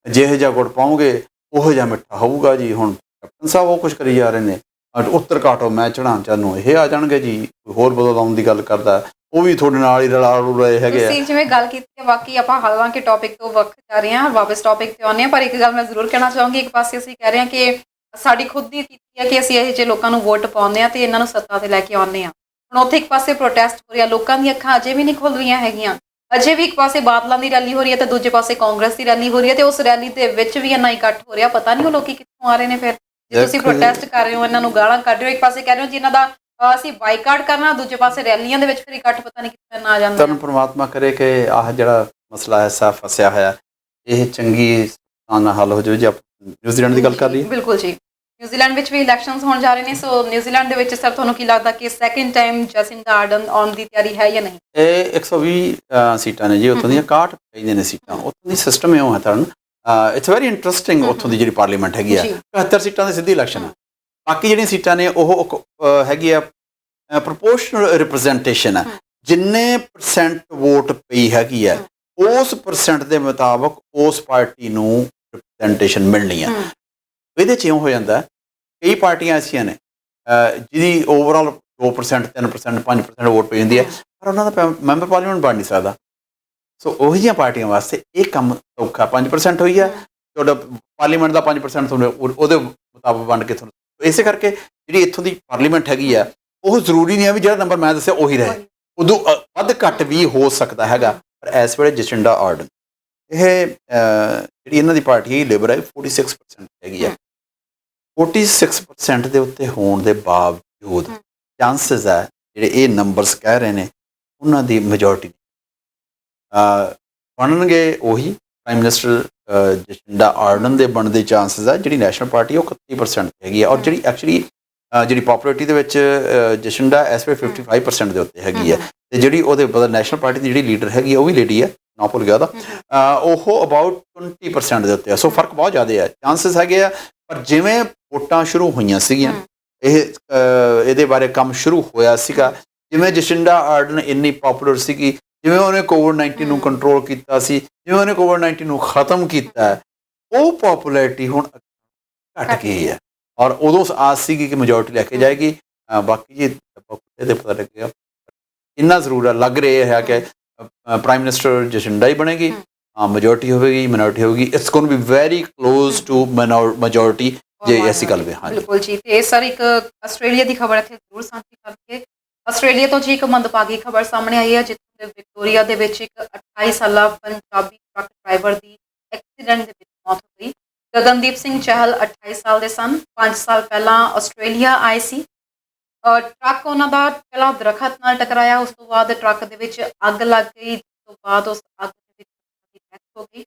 ਜਿਹੋ ਜਿਹਾ ਗੁੜ ਪਾਓਗੇ ਉਹੋ ਜਿਹਾ ਮਿੱਠਾ ਹੋਊਗਾ ਜੀ। ਹੁਣ ਕੈਪਟਨ ਸਾਹਿਬ ਉਹ ਕੁਛ ਕਰੀ ਜਾ ਰਹੇ ਨੇ, ਉੱਤਰ ਘਾਟੋ ਮੈਂ ਚੜਾਂ ਚਾਨੂੰ ਇਹ ਆ ਜਾਣਗੇ ਜੀ। ਹੋਰ ਬਦਲਾਉਣ ਦੀ ਗੱਲ ਕਰਦਾ, ਉਹ ਵੀ ਤੁਹਾਡੇ ਨਾਲ ਹੀ ਰਲਾ ਰਹੇ ਹੈਗੇ ਆ। ਤੁਸੀਂ ਜਿਵੇਂ ਗੱਲ ਕੀਤੀ ਹੈ, ਬਾਕੀ ਆਪਾਂ ਹਾਲਾਂਕਿ ਟੌਪਿਕ ਤੋਂ ਵੱਖ ਜਾ ਰਹੇ ਹਾਂ, ਵਾਪਸ ਟੌਪਿਕ ਤੇ ਆਉਂਦੇ ਹਾਂ। ਪਰ ਇੱਕ ਗੱਲ ਮੈਂ ਜ਼ਰੂਰ ਕਹਿਣਾ ਚਾਹੂੰਗੀ, ਇੱਕ ਪਾਸੇ ਅਸੀਂ ਕਹਿ ਰਹੇ ਹਾਂ ਕਿ ਸਾਡੀ ਖੁਦ ਦੀ ਕੀਤੀ ਹੈ ਕਿ ਅਸੀਂ ਇਹ ਜਿਹੇ ਲੋਕਾਂ ਨੂੰ ਵੋਟ ਪਾਉਂਦੇ ਹਾਂ ਤੇ ਇਹਨਾਂ ਨੂੰ ਸੱਤਾ ਤੇ ਲੈ ਕੇ ਆਉਂਦੇ ਹਾਂ। ਹੁਣ ਉੱਥੇ ਇੱਕ ਪਾਸੇ ਪ੍ਰੋਟੈਸਟ ਹੋ ਰਿਹਾ, ਲੋਕਾਂ ਦੀਆਂ ਅੱਖਾਂ ਅਜੇ ਵੀ ਨਹੀਂ ਖੁੱਲ ਰਹੀਆਂ ਹੈਗੀਆਂ। ਅਜੇ ਵੀ ਇੱਕ ਪਾਸੇ ਬਾਦਲਾਂ ਦੀ ਰੈਲੀ ਹੋ ਰਹੀ ਹੈ ਤੇ ਦੂਜੇ ਪਾਸੇ ਕਾਂਗਰਸ ਦੀ ਰੈਲੀ ਹੋ ਰਹੀ ਹੈ, ਤੇ ਉਸ ਰੈਲੀ ਦੇ ਵਿੱਚ ਵੀ ਇੰਨਾ ਇਕੱਠ ਹੋ ਰਿਹਾ, ਪਤਾ ਨਹੀਂ ਉਹ ਲੋਕੀ ਕਿੱਥੋਂ ਆ ਰਹੇ ਨੇ। ਫਿਰ ਜੇ ਤੁਸੀਂ ਪ੍ਰੋਟੈਸਟ ਕਰ ਰਹੇ ਹੋ, ਇਹਨਾਂ ਨੂੰ ਗਾਲਾਂ ਕੱਢ ਰਹੇ ਹੋ, ਇੱਕ ਪਾਸੇ ਕਹਿ ਰਹੇ ਹੋ ਜਿਨ੍ਹਾਂ ਦਾ ਅਸੀਂ ਬਾਈਕਾਟ ਕਰਨਾ, ਦੂਜੇ ਪਾਸੇ ਰੈਲੀਆਂ ਦੇ ਵਿੱਚ ਫਿਰ ਇਕੱਠ ਪਤਾ ਨਹੀਂ ਕਿੱਥੋਂ ਆ ਜਾਂਦਾ। ਤੁਹਾਨੂੰ ਪਰਮਾਤਮਾ ਕਰੇ ਕਿ ਆਹ ਜਿਹੜਾ ਮਸਲਾ ਐਸਾ ਫਸਿਆ ਹੋਇਆ, ਇਹ ਚੰਗੀ ਨਾਲ ਹੱਲ ਹੋ ਜਾਵੇ। ਜੇ ਆਪਾਂ ਨਿਊਜ਼ੀਲੈਂਡ ਦੀ ਗੱਲ ਕਰ ਲਈਏ, ਬਿਲਕੁਲ ਜੀ, ਨਿਊਜ਼ੀਲੈਂਡ ਵਿੱਚ ਵੀ ਇਲੈਕਸ਼ਨਸ ਹੋਣ ਜਾ ਰਹੇ ਨੇ। ਸੋ ਨਿਊਜ਼ੀਲੈਂਡ ਦੇ ਵਿੱਚ ਸਰ ਤੁਹਾਨੂੰ ਕੀ ਲੱਗਦਾ ਕਿ ਸੈਕਿੰਡ ਟਾਈਮ ਜੈਸਿੰਡਾ ਆਰਡਨ ਆਉਣ ਦੀ ਤਿਆਰੀ ਹੈ ਜਾਂ ਨਹੀਂ? ਇਹ 120 ਸੀਟਾਂ ਨੇ ਜੀ, ਉੱਥੋਂ ਦੀਆਂ 61 ਚਾਹੀਦੀਆਂ ਨੇ ਸੀਟਾਂ। ਉੱਥੋਂ ਦੀ ਸਿਸਟਮ ਇਹੋ ਹੈ ਤਰਨ, ਇਟਸ ਵੈਰੀ ਇੰਟਰਸਟਿੰਗ। ਉੱਥੋਂ ਦੀ ਜਿਹੜੀ ਪਾਰਲੀਮੈਂਟ ਹੈਗੀ ਆ 75 ਸੀਟਾਂ ਦੀ ਸਿੱਧੀ ਇਲੈਕਸ਼ਨ ਹੈ। ਬਾਕੀ ਜਿਹੜੀਆਂ ਸੀਟਾਂ ਨੇ ਉਹ ਹੈਗੀ ਆ ਪ੍ਰੋਪੋਰਸ਼ਨਲ ਰਿਪਰੈਜ਼ੈਂਟੇਸ਼ਨ ਹੈ। ਜਿੰਨੇ ਪਰਸੈਂਟ ਵੋਟ ਪਈ ਹੈਗੀ ਆ ਉਸ ਪਰਸੈਂਟ ਦੇ ਮੁਤਾਬਕ ਉਸ ਪਾਰਟੀ ਨੂੰ ਰਿਪਰੈਜ਼ੈਂਟੇਸ਼ਨ ਮਿਲਣੀ ਹੈ। ਇਹਦੇ 'ਚ ਇਉਂ ਹੋ ਜਾਂਦਾ, ਕਈ ਪਾਰਟੀਆਂ ਐਸੀਆਂ ਨੇ ਜਿਹਦੀ ਓਵਰਆਲ 2%, 3%, 5% ਵੋਟ ਪਈ ਹੁੰਦੀ ਹੈ, ਪਰ ਉਹਨਾਂ ਦਾ ਮੈਂਬਰ ਪਾਰਲੀਮੈਂਟ ਬਣ ਨਹੀਂ ਸਕਦਾ। ਸੋ ਉਹੀ ਜਿਹੀਆਂ ਪਾਰਟੀਆਂ ਵਾਸਤੇ ਇਹ ਕੰਮ ਔਖਾ। 5% ਹੋਈ ਹੈ, ਤੁਹਾਡਾ ਪਾਰਲੀਮੈਂਟ ਦਾ 5% ਤੁਹਾਨੂੰ ਉਹਦੇ ਮੁਤਾਬਕ ਵੰਡ ਕੇ ਤੁਹਾਨੂੰ। ਇਸੇ ਕਰਕੇ ਜਿਹੜੀ ਇੱਥੋਂ ਦੀ ਪਾਰਲੀਮੈਂਟ ਹੈਗੀ ਆ, ਉਹ ਜ਼ਰੂਰੀ ਨਹੀਂ ਹੈ ਵੀ ਜਿਹੜਾ ਨੰਬਰ ਮੈਂ ਦੱਸਿਆ ਉਹੀ ਰਹੇ, ਉਦੋਂ ਵੱਧ ਘੱਟ ਵੀ ਹੋ ਸਕਦਾ ਹੈਗਾ। ਪਰ ਇਸ ਵੇਲੇ ਜੈਸਿੰਡਾ ਆਰਡਨ ਇਹ ਜਿਹੜੀ ਇਹਨਾਂ ਦੀ ਪਾਰਟੀ ਹੈ ਲਿਬਰ ਹੈ, 46% ਹੈਗੀ ਆ। 46% ਦੇ ਉੱਤੇ ਹੋਣ ਦੇ ਬਾਵਜੂਦ ਚਾਂਸਸ ਹੈ ਜਿਹੜੇ ਇਹ ਨੰਬਰਸ ਕਹਿ ਰਹੇ ਨੇ ਉਹਨਾਂ ਦੀ ਮੈਜੋਰਟੀ ਬਣਨਗੇ ਉਹੀ ਪ੍ਰਾਈਮ ਮਿਨਿਸਟਰ ਜੈਸਿੰਡਾ ਆਰਡਨ ਦੇ ਬਣਨ ਦੇ ਚਾਂਸਸ ਆ। ਜਿਹੜੀ ਨੈਸ਼ਨਲ ਪਾਰਟੀ ਉਹ 31% ਹੈਗੀ ਆ, ਔਰ ਜਿਹੜੀ ਐਕਚੁਅਲੀ ਜਿਹੜੀ ਪੋਪੂਲੈਰਿਟੀ ਦੇ ਵਿੱਚ ਜੈਸਿੰਡਾ ਇਸ ਵੇਲੇ 55% ਦੇ ਉੱਤੇ ਹੈਗੀ ਹੈ। ਤੇ ਜਿਹੜੀ ਉਹਦੇ ਬਦਲ ਨੈਸ਼ਨਲ ਪਾਰਟੀ ਦੀ ਜਿਹੜੀ ਲੀਡਰ ਹੈਗੀ ਉਹ ਵੀ ਲੇਡੀ ਹੈ, ਨਾ ਭੁੱਲ ਗਿਆ ਉਹਦਾ, ਉਹ ਅਬਾਊਟ 20% ਦੇ ਉੱਤੇ ਆ। ਸੋ ਫਰਕ ਬਹੁਤ ਜ਼ਿਆਦਾ ਹੈ, ਚਾਂਸਸ ਹੈਗੇ ਆ। ਪਰ ਜਿਵੇਂ ਵੋਟਾਂ ਸ਼ੁਰੂ ਹੋਈਆਂ ਸੀਗੀਆਂ, ਇਹਦੇ ਬਾਰੇ ਕੰਮ ਸ਼ੁਰੂ ਹੋਇਆ ਸੀਗਾ, ਜਿਵੇਂ ਜੈਸਿੰਡਾ ਆਰਡਨ ਇੰਨੀ ਪੋਪੂਲਰ ਸੀਗੀ, ਜਿਵੇਂ ਉਹਨੇ ਕੋਵਿਡ-19 ਨੂੰ ਕੰਟਰੋਲ ਕੀਤਾ ਸੀ, ਜਿਵੇਂ ਉਹਨੇ ਕੋਵਿਡ-19 ਨੂੰ ਖਤਮ ਕੀਤਾ, ਉਹ ਪੋਪੂਲੈਰਿਟੀ ਹੁਣ ਘਟ ਗਈ ਹੈ। ਔਰ ਉਦੋਂ ਆਸ ਸੀਗੀ ਕਿ ਮੈਜੋਰਟੀ ਲੈ ਕੇ ਜਾਏਗੀ। ਬਾਕੀ ਜੀ ਇਹਦੇ ਪਤਾ ਲੱਗੇਗਾ। ਇੰਨਾ ਜ਼ਰੂਰ ਹੈ, ਲੱਗ ਰਿਹਾ ਹੈ ਕਿ ਪ੍ਰਾਈਮ ਮਿਨਿਸਟਰ ਜੈਸਿੰਡਾ ਹੀ ਬਣੇਗੀ। ਮੈਜੋਰਟੀ ਹੋਵੇਗੀ, ਮਿਨੋਰਟੀ ਹੋਵੇਗੀ, it's going to be very close to majority ਜੇ ਐਸੀ ਗੱਲ ਵੀ। ਹਾਂ ਬਿਲਕੁਲ ਜੀ। ਤੇ ਸਰ ਇੱਕ ਆਸਟ੍ਰੇਲੀਆ ਦੀ ਖਬਰ ਇੱਥੇ ਜ਼ਰੂਰ ਸਾਂਝੀ ਕਰਕੇ, ਆਸਟ੍ਰੇਲੀਆ ਤੋਂ ਜੀ ਇੱਕ ਮੰਦਭਾਗੀ ਖਬਰ ਸਾਹਮਣੇ ਆਈ ਹੈ, ਜਿੱਥੇ ਵਿਕਟੋਰੀਆ ਦੇ ਵਿੱਚ ਇੱਕ 28 ਸਾਲਾ ਪੰਜਾਬੀ ਟਰੱਕ ਡਰਾਈਵਰ ਦੀ ਐਕਸੀਡੈਂਟ ਦੇ ਵਿੱਚ ਮੌਤ ਹੋ ਗਈ। ਗਗਨਦੀਪ ਸਿੰਘ ਚਹਿਲ 28 ਸਾਲ ਦੇ ਸਨ। 5 ਸਾਲ ਪਹਿਲਾਂ ਆਸਟ੍ਰੇਲੀਆ ਆਏ ਸੀ। ਟਰੱਕ ਉਹਨਾਂ ਦਾ ਪਹਿਲਾਂ ਦਰਖਤ ਨਾਲ ਟਕਰਾਇਆ, ਉਸ ਤੋਂ ਬਾਅਦ ਟਰੱਕ ਦੇ ਵਿੱਚ ਅੱਗ ਲੱਗ ਗਈ, ਉਸ ਤੋਂ ਬਾਅਦ ਉਸ ਅੱਗ ਦੇ ਵਿੱਚ ਡੈਥ ਹੋ ਗਈ।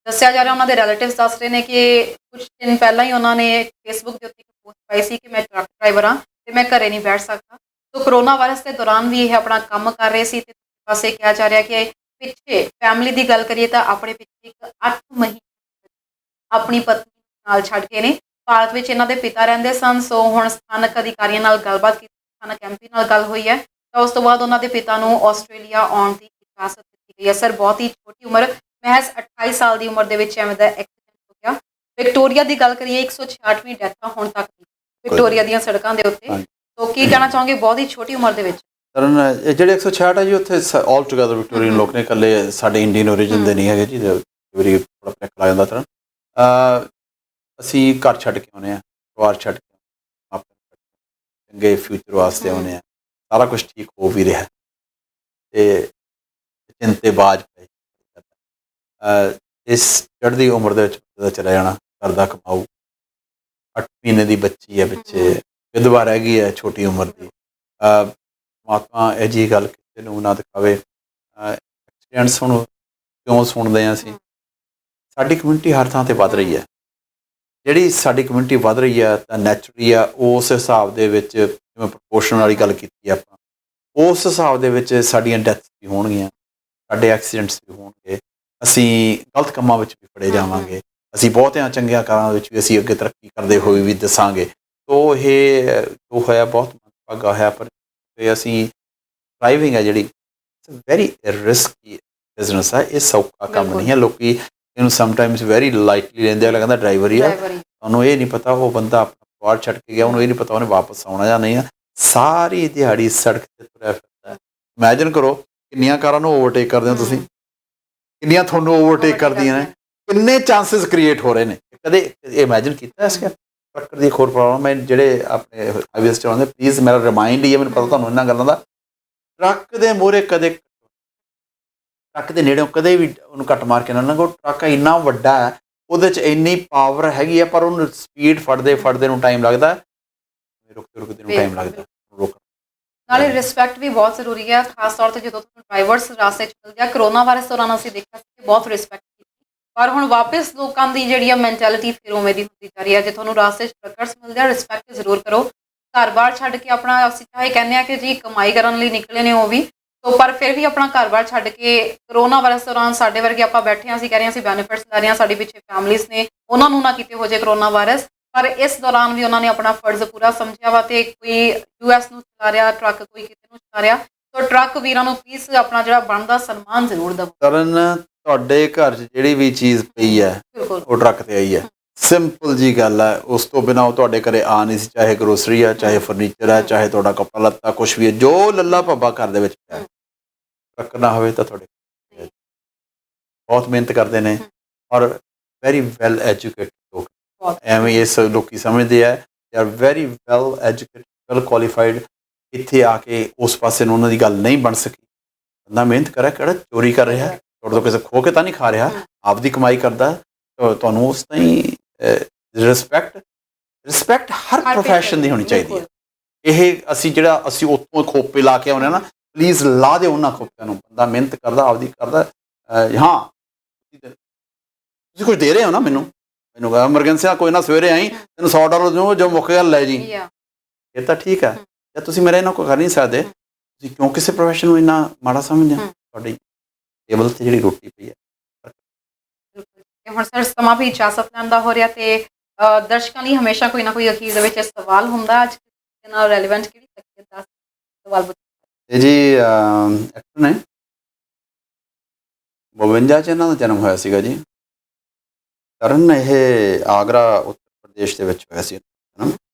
ਦੱਸਿਆ ਜਾ ਰਿਹਾ, ਉਹਨਾਂ ਦੇ ਰਿਲੇਟਿਵਸ ਦੱਸ ਰਹੇ ਨੇ ਕਿ ਕੁਝ ਦਿਨ ਪਹਿਲਾਂ ਹੀ ਉਹਨਾਂ ਨੇ ਫੇਸਬੁੱਕ ਦੇ ਉੱਤੇ ਇੱਕ ਪੋਸਟ ਪਾਈ ਸੀ ਕਿ ਮੈਂ ਟਰੱਕ ਡਰਾਈਵਰ ਹਾਂ ਤੇ ਮੈਂ ਘਰੇ ਨਹੀਂ ਬੈਠ ਸਕਦਾ। ਸੋ ਕਰੋਨਾ ਵਾਇਰਸ ਦੇ ਦੌਰਾਨ ਵੀ ਇਹ ਆਪਣਾ ਕੰਮ ਕਰ ਰਹੇ ਸੀ। ਤੇ ਪਾਸੇ ਕਿਹਾ ਜਾ ਰਿਹਾ ਕਿ ਪਿੱਛੇ ਫੈਮਿਲੀ ਦੀ ਗੱਲ ਕਰੀਏ ਤਾਂ ਆਪਣੇ ਪਿੱਛੇ ਇੱਕ 8 ਮਹੀਨੇ ਆਪਣੀ ਪਤਨੀ ਨਾਲ ਛੱਡ ਕੇ ਨੇ। ਭਾਰਤ ਵਿੱਚ ਇਹਨਾਂ ਦੇ ਪਿਤਾ ਰਹਿੰਦੇ ਸਨ। ਸੋ ਹੁਣ ਸਥਾਨਕ ਅਧਿਕਾਰੀਆਂ ਨਾਲ ਗੱਲਬਾਤ ਕੀਤੀ, ਸਥਾਨਕ ਐਮਪੀ ਨਾਲ ਗੱਲ ਹੋਈ ਹੈ ਤਾਂ ਉਸ ਤੋਂ ਬਾਅਦ ਉਹਨਾਂ ਦੇ ਪਿਤਾ ਨੂੰ ਆਸਟ੍ਰੇਲੀਆ ਆਉਣ ਦੀ ਇਜਾਜ਼ਤ ਦਿੱਤੀ ਗਈ ਹੈ। ਸਰ ਬਹੁਤ ਹੀ ਛੋਟੀ ਉਮਰ, ਮਹਿਜ਼ 28 ਸਾਲ ਦੀ ਉਮਰ ਦੇ ਵਿੱਚ ਐਵੇਂ ਦਾ ਐਕਸੀਡੈਂਟ ਹੋ ਗਿਆ। ਵਿਕਟੋਰੀਆ ਦੀ ਗੱਲ ਕਰੀਏ 166ਵੀਂ ਡੈਥਾਂ ਹੁਣ ਤੱਕ ਦੀ ਵਿਕਟੋਰੀਆ ਦੀਆਂ ਸੜਕਾਂ ਦੇ ਉੱਤੇ। ਸੋ ਕੀ ਕਹਿਣਾ ਚਾਹੋਗੇ ਬਹੁਤ ਹੀ ਛੋਟੀ ਉਮਰ ਦੇ ਵਿੱਚ? ਕਰਨ ਇਹ ਜਿਹੜੇ 166 ਹੈ ਜੀ ਉੱਥੇ ਆਲ ਟੂਗੇਦਰ ਵਿਕਟੋਰੀਅਨ ਲੋਕ ਨੇ, ਇਕੱਲੇ ਸਾਡੇ ਇੰਡੀਅਨ ਓਰੀਜਨ ਦੇ ਨਹੀਂ ਹੈਗੇ ਜੀ। ਵਾਰੀ ਥੋੜਾ ਭੁਲੇਖਾ ਲੱਗ ਜਾਂਦਾ ਤਰਨ। ਅਸੀਂ ਘਰ ਛੱਡ ਕੇ ਆਉਂਦੇ ਹਾਂ, ਪਰਿਵਾਰ ਛੱਡ ਕੇ ਆਪਣੇ ਚੰਗੇ ਫਿਊਚਰ ਵਾਸਤੇ ਆਉਂਦੇ ਹਾਂ। ਸਾਰਾ ਕੁਝ ਠੀਕ ਹੋ ਵੀ ਰਿਹਾ ਤੇ ਚਿੰਤੇਬਾਜ਼ ਪਏ ਇਸ ਚੜ੍ਹਦੀ ਉਮਰ ਦੇ ਵਿੱਚ ਚਲਾ ਜਾਣਾ। ਘਰ ਦਾ ਕਮਾਊ, 8 ਮਹੀਨੇ ਦੀ ਬੱਚੀ ਹੈ ਪਿੱਛੇ, ਵਿਧਵਾ ਰਹਿ ਗਈ ਹੈ ਛੋਟੀ ਉਮਰ ਦੀ। ਪਰਮਾਤਮਾ ਇਹ ਜਿਹੀ ਗੱਲ ਕਿਸੇ ਨੂੰ ਨਾ ਦਿਖਾਵੇ। ਐਕਸੀਡੈਂਟਸ ਹੁਣ ਕਿਉਂ ਸੁਣਦੇ ਹਾਂ ਅਸੀਂ? ਸਾਡੀ ਕਮਿਊਨਿਟੀ ਹਰ ਥਾਂ 'ਤੇ ਵੱਧ ਰਹੀ ਹੈ। ਜਿਹੜੀ ਸਾਡੀ ਕਮਿਊਨਿਟੀ ਵੱਧ ਰਹੀ ਹੈ ਤਾਂ ਨੈਚੁਰਲੀ ਆ ਉਸ ਹਿਸਾਬ ਦੇ ਵਿੱਚ, ਜਿਵੇਂ ਪ੍ਰਪੋਰਸ਼ਨ ਵਾਲੀ ਗੱਲ ਕੀਤੀ ਆਪਾਂ, ਉਸ ਹਿਸਾਬ ਦੇ ਵਿੱਚ ਸਾਡੀਆਂ ਡੈਥਸ ਵੀ ਹੋਣਗੀਆਂ, ਸਾਡੇ ਐਕਸੀਡੈਂਟਸ ਵੀ ਹੋਣਗੇ, ਅਸੀਂ ਗਲਤ ਕੰਮਾਂ ਵਿੱਚ ਵੀ ਫੜੇ ਜਾਵਾਂਗੇ, ਅਸੀਂ ਬਹੁਤਿਆਂ ਚੰਗੀਆਂ ਕਾਰਾਂ ਵਿੱਚ ਵੀ ਅਸੀਂ ਅੱਗੇ ਤਰੱਕੀ ਕਰਦੇ ਹੋਏ ਵੀ ਦੱਸਾਂਗੇ। ਤੋ ਇਹ ਜੋ ਹੋਇਆ ਬਹੁਤ ਮੰਦਭਾਗਾ ਹੋਇਆ। ਪਰ ਅਸੀਂ ਡਰਾਈਵਿੰਗ ਹੈ ਜਿਹੜੀ ਵੈਰੀ ਰਿਸਕੀ ਬਿਜ਼ਨਸ ਹੈ। ਇਹ ਸੌਖਾ ਕੰਮ ਨਹੀਂ ਹੈ। ਲੋਕੀ ਇਹਨੂੰ ਸਮਟਾਈਮਸ ਵੈਰੀ ਲਾਈਟਲੀ ਲੈਂਦੇ ਆ, ਲੱਗਦਾ ਡਰਾਈਵਰ ਹੀ ਆ। ਤੁਹਾਨੂੰ ਇਹ ਨਹੀਂ ਪਤਾ ਉਹ ਬੰਦਾ ਆਪਣਾ ਪਰਿਵਾਰ ਛੱਡ ਕੇ ਗਿਆ, ਉਹਨੂੰ ਇਹ ਨਹੀਂ ਪਤਾ ਉਹਨੇ ਵਾਪਸ ਆਉਣਾ ਜਾਂ ਨਹੀਂ ਆ। ਸਾਰੀ ਦਿਹਾੜੀ ਸੜਕ 'ਤੇ ਤੁਰਿਆ ਫਿਰਦਾ। ਇਮੈਜਿਨ ਕਰੋ ਕਿੰਨੀਆਂ ਕਾਰਾਂ ਨੂੰ ਓਵਰਟੇਕ ਕਰਦੇ ਹੋ ਤੁਸੀਂ, ਕਿੰਨੀਆਂ ਤੁਹਾਨੂੰ ਓਵਰਟੇਕ ਕਰਦੀਆਂ ਨੇ, ਕਿੰਨੇ ਚਾਂਸਿਸ ਕ੍ਰੀਏਟ ਹੋ ਰਹੇ ਨੇ। ਕਦੇ ਇਮੈਜਿਨ ਕੀਤਾ ਇਸ ਟਰੱਕ ਦੀ ਇੱਕ ਹੋਰ ਪ੍ਰੋਬਲਮ ਹੈ, ਜਿਹੜੇ ਆਪਣੇ ਹਾਈਵੇਜ਼ ਚਲਾਉਂਦੇ, ਪਲੀਜ਼ ਮੇਰਾ ਰਿਮਾਈਂਡ ਹੀ ਹੈ, ਮੈਨੂੰ ਪਤਾ ਤੁਹਾਨੂੰ ਇਹਨਾਂ ਗੱਲਾਂ ਦਾ। ਟਰੱਕ ਦੇ ਮੂਹਰੇ ਕਦੇ, ਟਰੱਕ ਦੇ ਨੇੜਿਓਂ ਕਦੇ ਵੀ ਉਹਨੂੰ ਕੱਟ ਮਾਰ ਕੇ ਨਾ ਲੰਘੋ। ਟਰੱਕ ਇੰਨਾ ਵੱਡਾ ਹੈ, ਉਹਦੇ 'ਚ ਇੰਨੀ ਪਾਵਰ ਹੈਗੀ ਆ, ਪਰ ਉਹਨੂੰ ਸਪੀਡ ਫੜਦੇ ਨੂੰ ਟਾਈਮ ਲੱਗਦਾ, ਰੁਕਦੇ ਨੂੰ ਟਾਈਮ ਲੱਗਦਾ। ਨਾਲੇ ਰਿਸਪੈਕਟ ਵੀ ਬਹੁਤ ਜ਼ਰੂਰੀ ਹੈ, ਖਾਸ ਤੌਰ 'ਤੇ ਜਦੋਂ ਤੁਹਾਨੂੰ ਡਰਾਈਵਰਸ ਰਾਸਤੇ 'ਚ ਮਿਲ ਗਿਆ। ਕਰੋਨਾ ਵਾਇਰਸ ਦੌਰਾਨ ਅਸੀਂ ਦੇਖਿਆ ਸੀ ਕਿ ਬਹੁਤ ਰਿਸਪੈਕਟ ਕੀਤੀ, ਪਰ ਹੁਣ ਵਾਪਸ ਲੋਕਾਂ ਦੀ ਜਿਹੜੀ ਆ ਮੈਂਟੈਲਿਟੀ ਫਿਰ ਉਵੇਂ ਦੀ ਹੁੰਦੀ ਜਾ ਰਹੀ ਹੈ। ਜੇ ਤੁਹਾਨੂੰ ਰਾਸਤੇ 'ਚ ਟਰੱਕਰਸ ਮਿਲਦੇ ਆ, ਰਿਸਪੈਕਟ ਜ਼ਰੂਰ ਕਰੋ। ਘਰ-ਬਾਰ ਛੱਡ ਕੇ ਆਪਣਾ, ਅਸੀਂ ਚਾਹੇ ਕਹਿੰਦੇ ਹਾਂ ਕਿ ਜੀ ਕਮਾਈ ਕਰਨ ਲਈ ਨਿਕਲੇ ਨੇ ਉਹ ਵੀ, ਸੋ ਪਰ ਫਿਰ ਵੀ ਆਪਣਾ ਘਰ-ਬਾਰ ਛੱਡ ਕੇ ਕਰੋਨਾ ਵਾਇਰਸ ਦੌਰਾਨ ਸਾਡੇ ਵਰਗੇ ਆਪਾਂ ਬੈਠੇ ਹਾਂ, ਅਸੀਂ ਕਹਿ ਰਹੇ ਹਾਂ ਅਸੀਂ ਬੈਨੀਫਿਟਸ ਲੈ ਰਹੇ ਹਾਂ, ਸਾਡੇ ਪਿੱਛੇ ਫੈਮਲੀਜ਼ ਨੇ, ਉਹਨਾਂ ਨੂੰ ਨਾ ਕਿਤੇ ਹੋ ਜਾਏ ਕਰੋਨਾ ਵਾਇਰਸ। ਪਰ ਇਸ ਦੌਰਾਨ ਵੀ ਉਹਨਾਂ ਨੇ ਆਪਣਾ ਫਰਜ਼ ਪੂਰਾ ਸਮਝਿਆ ਵਾ ਤੇ ਕੋਈ US ਨੂੰ ਚਲਾ ਰਿਹਾ ਟਰੱਕ, ਕੋਈ ਕਿਤੇ ਨੂੰ ਚਲਾ ਰਿਹਾ। ਸੋ ਟਰੱਕ ਵੀਰਾਂ ਨੂੰ ਪਲੀਜ਼ ਆਪਣਾ ਜਿਹੜਾ ਬਣਦਾ ਸਨਮਾਨ ਜ਼ਰੂਰ ਦਿਓ। ਕਰਨ ਤੁਹਾਡੇ ਘਰ 'ਚ ਜਿਹੜੀ ਵੀ ਚੀਜ਼ ਪਈ ਹੈ ਉਹ ਟਰੱਕ 'ਤੇ ਆਈ ਹੈ, ਸਿੰਪਲ ਜੀ ਗੱਲ ਹੈ। ਉਸ ਤੋਂ ਬਿਨਾਂ ਉਹ ਤੁਹਾਡੇ ਘਰੇ ਆ ਨਹੀਂ ਸੀ, ਚਾਹੇ ਗਰੋਸਰੀ ਹੈ, ਚਾਹੇ ਫਰਨੀਚਰ ਹੈ, ਚਾਹੇ ਤੁਹਾਡਾ ਕੱਪੜਾ ਲੱਤਾ, ਕੁਛ ਵੀ ਹੈ, ਜੋ ਲੱਲਾ ਭੱਬਾ ਘਰ ਦੇ ਵਿੱਚ ਪਿਆ, ਟਰੱਕ ਨਾ ਹੋਵੇ ਤਾਂ ਤੁਹਾਡੇ ਬਹੁਤ ਮਿਹਨਤ ਕਰਦੇ ਨੇ ਔਰ ਵੈਰੀ ਵੈਲ ਐਜੂਕੇਟਡ ਲੋਕ। ਐਵੇਂ ਇਸ ਲੋਕੀ ਸਮਝਦੇ ਆ they are very well educated, well qualified. ਇੱਥੇ ਆ ਕੇ ਉਸ ਪਾਸੇ ਨੂੰ ਉਹਨਾਂ ਦੀ ਗੱਲ ਨਹੀਂ ਬਣ ਸਕੀ। ਬੰਦਾ ਮਿਹਨਤ ਕਰੇ, ਕਿਹੜਾ ਚੋਰੀ ਕਰ ਰਿਹਾ, ਤੁਹਾਡੇ ਤੋਂ ਕਿਸੇ ਖੋ ਕੇ ਤਾਂ ਨਹੀਂ ਖਾ ਰਿਹਾ, ਆਪਦੀ ਕਮਾਈ ਕਰਦਾ। ਤੁਹਾਨੂੰ ਉਸ ਤਾਂ ਹੀ ਰਿਸਪੈਕਟ ਹਰ ਪ੍ਰੋਫੈਸ਼ਨ ਦੀ ਹੋਣੀ ਚਾਹੀਦੀ ਹੈ। ਇਹ ਅਸੀਂ ਉੱਥੋਂ ਖੋਪੇ ਲਾ ਕੇ ਆਉਂਦੇ ਹਾਂ ਨਾ, ਪਲੀਜ਼ ਲਾ ਦਿਓ ਉਹਨਾਂ ਖੋਪਿਆਂ ਨੂੰ। ਬੰਦਾ ਮਿਹਨਤ ਕਰਦਾ, ਆਪਦੀ ਕਰਦਾ। ਹਾਂ ਤੁਸੀਂ ਕੁਝ ਦੇ ਰਹੇ ਹੋ ਨਾ, ਮੈਨੂੰ ਐਮਰਜੈਂਸੀ ਆ, ਕੋਈ ਨਾ ਸਵੇਰੇ ਆਈ, ਤੈਨੂੰ $100 ਦਊਂ, ਜੋ ਮੁੱਕ ਗਿਆ ਲੈ ਜੀ, ਇਹ ਤਾਂ ਠੀਕ ਹੈ। ਜਾਂ ਤੁਸੀਂ ਮੇਰੇ ਇਹਨਾਂ ਕੋਈ ਕਰ ਨਹੀਂ ਸਕਦੇ, ਤੁਸੀਂ ਕਿਉਂ ਕਿਸੇ ਪ੍ਰੋਫੈਸ਼ਨ ਨੂੰ ਇੰਨਾ ਮਾੜਾ ਸਮਝਦੇ ਹੋ? ਤੁਹਾਡੀ ਟੇਬਲ 'ਤੇ ਜਿਹੜੀ ਰੋਟੀ ਪਈ ਹੈ। ਹੁਣ ਸਰ ਸਮਾਂ ਵੀ ਇਜਾਜ਼ਤ ਲੈਣ ਦਾ ਹੋ ਰਿਹਾ ਤੇ ਦਰਸ਼ਕਾਂ ਲਈ ਹਮੇਸ਼ਾ ਕੋਈ ਨਾ ਕੋਈ ਅਖੀਰ ਦੇ ਵਿੱਚ ਸਵਾਲ ਹੁੰਦਾ। ਅੱਜ ਨਾਲ ਰੈਲੇਵੈਂਟ ਕਿਹੜੀ ਸ਼ਖਸੀਅਤ ਦਾ ਸਵਾਲ ਪੁੱਛਿਆ ਜੀ? ਐਕਟਰ ਨੇ 52 'ਚ ਇਹਨਾਂ ਦਾ ਜਨਮ ਹੋਇਆ ਸੀਗਾ ਜੀ। ਕਰਨ ਇਹ ਆਗਰਾ ਉੱਤਰ ਪ੍ਰਦੇਸ਼ ਦੇ ਵਿੱਚ ਹੋਇਆ ਸੀ।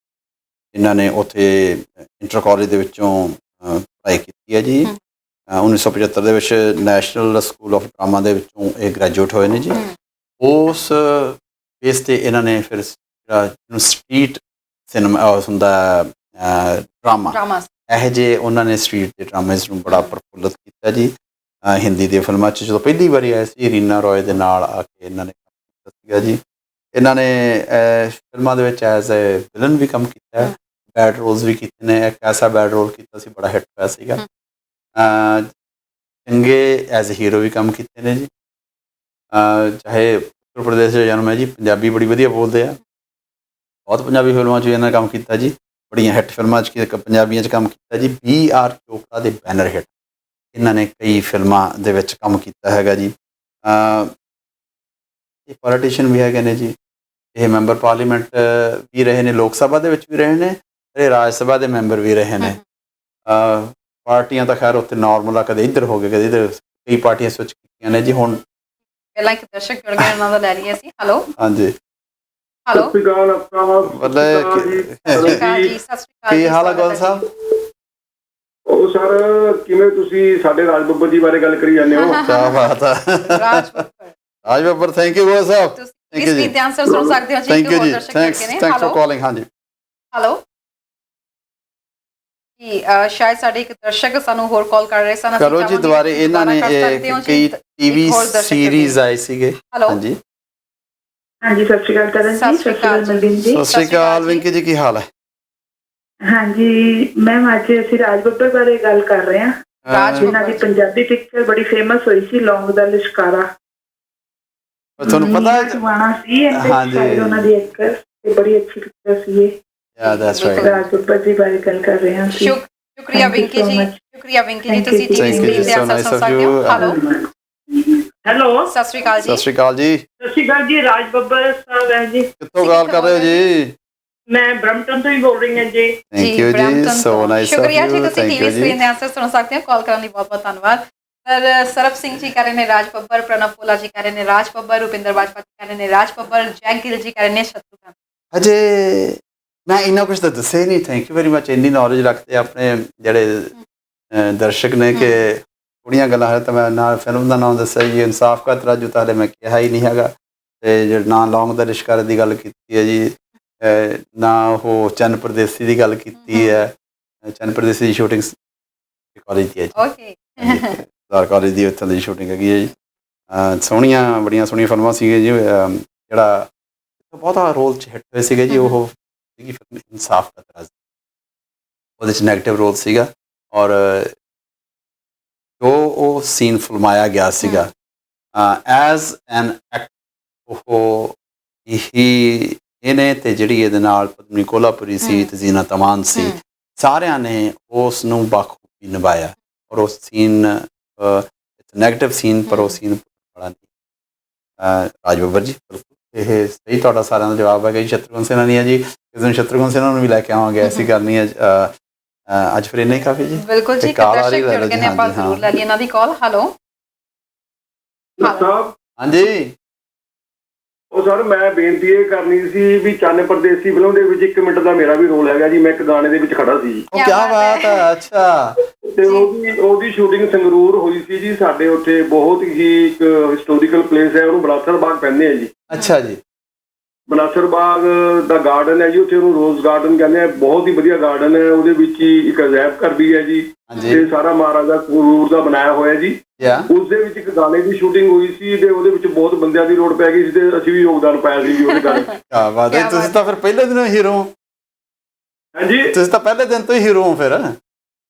ਇਹਨਾਂ ਨੇ ਉੱਥੇ ਇੰਟਰ ਕਾਲਜ ਦੇ ਵਿੱਚੋਂ ਪੜ੍ਹਾਈ ਕੀਤੀ ਹੈ ਜੀ। 1975 ਦੇ ਵਿੱਚ ਨੈਸ਼ਨਲ ਸਕੂਲ ਆਫ ਡਰਾਮਾ ਦੇ ਵਿੱਚੋਂ ਇਹ ਗ੍ਰੈਜੂਏਟ ਹੋਏ ਨੇ ਜੀ। ਉਸ ਬੇਸ 'ਤੇ ਇਹਨਾਂ ਨੇ ਫਿਰ ਜਿਹੜਾ ਸਟਰੀਟ ਸਿਨੇਮਾ ਹੁੰਦਾ ਡਰਾਮਾ, ਇਹੋ ਜਿਹੇ ਉਹਨਾਂ ਨੇ ਸਟਰੀਟ ਦੇ ਡਰਾਮੇਜ਼ ਨੂੰ ਬੜਾ ਪ੍ਰਫੁੱਲਤ ਕੀਤਾ ਜੀ। ਹਿੰਦੀ ਦੀਆਂ ਫਿਲਮਾਂ 'ਚ ਜਦੋਂ ਪਹਿਲੀ ਵਾਰੀ ਆਏ ਸੀ, ਰੀਨਾ ਰੋਏ ਦੇ ਨਾਲ ਆ ਕੇ ਇਹਨਾਂ ਨੇ ਕੰਮ ਕੀਤਾ ਸੀਗਾ ਜੀ। ਇਹਨਾਂ ਨੇ ਫਿਲਮਾਂ ਦੇ ਵਿੱਚ ਐਜ਼ ਏ ਵਿਲਨ ਵੀ ਕੰਮ ਕੀਤਾ ਹੈ, ਬੈਡ ਰੋਲਸ ਵੀ ਕੀਤੇ ਨੇ। ਇੱਕ ਐਸਾ ਬੈਡ ਰੋਲ ਕੀਤਾ ਸੀ, ਬੜਾ ਹਿੱਟ ਹੋਇਆ ਸੀਗਾ। ਚੰਗੇ ਐਜ਼ ਏ ਹੀਰੋ ਵੀ ਕੰਮ ਕੀਤੇ ਨੇ ਜੀ। ਚਾਹੇ ਉੱਤਰ ਪ੍ਰਦੇਸ਼ ਦਾ ਜਨਮ ਹੈ ਜੀ, ਪੰਜਾਬੀ ਬੜੀ ਵਧੀਆ ਬੋਲਦੇ ਆ, ਬਹੁਤ ਪੰਜਾਬੀ ਫਿਲਮਾਂ 'ਚ ਵੀ ਇਹਨਾਂ ਨੇ ਕੰਮ ਕੀਤਾ ਜੀ। ਬੜੀਆਂ ਹਿੱਟ ਫਿਲਮਾਂ 'ਚ ਪੰਜਾਬੀਆਂ 'ਚ ਕੰਮ ਕੀਤਾ ਜੀ। BR ਚੋਪੜਾ ਦੇ ਬੈਨਰ ਹਿੱਟ ਇਹਨਾਂ ਨੇ ਕਈ ਫਿਲਮਾਂ ਦੇ ਵਿੱਚ ਕੰਮ ਕੀਤਾ ਹੈਗਾ ਜੀ। ਇਹ ਪੋਲੀਟੀਸ਼ੀਅਨ ਵੀ ਹੈਗੇ ਨੇ ਜੀ, ਇਹ ਮੈਂਬਰ ਪਾਰਲੀਮੈਂਟ ਵੀ ਰਹੇ ਨੇ, ਲੋਕ ਸਭਾ ਦੇ ਵਿੱਚ ਵੀ ਰਹੇ ਨੇ, ਇਹ ਰਾਜ ਸਭਾ ਦੇ ਮੈਂਬਰ ਵੀ ਰਹੇ ਨੇ। ਪਾਰਟੀਆਂ ਤਾਂ ਖੈਰ ਉੱਥੇ ਨਾਰਮਲ ਆ, ਕਦੇ ਇੱਧਰ ਹੋ ਗਏ ਕਦੇ ਇੱਧਰ, ਕਈ ਪਾਰਟੀਆਂ ਸਵਿਚ ਕੀਤੀਆਂ ਨੇ ਜੀ। ਹੁਣ ਪਹਿਲਾਂ ਇੱਕ ਦਰਸ਼ਕ ਜੁੜ ਗਏ, ਉਹਨਾਂ ਦਾ ਲੈ ਲਈਏ ਅਸੀਂ। ਹੈਲੋ ਹਾਂਜੀ, ਹੈਲੋ, ਸਤਿ ਸ਼੍ਰੀ ਅਕਾਲ ਸਤਿ ਸ਼੍ਰੀ ਅਕਾਲ ਜੀ। ਸਤਿ ਸ਼੍ਰੀ ਅਕਾਲ ਕੀ ਜੀ, ਹਾਲ ਹੈ ਗੋਲ ਸਵਾਗਤ ਸਾਹਿਬ? ਉਹ ਸਰ ਕਿਵੇਂ ਤੁਸੀਂ ਸਾਡੇ ਰਾਜ ਬੱਬਰ ਜੀ ਬਾਰੇ ਗੱਲ ਕਰੀ ਜਾਂਦੇ ਹੋ? ਕਿਆ ਬਾਤ ਹੈ ਰਾਜ ਬੱਬਰ, ਰਾਜ ਬੱਬਰ, ਥੈਂਕ ਯੂ ਗੋਲ ਸਾਹਿਬ। ਤੁਸੀਂ Thank ਇਸ you ਜੀ। ਵੀ ਆਨਸਰ ਸੁਣ ਸਕਦੇ ਹੋ ਜੀ। ਥੈਂਕ ਯੂ ਹੋਰ ਜੀ, ਦਰਸ਼ਕ ਥੈਂਕਸ ਜੁੜ ਗਏ ਨੇ। For hello calling. ਹਾਂਜੀ ਹੈਲੋ ਜੀ, ਸ਼ਾਇਦ ਸਾਡੇ ਇੱਕ ਦਰਸ਼ਕ ਸਾਨੂੰ ਹੋਰ ਕਾਲ ਕਰ ਰਹੇ ਸਨ। ਅਸੀਂ ਕਰੋ ਜੀ ਚਾਹਾਂਗੇ ਦੁਬਾਰੇ। ਤੁਸੀਂ ਇਹਨਾਂ ਨੇ ਦੁਬਾਰਾ ਕਰ ਸਕਦੇ ਹੋ ਜੀ। ਕਈ ਟੀਵੀ ਇੱਕ ਹੋਰ ਦਰਸ਼ਕ ਸੀਰੀਜ਼ ਆਏ ਸੀਗੇ। ਹੈਲੋ ਹਾਂਜੀ, ਹਾਂਜੀ ਸਤਿ ਸ਼੍ਰੀ ਅਕਾਲ ਕਰਨ ਜੀ, ਸਤਿ ਸ਼੍ਰੀ ਅਕਾਲ ਜੀ। ਨਵੀਨ ਜੀ। ਸਤਿ ਸ਼੍ਰੀ ਅਕਾਲ ਵਿੰਕੀ ਜੀ, ਕੀ ਹਾਲ ਹੈ? ਹਾਂਜੀ ਮੈਮ, ਅੱਜ ਅਸੀਂ ਰਾਜ ਬੱਬਰ ਬਾਰੇ ਗੱਲ ਕਰ ਰਹੇ ਹਾਂ, ਰਾਜ ਜਿਨ੍ਹਾਂ ਦੀ ਪੰਜਾਬੀ ਪਿਕਚਰ ਬੜੀ ਫੇਮਸ ਹੋਈ ਸੀ, ਲੌਂਗ ਦਾ ਲਿਸ਼ਕਾਰਾ। ਤੁਹਾਨੂੰ ਪਤਾ ਹੈ? ਜਵਾਨਾ ਸੀ ਇਹਦੇ ਹਾਂਜੀ। ਸ਼ਾਇਦ ਉਹਨਾਂ ਦੀ ਇੱਕ ਤੇ ਬੜੀ ਅੱਛੀ ਪਿਕਚਰ ਸੀ ਇਹ। ਯਾ ਦੈਟਸ ਰਾਈਟ। ਰਾਜ ਬੱਬਰ ਜੀ ਬਾਰੇ ਗੱਲ ਕਰ ਰਹੇ ਹਾਂ ਅਸੀਂ। ਸ਼ੁਕਰੀਆ Thank you ਵਿੰਕੀ so ਜੀ, much. ਸ਼ੁਕਰੀਆ ਵਿੰਕੀ ਜੀ। Thank you ਤੁਸੀਂ ਜੀ। ਟੀਵੀ Thank you ਸਕਰੀਨ ਜੀ, ਤੇ so ਆਨਸਰ nice ਸੁਣ of ਸਕਦੇ you. ਹੋ। ਹੈਲੋ ਹੈਲੋ ਸਤਿ ਸ਼੍ਰੀ ਅਕਾਲ ਜੀ। ਸਤਿ ਸ਼੍ਰੀ ਅਕਾਲ ਜੀ, ਸਤਿ ਸ਼੍ਰੀ ਅਕਾਲ ਜੀ, ਰਾਜ ਬੱਬਰ ਸਾਹਿਬ ਹੈ ਜੀ। ਕਿੱਥੋਂ ਗੱਲ ਕਰ ਰਹੇ ਹੋ ਜੀ? ਮੈਂ ਬ੍ਰਹਮਟਨ ਤੋਂ ਹੀ ਬੋਲ ਰਹੀ ਹਾਂ ਜੀ। ਥੈਂਕ ਯੂ ਜੀ, ਬਰੈਂਪਟਨ ਸੋ ਤੋਂ। ਨਾਈਸ ਆਫ ਸ਼ੁਕਰੀਆ ਜੀ, ਯੂ, ਤੁਸੀਂ ਥੈਂਕ ਟੀਵੀ ਯੂ ਜੀ। ਸਕਰੀਨ ਦੇ ਆਨਸਰ ਸੁਣ ਸਕਦੇ ਹੋ। ਕਾਲ ਕਰਨ ਲਈ ਬਹੁਤ ਬਹੁਤ ਧੰਨਵਾਦ। ਸਰ ਸਰਬ ਸਿੰਘ ਜੀ ਕਰ ਰਹੇ ਨੇ ਰਾਜ ਬੱਬਰ, ਪ੍ਰਣਵ ਪੋਲਾ ਜੀ ਕਰ ਰਹੇ ਨੇ ਰਾਜ ਬੱਬਰ, ਰੁਪਿੰਦਰ ਬਾਜਪਾ ਜੀ ਕਰ ਰਹੇ ਨੇ ਰਾਜ ਬੱਬਰ, ਜੈਕ ਗਿੱਲ ਜੀ ਕਰ ਰਹੇ ਨੇ ਸ਼ਤਰੂਘਨ। ਅਜੇ ਮੈਂ ਇੰਨਾ ਕੁਝ ਤਾਂ ਦੱਸਿਆ ਹੀ ਨਹੀਂ। Thank you very much. ਇੰਨੀ ਨੌਲੇਜ ਰੱਖਦੇ ਆਪਣੇ ਜਿਹੜੇ ਦਰਸ਼ਕ ਨੇ ਕਿ ਥੋੜ੍ਹੀਆਂ ਗੱਲਾਂ ਹੈ। ਤਾਂ ਮੈਂ ਨਾਲ ਫਿਲਮ ਦਾ ਨਾਮ ਦੱਸਿਆ ਜੀ, ਇਨਸਾਫ ਕਾ ਤਰਾਜੂ, ਤਾਂ ਹਲੇ ਮੈਂ ਕਿਹਾ ਹੀ ਨਹੀਂ ਹੈਗਾ। ਅਤੇ ਜਿਹੜਾ ਨਾਂ ਲੌਂਗ ਦਾ ਲਿਸ਼ਕਾਰੇ ਦੀ ਗੱਲ ਕੀਤੀ ਹੈ ਜੀ, ਨਾ ਉਹ ਚੰਨ ਪਰਦੇਸੀ ਦੀ ਗੱਲ ਕੀਤੀ ਹੈ। ਚੰਨ ਪਰਦੇਸੀ ਦੀ ਸ਼ੂਟਿੰਗ ਕਾਲਜ ਦੀ ਹੈ ਜੀ, ਓਕੇ ਸਰਦਾਰ ਕਾਲਜ ਦੀ ਉੱਥੋਂ ਦੀ ਸ਼ੂਟਿੰਗ ਹੈਗੀ ਹੈ ਜੀ। ਸੋਹਣੀਆਂ, ਬੜੀਆਂ ਸੋਹਣੀਆਂ ਫਿਲਮਾਂ ਸੀਗੀਆਂ ਜੀ। ਜਿਹੜਾ ਬਹੁਤਾ ਰੋਲ 'ਚ ਹਿੱਟ ਹੋਏ ਸੀਗੇ ਜੀ, ਉਹ ਸੀਗੀ ਫਿਲਮ ਇਨਸਾਫ ਕਾ ਤਰਾਜੂ। ਉਹਦੇ 'ਚ ਨੈਗੇਟਿਵ ਰੋਲ ਸੀਗਾ, ਔਰ ਜੋ ਉਹ ਸੀਨ ਫਿਲਮਾਇਆ ਗਿਆ ਸੀਗਾ ਐਜ਼ ਐਨ ਐਕਟ, ਉਹ ਇਹਨੇ ਤੇ ਜਿਹੜੀ ਇਹਦੇ ਨਾਲ ਪਦਮਨੀ ਕੋਲਾਪੁਰੀ ਸੀ ਤੇ ਜ਼ੀਨਤ ਤਮਾਨ ਸੀ, ਸਾਰਿਆਂ ਨੇ ਉਸ ਨੂੰ ਬਾਖੂਬੀ ਨਿਭਾਇਆ। ਔਰ ਉਹ ਸੀਨ ਨੈਗੇਟਿਵ ਸੀਨ, ਪਰ ਉਹ ਸੀਨ ਬੜਾ ਨਹੀਂ। ਰਾਜ ਬੱਬਰ ਜੀ, ਇਹ ਸਹੀ ਤੁਹਾਡਾ ਸਾਰਿਆਂ ਦਾ ਜਵਾਬ ਹੈਗਾ ਜੀ। ਸ਼ਤਰੂਘਨ ਸਿਨਹਾ ਨਹੀਂ ਹੈ ਜੀ, ਇਸ ਦਿਨ ਸ਼ਤਰੂਘਨ ਸਿਨਹਾ ਨੂੰ ਵੀ ਲੈ ਕੇ ਆਵਾਂਗੇ, ਐਸੀ ਗੱਲ ਨਹੀਂ ਹੈ। ਅੱਜ ਫਿਰ ਇੰਨਾ ਹੀ ਕਾਫੀ ਜੀ। ਬਿਲਕੁਲ ਜੀ, ਦਰਸ਼ਕ ਜੁੜ ਗਏ ਨੇ, ਆਪਾਂ ਜ਼ਰੂਰ ਲੈ ਲਈਏ ਇਹਨਾਂ ਦੀ ਕਾਲ। ਹੈਲੋ ਸਾਹਿਬ ਹਾਂਜੀ, ਉਹ ਸਰ ਮੈਂ ਬੇਨਤੀ ਇਹ ਕਰਨੀ ਸੀ ਵੀ ਚੰਨ ਪਰਦੇਸੀ ਫਿਲਮ ਦੇ ਵਿੱਚ 1 ਮਿੰਟ ਦਾ ਮੇਰਾ ਵੀ ਰੋਲ ਹੈਗਾ ਜੀ। ਮੈਂ ਇੱਕ ਗਾਣੇ ਦੇ ਵਿੱਚ ਖੜਾ ਸੀ। ਉਹ ਕੀ ਬਾਤ ਹੈ। ਅੱਛਾ, ਤੇ ਉਹਦੀ ਸ਼ੂਟਿੰਗ ਸੰਗਰੂਰ ਹੋਈ ਸੀ ਜੀ। ਸਾਡੇ ਉੱਥੇ ਬਹੁਤ ਹੀ ਇੱਕ ਹਿਸਟੋਰੀਕਲ ਪਲੇਸ ਹੈ, ਉਹਨੂੰ ਬਲਾਸਰ ਬਾਗ ਕਹਿੰਦੇ ਆ ਜੀ। ਅੱਛਾ ਜੀ। ਬਲਾਸਰ ਬਾਗ ਦਾ ਗਾਰਡਨ ਹੈ ਜੀ, ਉੱਥੇ ਉਹਨੂੰ ਰੋਜ਼ ਗਾਰਡਨ ਕਹਿੰਦੇ ਆ। ਬਹੁਤ ਹੀ ਵਧੀਆ ਗਾਰਡਨ ਹੈ। ਉਹਦੇ ਵਿੱਚ ਹੀ ਇੱਕ ਅਜਾਇਬ ਘਰ ਵੀ ਹੈ ਜੀ, ਤੇ ਸਾਰਾ ਮਹਾਰਾਜਾ ਸੰਗਰੂਰ ਦਾ ਬਣਾਇਆ ਹੋਇਆ ਜੀ। ਉਸ ਦੇ ਵਿੱਚ ਇੱਕ ਗਾਣੇ ਦੀ ਸ਼ੂਟਿੰਗ ਹੋਈ ਸੀ, ਤੇ ਉਹਦੇ ਵਿੱਚ ਬਹੁਤ ਬੰਦਿਆਂ ਦੀ ਲੋੜ ਪੈ ਗਈ ਸੀ, ਤੇ ਅਸੀਂ ਵੀ ਯੋਗਦਾਨ ਪਾਇਆ ਸੀ ਜੀ ਉਹਦੇ ਗਾਣੇ। ਕਿਆ ਬਾਤ ਹੈ। ਤੁਸੀਂ ਤਾਂ ਫਿਰ ਪਹਿਲੇ ਦਿਨੋਂ ਹੀਰੋ ਹੋ। ਹਾਂਜੀ, ਤੁਸੀਂ ਤਾਂ ਪਹਿਲੇ ਦਿਨ ਤੋਂ ਹੀ ਹੀਰੋ ਹੋ ਫਿਰ।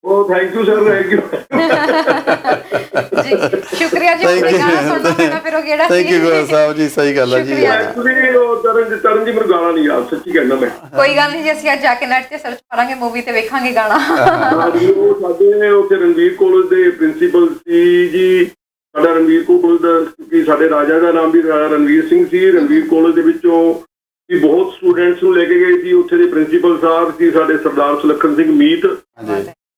ਉਹ thank you sir, thank you ਜੀ, ਸ਼ੁਕਰੀਆ ਜੀ। ਗਾਣਾ ਸੁਣਨਾ ਪੈਣਾ ਫਿਰ ਉਹ ਕਿਹੜਾ ਸੀ। ਥੈਂਕ ਯੂ ਗੋਇਲ ਸਾਹਿਬ ਜੀ, ਸਹੀ ਗੱਲ ਹੈ ਜੀ। ਐਕਚੁਅਲੀ ਉਹ ਤਰਨ ਜੀ ਮੈਨੂੰ ਗਾਣਾ ਨਹੀਂ ਯਾਦ, ਸੱਚੀ ਕਹਿੰਦਾ ਮੈਂ। ਕੋਈ ਗੱਲ ਨਹੀਂ ਜੀ, ਅਸੀਂ ਅੱਜ ਜਾ ਕੇ ਨੈਟ ਤੇ ਸਰਚ ਕਰਾਂਗੇ ਮੂਵੀ ਤੇ ਵੇਖਾਂਗੇ ਗਾਣਾ। ਹਾਂਜੀ, ਉਹ ਸਾਡੇ ਉੱਥੇ ਰਣਵੀਰ ਕਾਲਜ ਦੇ ਪ੍ਰਿੰਸੀਪਲ ਸੀ ਜੀ। ਸਾਡਾ ਰਣਵੀਰ ਕਾਲਜ ਦਾ, ਕਿਉਂਕਿ ਸਾਡੇ ਰਾਜਾ ਦਾ ਨਾਮ ਵੀ ਰਣਵੀਰ ਸਿੰਘ ਸੀ। ਰਣਵੀਰ ਕਾਲਜ ਦੇ ਵਿੱਚੋਂ ਵੀ ਬਹੁਤ ਸਟੂਡੈਂਟਸ ਨੂੰ ਲੈ ਕੇ ਗਏ ਸੀ। ਉੱਥੇ ਦੇ ਪ੍ਰਿੰਸੀਪਲ ਸਾਹਿਬ ਸੀ ਸਾਡੇ ਸਰਦਾਰ ਸੁਲੱਖਣ ਸਿੰਘ ਮੀਤ,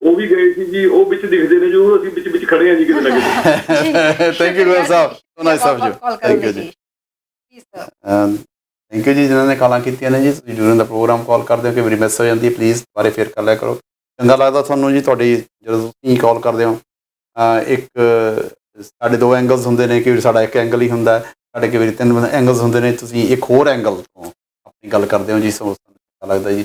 ਉਹ ਵੀ ਗਏ ਸੀ ਜੀ। ਉਹ ਵਿੱਚ ਦਿਖਦੇ ਨੇ ਜੋ, ਅਸੀਂ ਵਿੱਚ ਖੜੇ ਹਾਂ ਜੀ ਕਿਤੇ ਨਾ ਕਿਤੇ। Thank you Goyal Sahib, so nice of you. Thank you ਜੀ, ਥੈਂਕ ਯੂ ਜੀ। ਜਿਨ੍ਹਾਂ ਨੇ ਕਾਲਾਂ ਕੀਤੀਆਂ ਨੇ ਜੀ, ਤੁਸੀਂ ਡਿਊਰਿੰਗ ਦਾ ਪ੍ਰੋਗਰਾਮ ਕਾਲ ਕਰਦੇ ਹੋ, ਕਿ ਮੇਰੀ ਮਿਸ ਹੋ ਜਾਂਦੀ ਹੈ, ਪਲੀਜ਼ ਦੁਬਾਰੇ ਫੇਰ ਕਰ ਲਿਆ ਕਰੋ। ਚੰਗਾ ਲੱਗਦਾ ਤੁਹਾਨੂੰ ਜੀ ਤੁਹਾਡੀ ਜਦੋਂ ਤੁਸੀਂ ਕਾਲ ਕਰਦੇ ਹੋ। ਇੱਕ ਸਾਡੇ 2 ਐਂਗਲਸ ਹੁੰਦੇ ਨੇ, ਕਿ ਸਾਡਾ ਇੱਕ ਐਂਗਲ ਹੀ ਹੁੰਦਾ, ਸਾਡੇ ਕਈ ਵਾਰੀ 3 ਐਂਗਲਸ ਹੁੰਦੇ ਨੇ, ਤੁਸੀਂ ਇੱਕ ਹੋਰ ਐਂਗਲ ਤੋਂ ਆਪਣੀ ਗੱਲ ਕਰਦੇ ਹੋ ਜੀ। ਸੋ ਚੰਗਾ ਲੱਗਦਾ ਜੀ।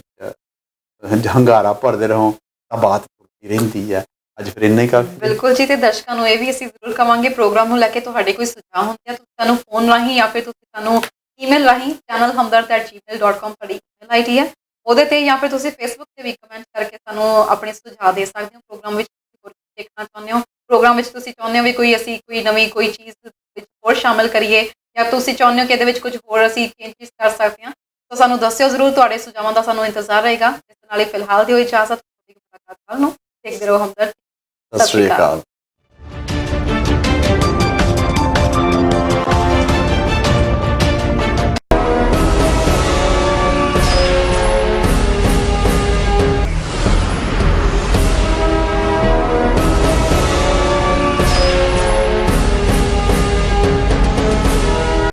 ਹੰਗਾਰਾ ਭਰਦੇ ਰਹੋ ਤਾਂ ਬਾਤ ਰਹਿੰਦੀ ਹੈ। ਅੱਜ ਫਿਰ ਇੰਨਾ ਹੀ ਕਾਫੀ। ਬਿਲਕੁਲ ਜੀ, ਤੇ ਦਰਸ਼ਕਾਂ ਨੂੰ ਇਹ ਵੀ ਅਸੀਂ ਜ਼ਰੂਰ ਕਵਾਂਗੇ, ਪ੍ਰੋਗਰਾਮ ਨੂੰ ਲੈ ਕੇ ਤੁਹਾਡੇ ਕੋਈ ਸੁਝਾਅ ਹੁੰਦੇ ਆ, ਤੁਸੀਂ ਸਾਨੂੰ ਫੋਨ ਰਾਹੀਂ ਜਾਂ ਫਿਰ ਤੁਸੀਂ ਸਾਨੂੰ ਈਮੇਲ ਰਾਹੀਂ channelhamdard@gmail.com ਤੁਹਾਡੀ ਈਮੇਲ ਆਈਡੀ ਹੈ, ਉਹਦੇ ਤੇ, ਜਾਂ ਫਿਰ ਤੁਸੀਂ ਫੇਸਬੁੱਕ ਤੇ ਵੀ ਕਮੈਂਟ ਕਰਕੇ ਸਾਨੂੰ ਆਪਣੇ ਸੁਝਾਅ ਦੇ ਸਕਦੇ ਹੋ। ਪ੍ਰੋਗਰਾਮ ਵਿੱਚ ਹੋਰ ਦੇਖਣਾ ਚਾਹੁੰਦੇ ਹੋ, ਪ੍ਰੋਗਰਾਮ ਵਿੱਚ ਤੁਸੀਂ ਚਾਹੁੰਦੇ ਹੋ ਵੀ ਅਸੀਂ ਕੋਈ ਨਵੀਂ ਕੋਈ ਚੀਜ਼ ਵਿੱਚ ਹੋਰ ਸ਼ਾਮਿਲ ਕਰੀਏ, ਜਾਂ ਤੁਸੀਂ ਚਾਹੁੰਦੇ ਹੋ ਕਿ ਇਹਦੇ ਵਿੱਚ ਕੁਝ ਹੋਰ ਅਸੀਂ ਚੇਂਜਿਸ ਕਰ ਸਕਦੇ ਹਾਂ, ਤਾਂ ਸਾਨੂੰ ਦੱਸਿਓ ਜ਼ਰੂਰ। ਤੁਹਾਡੇ ਸੁਝਾਵਾਂ ਦਾ ਸਾਨੂੰ ਇੰਤਜ਼ਾਰ ਰਹੇਗਾ। ਇਸ ਨਾਲ ਹੀ ਫਿਲਹਾਲ ਦਿਓ ਇਜਾਜ਼ਤ। ਮੁਲਾਕਾਤ ਕੱਲ੍ਹ ਨੂੰ। ਦੇਖਦੇ ਰਹੋ ਹਮਦਰਦ। ਸਤਿ ਸ਼੍ਰੀ ਅਕਾਲ।